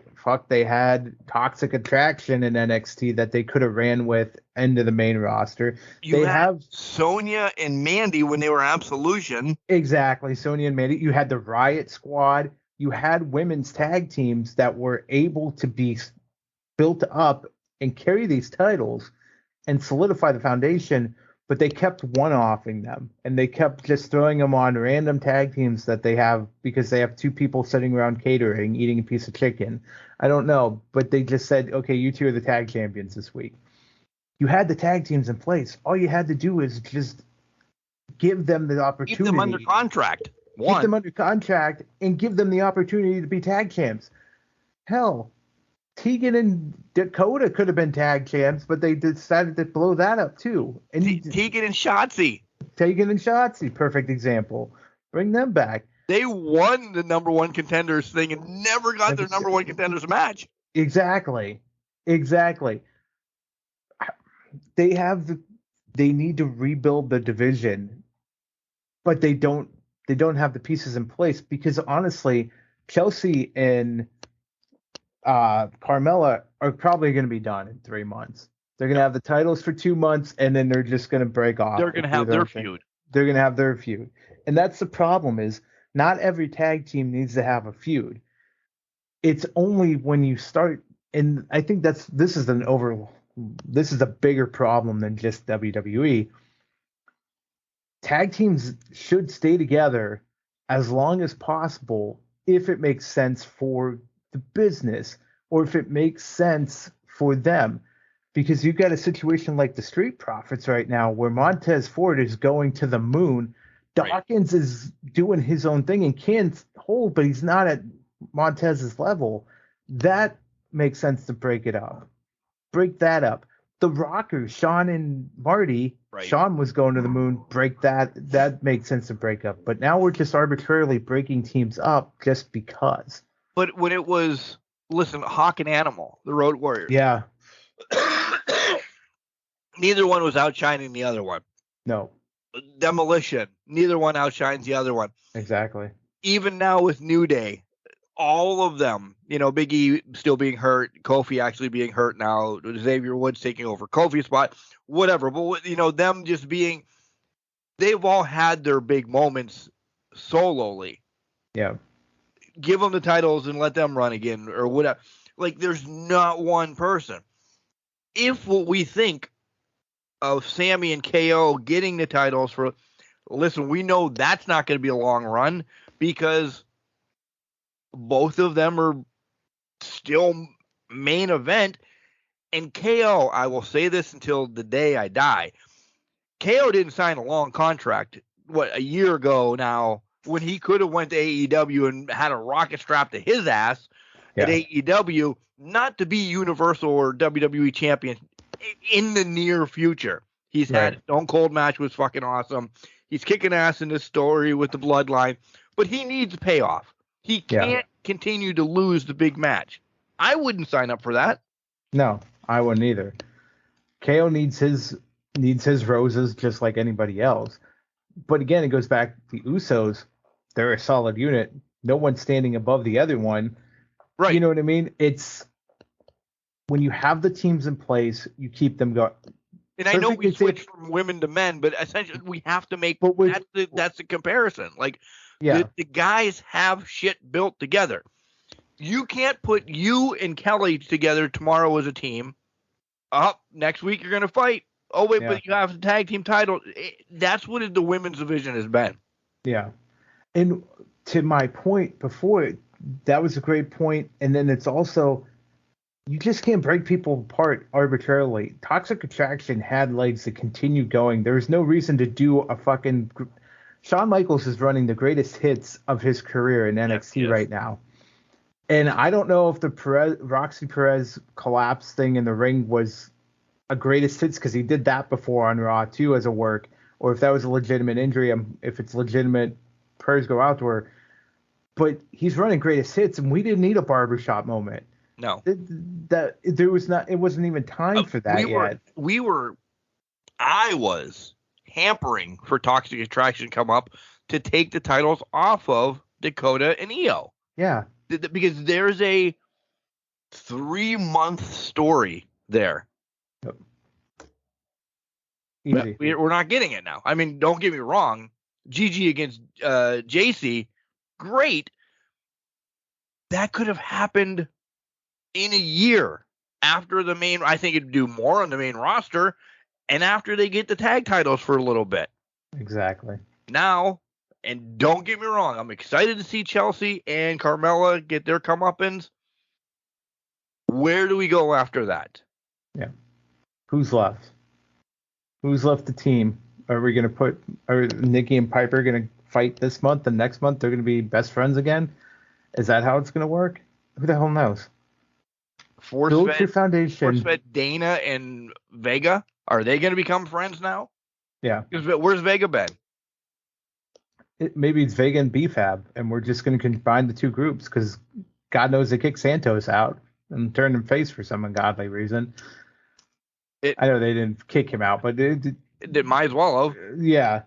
Toxic Attraction in NXT that they could have ran with into the main roster. They have Sonya and Mandy when they were Absolution. Exactly, Sonya and Mandy. You had the Riot Squad. You had women's tag teams that were able to be built up and carry these titles and solidify the foundation, but they kept one-offing them, and they kept just throwing them on random tag teams that they have because they have two people sitting around catering, eating a piece of chicken. I don't know, but they just said, okay, you two are the tag champions this week. You had the tag teams in place. All you had to do is just give them the opportunity. Keep them under contract. Keep them under contract and give them the opportunity to be tag champs. Hell, Tegan and Dakota could have been tag champs, but they decided to blow that up too. And Tegan and Shotzi. Perfect example. Bring them back. They won the number one contenders thing and never got their number one contenders match. Exactly. They need to rebuild the division, but they don't have the pieces in place because honestly, Chelsea and Carmella are probably going to be done in 3 months. They're going to have the titles for 2 months, and then they're just going to break off. They're going to have their feud. They're going to have their feud. And that's the problem is not every tag team needs to have a feud. It's only when you start, and I think this is a bigger problem than just WWE. Tag teams should stay together as long as possible if it makes sense for the business or if it makes sense for them, because you've got a situation like the Street Profits right now where Montez Ford is going to the moon. Dawkins is doing his own thing and can hold, but he's not at Montez's level. That makes sense to break that up. The Rockers, Sean and Marty, Sean was going to the moon, break that. That makes sense to break up. But now we're just arbitrarily breaking teams up just because. But when it was, Hawk and Animal, the Road Warriors. Yeah. Neither one was outshining the other one. No. Demolition. Neither one outshines the other one. Exactly. Even now with New Day, all of them, Big E still being hurt, Kofi actually being hurt now, Xavier Woods taking over Kofi's spot, whatever. But, them just being, they've all had their big moments solely. Yeah. Give them the titles and let them run again or whatever. There's not one person. If what we think of Sammy and KO getting the titles we know that's not going to be a long run because both of them are still main event. And KO, I will say this until the day I die, KO didn't sign a long contract, a year ago now, when he could have went to AEW and had a rocket strapped to his ass at AEW, not to be Universal or WWE champion in the near future. He's had a Stone Cold match, was fucking awesome. He's kicking ass in this story with the bloodline, but he needs payoff. He can't continue to lose the big match. I wouldn't sign up for that. No, I wouldn't either. KO needs his roses just like anybody else. But again, it goes back to the Usos. They're a solid unit. No one's standing above the other one. Right. You know what I mean? It's when you have the teams in place, you keep them going. And I know we switched from women to men, but essentially we have to make that's the comparison. The guys have shit built together. You can't put you and Kelly together tomorrow as a team. Next week you're going to fight. Oh, wait, Yeah. but you have the tag team title. That's what the women's division has been. Yeah. And to my point before, that was a great point. And then it's also, you just can't break people apart arbitrarily. Toxic Attraction had legs to continue going. There was no reason to do a fucking. Shawn Michaels is running the greatest hits of his career in NXT Yes. right now. And I don't know if the Roxy Perez collapse thing in the ring was a greatest hits because he did that before on Raw too as a work, or if that was a legitimate injury. If it's legitimate, prayers go out to her. But he's running greatest hits, and we didn't need a barbershop moment. No. There was not. It wasn't even time for that yet. I was hampering for Toxic Attraction come up to take the titles off of Dakota and Io. Yeah. Because there's a 3-month story there. Yep. Easy. We're not getting it now. I mean, don't get me wrong. Gigi against JC, great. That could have happened in a year after the main. I think it'd do more on the main roster, and after they get the tag titles for a little bit. Exactly. Now, and don't get me wrong, I'm excited to see Chelsea and Carmella get their comeuppance. Where do we go after that? Yeah. Who's left? Who's left the team? Are we going to are Nikki and Piper going to fight this month and next month? They're going to be best friends again? Is that how it's going to work? Who the hell knows? Build your foundation. Force-fed Dana and Vega, are they going to become friends now? Yeah. Where's Vega been? Maybe it's Vega and BFAB, and we're just going to combine the two groups because God knows they kicked Santos out and turned him face for some ungodly reason. I know they didn't kick him out, but they might as well have. Yeah.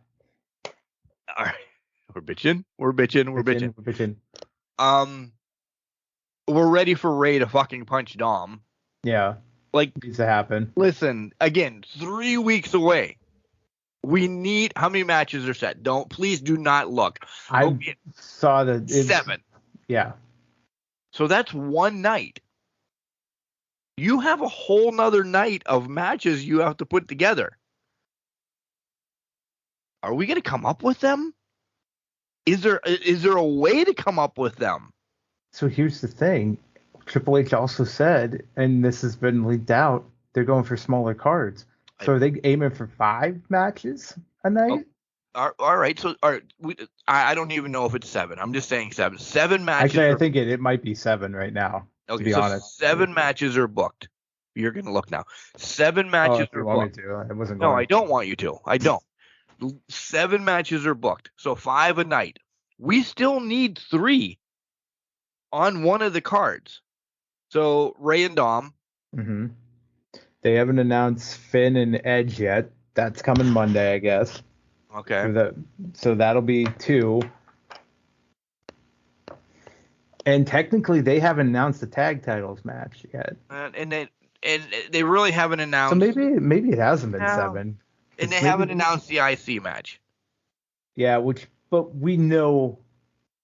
All right. We're bitching. We're ready for Ray to fucking punch Dom. Yeah. Like, needs to happen. Listen, again, 3 weeks away. We need, how many matches are set? Please do not look. I saw that 7. Yeah. So that's one night. You have a whole nother night of matches you have to put together. Are we going to come up with them? Is there a way to come up with them? So here's the thing. Triple H also said, and this has been leaked out, they're going for smaller cards. So are they aiming for 5 matches a night? All right. So I don't even know if it's 7. I'm just saying 7. 7 matches. Actually, I think it might be 7 right now. Okay, to be honest. 7 matches are booked. You're going to look now. 7 matches are booked. I wasn't going. No, I don't want you to. I don't. 7 matches are booked. So 5 a night. We still need 3 on one of the cards. So Ray and Dom. Mm-hmm. They haven't announced Finn and Edge yet. That's coming Monday, I guess. Okay. So that'll be 2. And technically, they haven't announced the tag titles match yet. And they really haven't announced. So maybe it hasn't been 7. And they haven't announced the IC match. Yeah, but we know.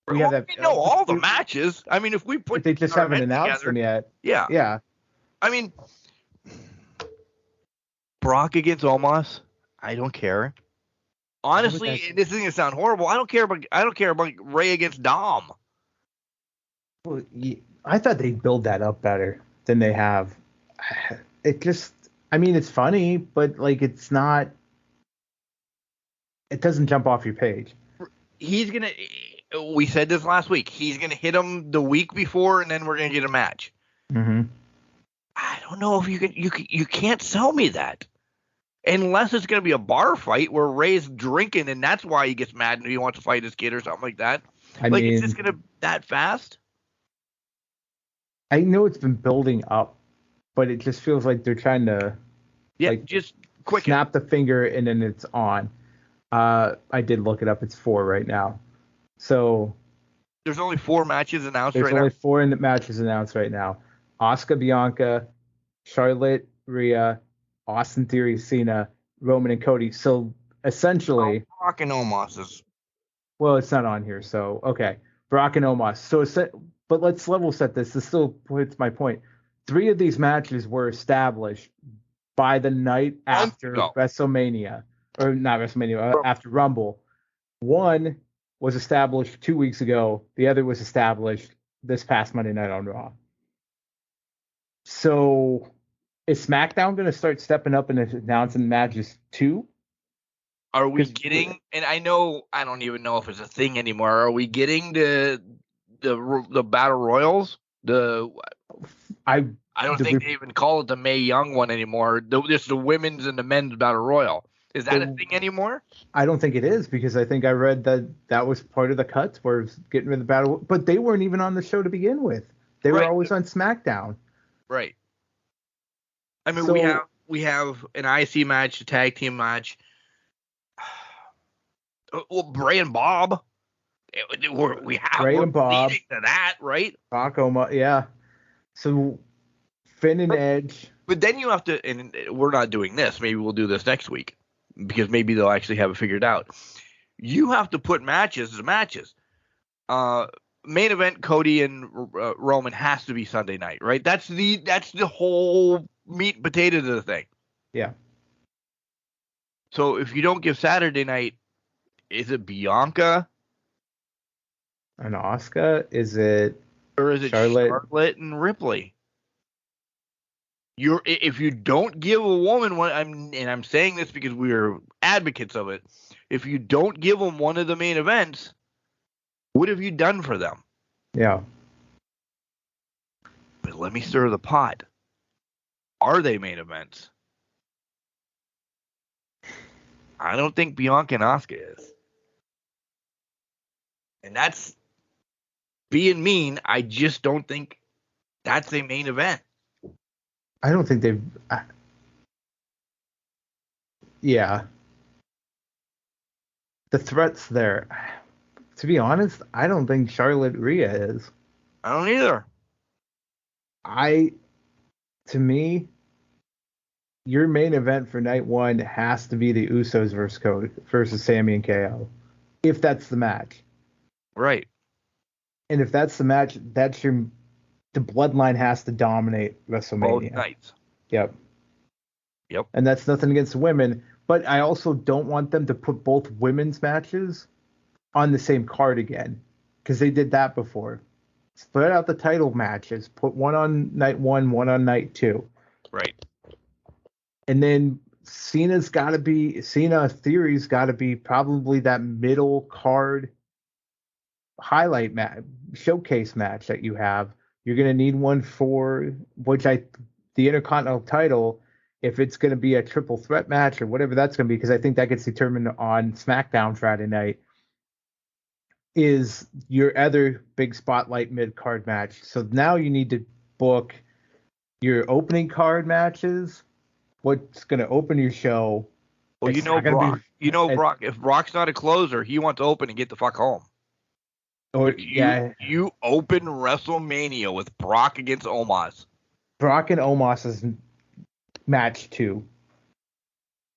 We know all the matches. I mean, if we put. But they just haven't announced them yet. Yeah. Yeah. I mean, Brock against Omos, I don't care. Honestly, this is gonna sound horrible. I don't care about Ray against Dom. Well, I thought they'd build that up better than they have. It just, I mean, it's funny, but like, it's not. It doesn't jump off your page. We said this last week. He's gonna hit him the week before, and then we're gonna get a match. Mm-hmm. I don't know if you can't sell me that. Unless it's going to be a bar fight where Ray's drinking and that's why he gets mad and he wants to fight his kid or something like that. I mean, is this going to that fast? I know it's been building up, but it just feels like they're trying to just quick snap the finger and then it's on. I did look it up. It's 4 right now. So there's only 4 matches announced right now? There's only 4 matches announced right now. Asuka, Bianca, Charlotte, Rhea, Austin Theory, Cena, Roman, and Cody. So essentially, Brock and Omos is. Well, it's not on here, so okay. Brock and Omos. So but let's level set this. This still puts my point. 3 of these matches were established by the night after WrestleMania, or not WrestleMania, after Rumble. One was established 2 weeks ago. The other was established this past Monday night on Raw. So is SmackDown going to start stepping up and announcing matches too? Are we getting? And I don't even know if it's a thing anymore. Are we getting the battle royals? I don't think they even call it the Mae Young one anymore. Just the women's and the men's battle royal. Is that a thing anymore? I don't think it is, because I think I read that was part of the cuts, where getting rid of the battle. But they weren't even on the show to begin with. They were always on SmackDown. Right. I mean, we have an IC match, a tag team match. Well, Bray and Bob. We have Bray and Bob leading to that, right? Yeah. So Finn and Edge. But then you have to, and we're not doing this. Maybe we'll do this next week, because maybe they'll actually have it figured out. You have to put matches as matches. Main event, Cody and Roman has to be Sunday night, right? That's the whole meat and potatoes of the thing. Yeah. So if you don't give Saturday night, is it Bianca and Asuka? Or is it Charlotte and Ripley? If you don't give a woman one, I'm saying this because we are advocates of it. If you don't give them one of the main events, what have you done for them? Yeah. But let me stir the pot. Are they main events? I don't think Bianca and Asuka is. And that's being mean. I just don't think that's a main event. I don't think they've. Yeah. The threat's there. To be honest, I don't think Charlotte Rhea is. I don't either. To me, your main event for night one has to be the Usos versus Sami and KO. If that's the match. Right. And if that's the match, the bloodline has to dominate WrestleMania. Both nights. Yep. And that's nothing against women, but I also don't want them to put both women's matches on the same card again, because they did that before. Split out the title matches, put one on night one on night two. Right. And then Cena Theory's got to be probably that middle card highlight match, showcase match that you have. You're going to need one for the Intercontinental title, if it's going to be a triple threat match or whatever that's going to be, because I think that gets determined on SmackDown Friday night, is your other big spotlight mid-card match. So now you need to book your opening card matches, what's going to open your show. Well, Brock. Brock, if Brock's not a closer, he wants to open and get the fuck home. You open WrestleMania with Brock against Omos. Brock and Omos is match 2.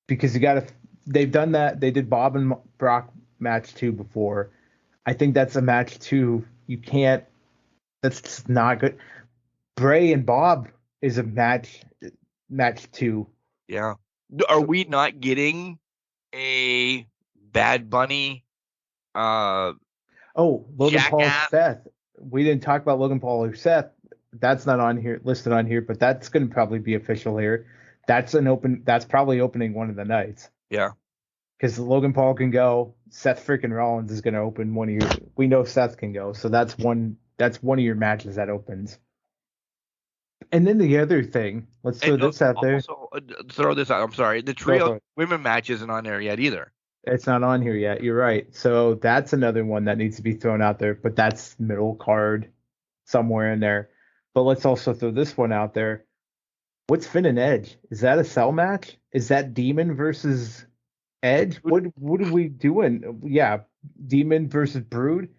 Because they've done that. They did Bob and Brock match 2 before. I think that's a match 2. That's just not good. Bray and Bob is a match 2. Yeah. Are we not getting a Bad Bunny? Logan Paul and Seth. We didn't talk about Logan Paul or Seth. That's not listed on here, but that's going to probably be official here. That's probably opening one of the nights. Yeah. Because Logan Paul can go. Seth freaking Rollins is going to open one of your. We know Seth can go, so that's one of your matches that opens. And then the other thing, let's throw this out there. Throw this out. I'm sorry. The trio women match isn't on there yet either. It's not on here yet. You're right. So that's another one that needs to be thrown out there, but that's middle card somewhere in there. But let's also throw this one out there. What's Finn and Edge? Is that a cell match? Is that Demon versus Edge? What are we doing? Yeah, Demon versus Brood.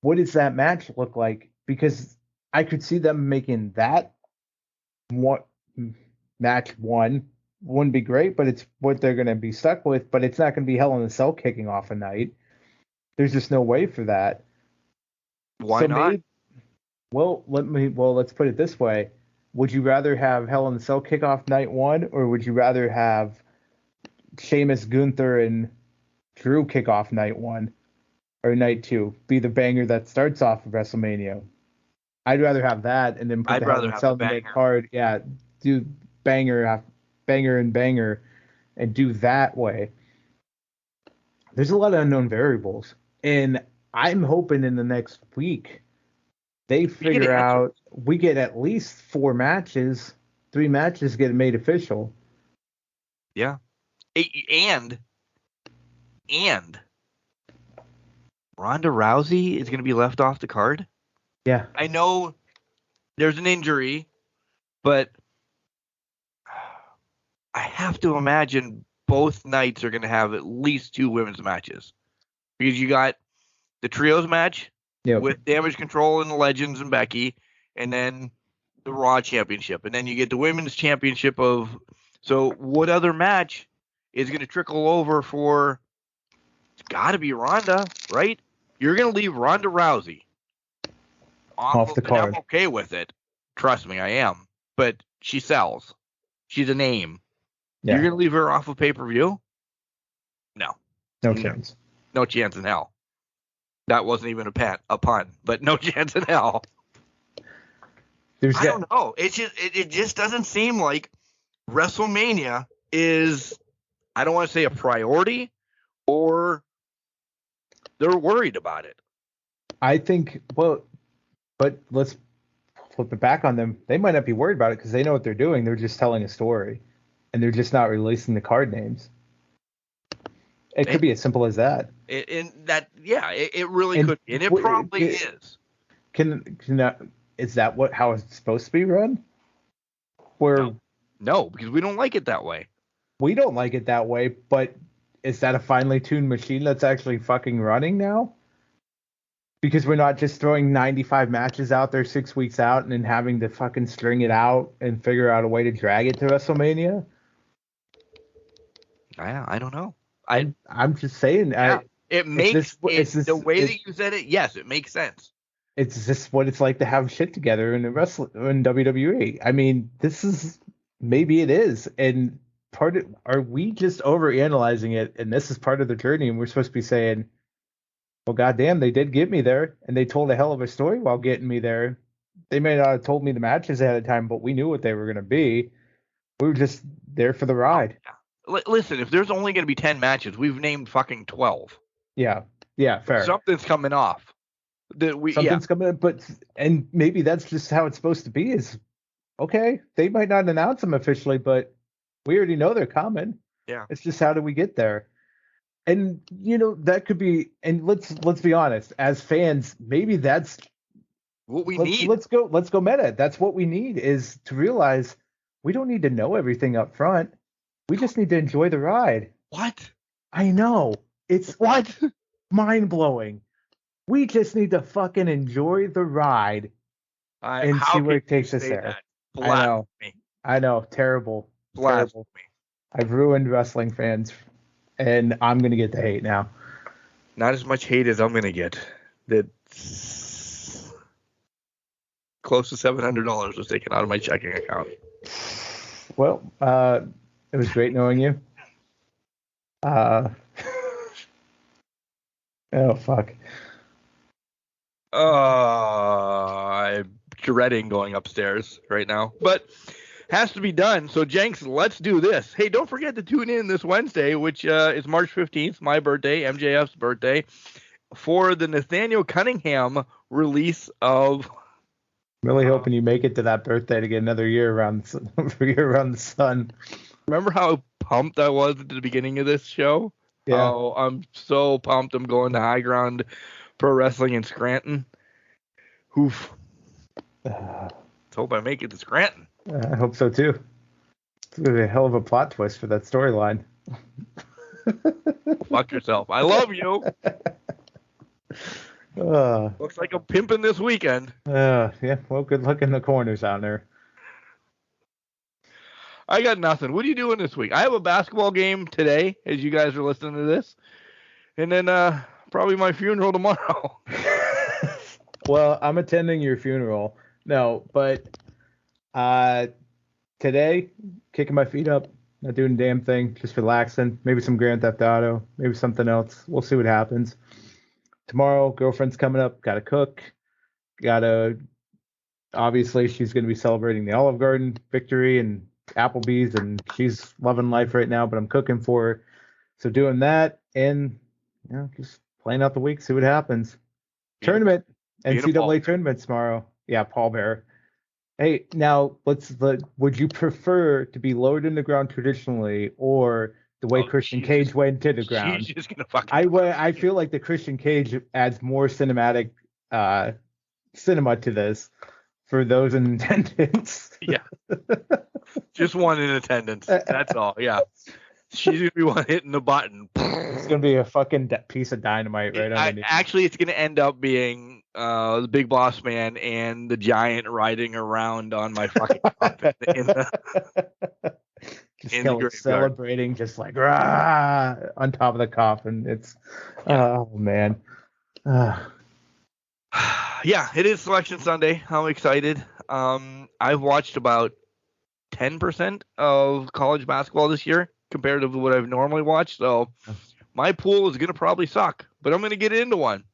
What does that match look like? Because I could see them making that match 1. Wouldn't be great, but it's what they're going to be stuck with. But it's not going to be Hell in a Cell kicking off a night. There's just no way for that. Why not? Well, let's put it this way. Would you rather have Hell in the Cell kick off night 1, or would you rather have Sheamus, Gunther, and Drew kick off night 1 or night 2? Be the banger that starts off of WrestleMania. I'd rather have that and then put the Hell in the Cell in the mid-card. Yeah, do banger and banger and do that way. There's a lot of unknown variables. And I'm hoping in the next week they figure out we get at least 4 matches, 3 matches get made official. Yeah. And Ronda Rousey is going to be left off the card. Yeah. I know there's an injury, but I have to imagine both nights are going to have at least 2 women's matches. Because you got the trios match with Damage Control and the Legends and Becky, and then the Raw Championship. And then you get the Women's Championship of... So what other match is going to trickle over for... It's got to be Ronda, right? You're going to leave Ronda Rousey off the card. I'm okay with it. Trust me, I am. But she sells. She's a name. Yeah. You're going to leave her off of pay-per-view? No. No chance. No chance in hell. That wasn't even a pun, but no chance in hell. I don't know. It just doesn't seem like WrestleMania is, I don't want to say a priority, or they're worried about it. I think, but let's flip it back on them. They might not be worried about it because they know what they're doing. They're just telling a story, and they're just not releasing the card names. It could be as simple as that. It really could be, and it probably is. Is that how it's supposed to be run? No, because we don't like it that way. We don't like it that way, but is that a finely tuned machine that's actually fucking running now? Because we're not just throwing 95 matches out there 6 weeks out and then having to fucking string it out and figure out a way to drag it to WrestleMania? I don't know. I'm just saying. Yeah, it makes the way that you said it. Yes, it makes sense. It's just what it's like to have shit together in WWE. I mean, maybe it is, and are we just overanalyzing it? And this is part of the journey, and we're supposed to be saying, "Well, goddamn, they did get me there, and they told a hell of a story while getting me there. They may not have told me the matches ahead of time, but we knew what they were going to be. We were just there for the ride." Listen, if there's only going to be 10 matches, we've named fucking 12. Yeah, fair. Something's coming off. Something's coming up, and maybe that's just how it's supposed to be. Is okay. They might not announce them officially, but we already know they're coming. Yeah, it's just how do we get there? And that could be. And let's be honest, as fans, maybe that's what we need. Let's go meta. That's what we need, is to realize we don't need to know everything up front. We just need to enjoy the ride. What? I know. It's mind blowing. We just need to fucking enjoy the ride and see where it takes us there. I know. Terrible. Terrible. I've ruined wrestling fans, and I'm going to get the hate now. Not as much hate as I'm going to get. That's close to $700 was taken out of my checking account. Well, it was great knowing you. Oh, fuck. I'm dreading going upstairs right now, but has to be done. So, Jenks, let's do this. Hey, don't forget to tune in this Wednesday, which is March 15th, my birthday, MJF's birthday, for the Nathaniel Cunningham release of... Really hoping you make it to that birthday to get another year around the sun. Remember how pumped I was at the beginning of this show? Yeah. Oh, I'm so pumped. I'm going to High Ground Pro Wrestling in Scranton. Oof. Let's hope I make it to Scranton. I hope so, too. It's going to be a hell of a plot twist for that storyline. Fuck yourself. I love you. Looks like I'm pimping this weekend. Yeah, well, good luck in the corners out there. I got nothing. What are you doing this week? I have a basketball game today, as you guys are listening to this. And then probably my funeral tomorrow. Well, I'm attending your funeral. No, but today, kicking my feet up, not doing a damn thing, just relaxing. Maybe some Grand Theft Auto, maybe something else. We'll see what happens. Tomorrow, girlfriend's coming up. Got to cook. Got to obviously she's going to be celebrating the Olive Garden victory and Applebee's, and she's loving life right now. But I'm cooking for her, so doing that and just playing out the week, see what happens. Tournament, NCAA tournament tomorrow. Yeah, pallbearer. Hey, now would you prefer to be lowered in the ground traditionally, or the way Christian Cage went to the ground? She's just gonna fucking. I feel like the Christian Cage adds more cinematic cinema to this for those in attendance. Yeah, just one in attendance. That's all. Yeah, she's gonna be one hitting the button. It's gonna be a fucking piece of dynamite right underneath. Actually, it's gonna end up being the Big Boss Man and the Giant riding around on my fucking coffin celebrating, just like rah, on top of the coffin. It's oh man. Yeah, it is Selection Sunday. I'm excited. I've watched about 10% of college basketball this year compared to what I've normally watched. So my pool is going to probably suck, but I'm going to get into one.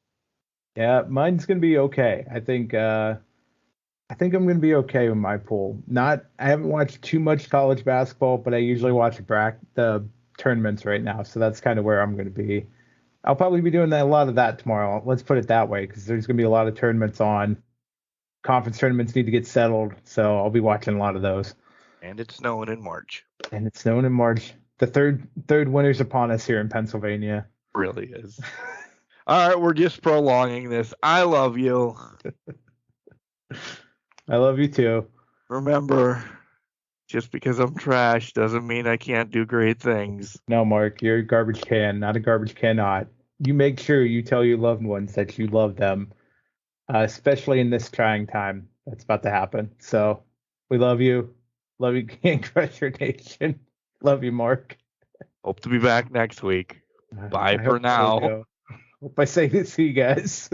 Yeah, mine's going to be okay. I think I'm going to be okay with my pool. I haven't watched too much college basketball, but I usually watch the tournaments right now. So that's kind of where I'm going to be. I'll probably be doing a lot of that tomorrow. Let's put it that way, because there's going to be a lot of tournaments on. Conference tournaments need to get settled, so I'll be watching a lot of those. And it's snowing in March. The third winter's upon us here in Pennsylvania. Really is. All right, we're just prolonging this. I love you. I love you too. Remember, just because I'm trash doesn't mean I can't do great things. No, Mark, you're a garbage can, not a garbage cannot. You make sure you tell your loved ones that you love them, especially in this trying time that's about to happen. So we love you. Love you, Can Crusher Nation. Love you, Mark. Hope to be back next week. Bye for now. Hope I say this to you guys.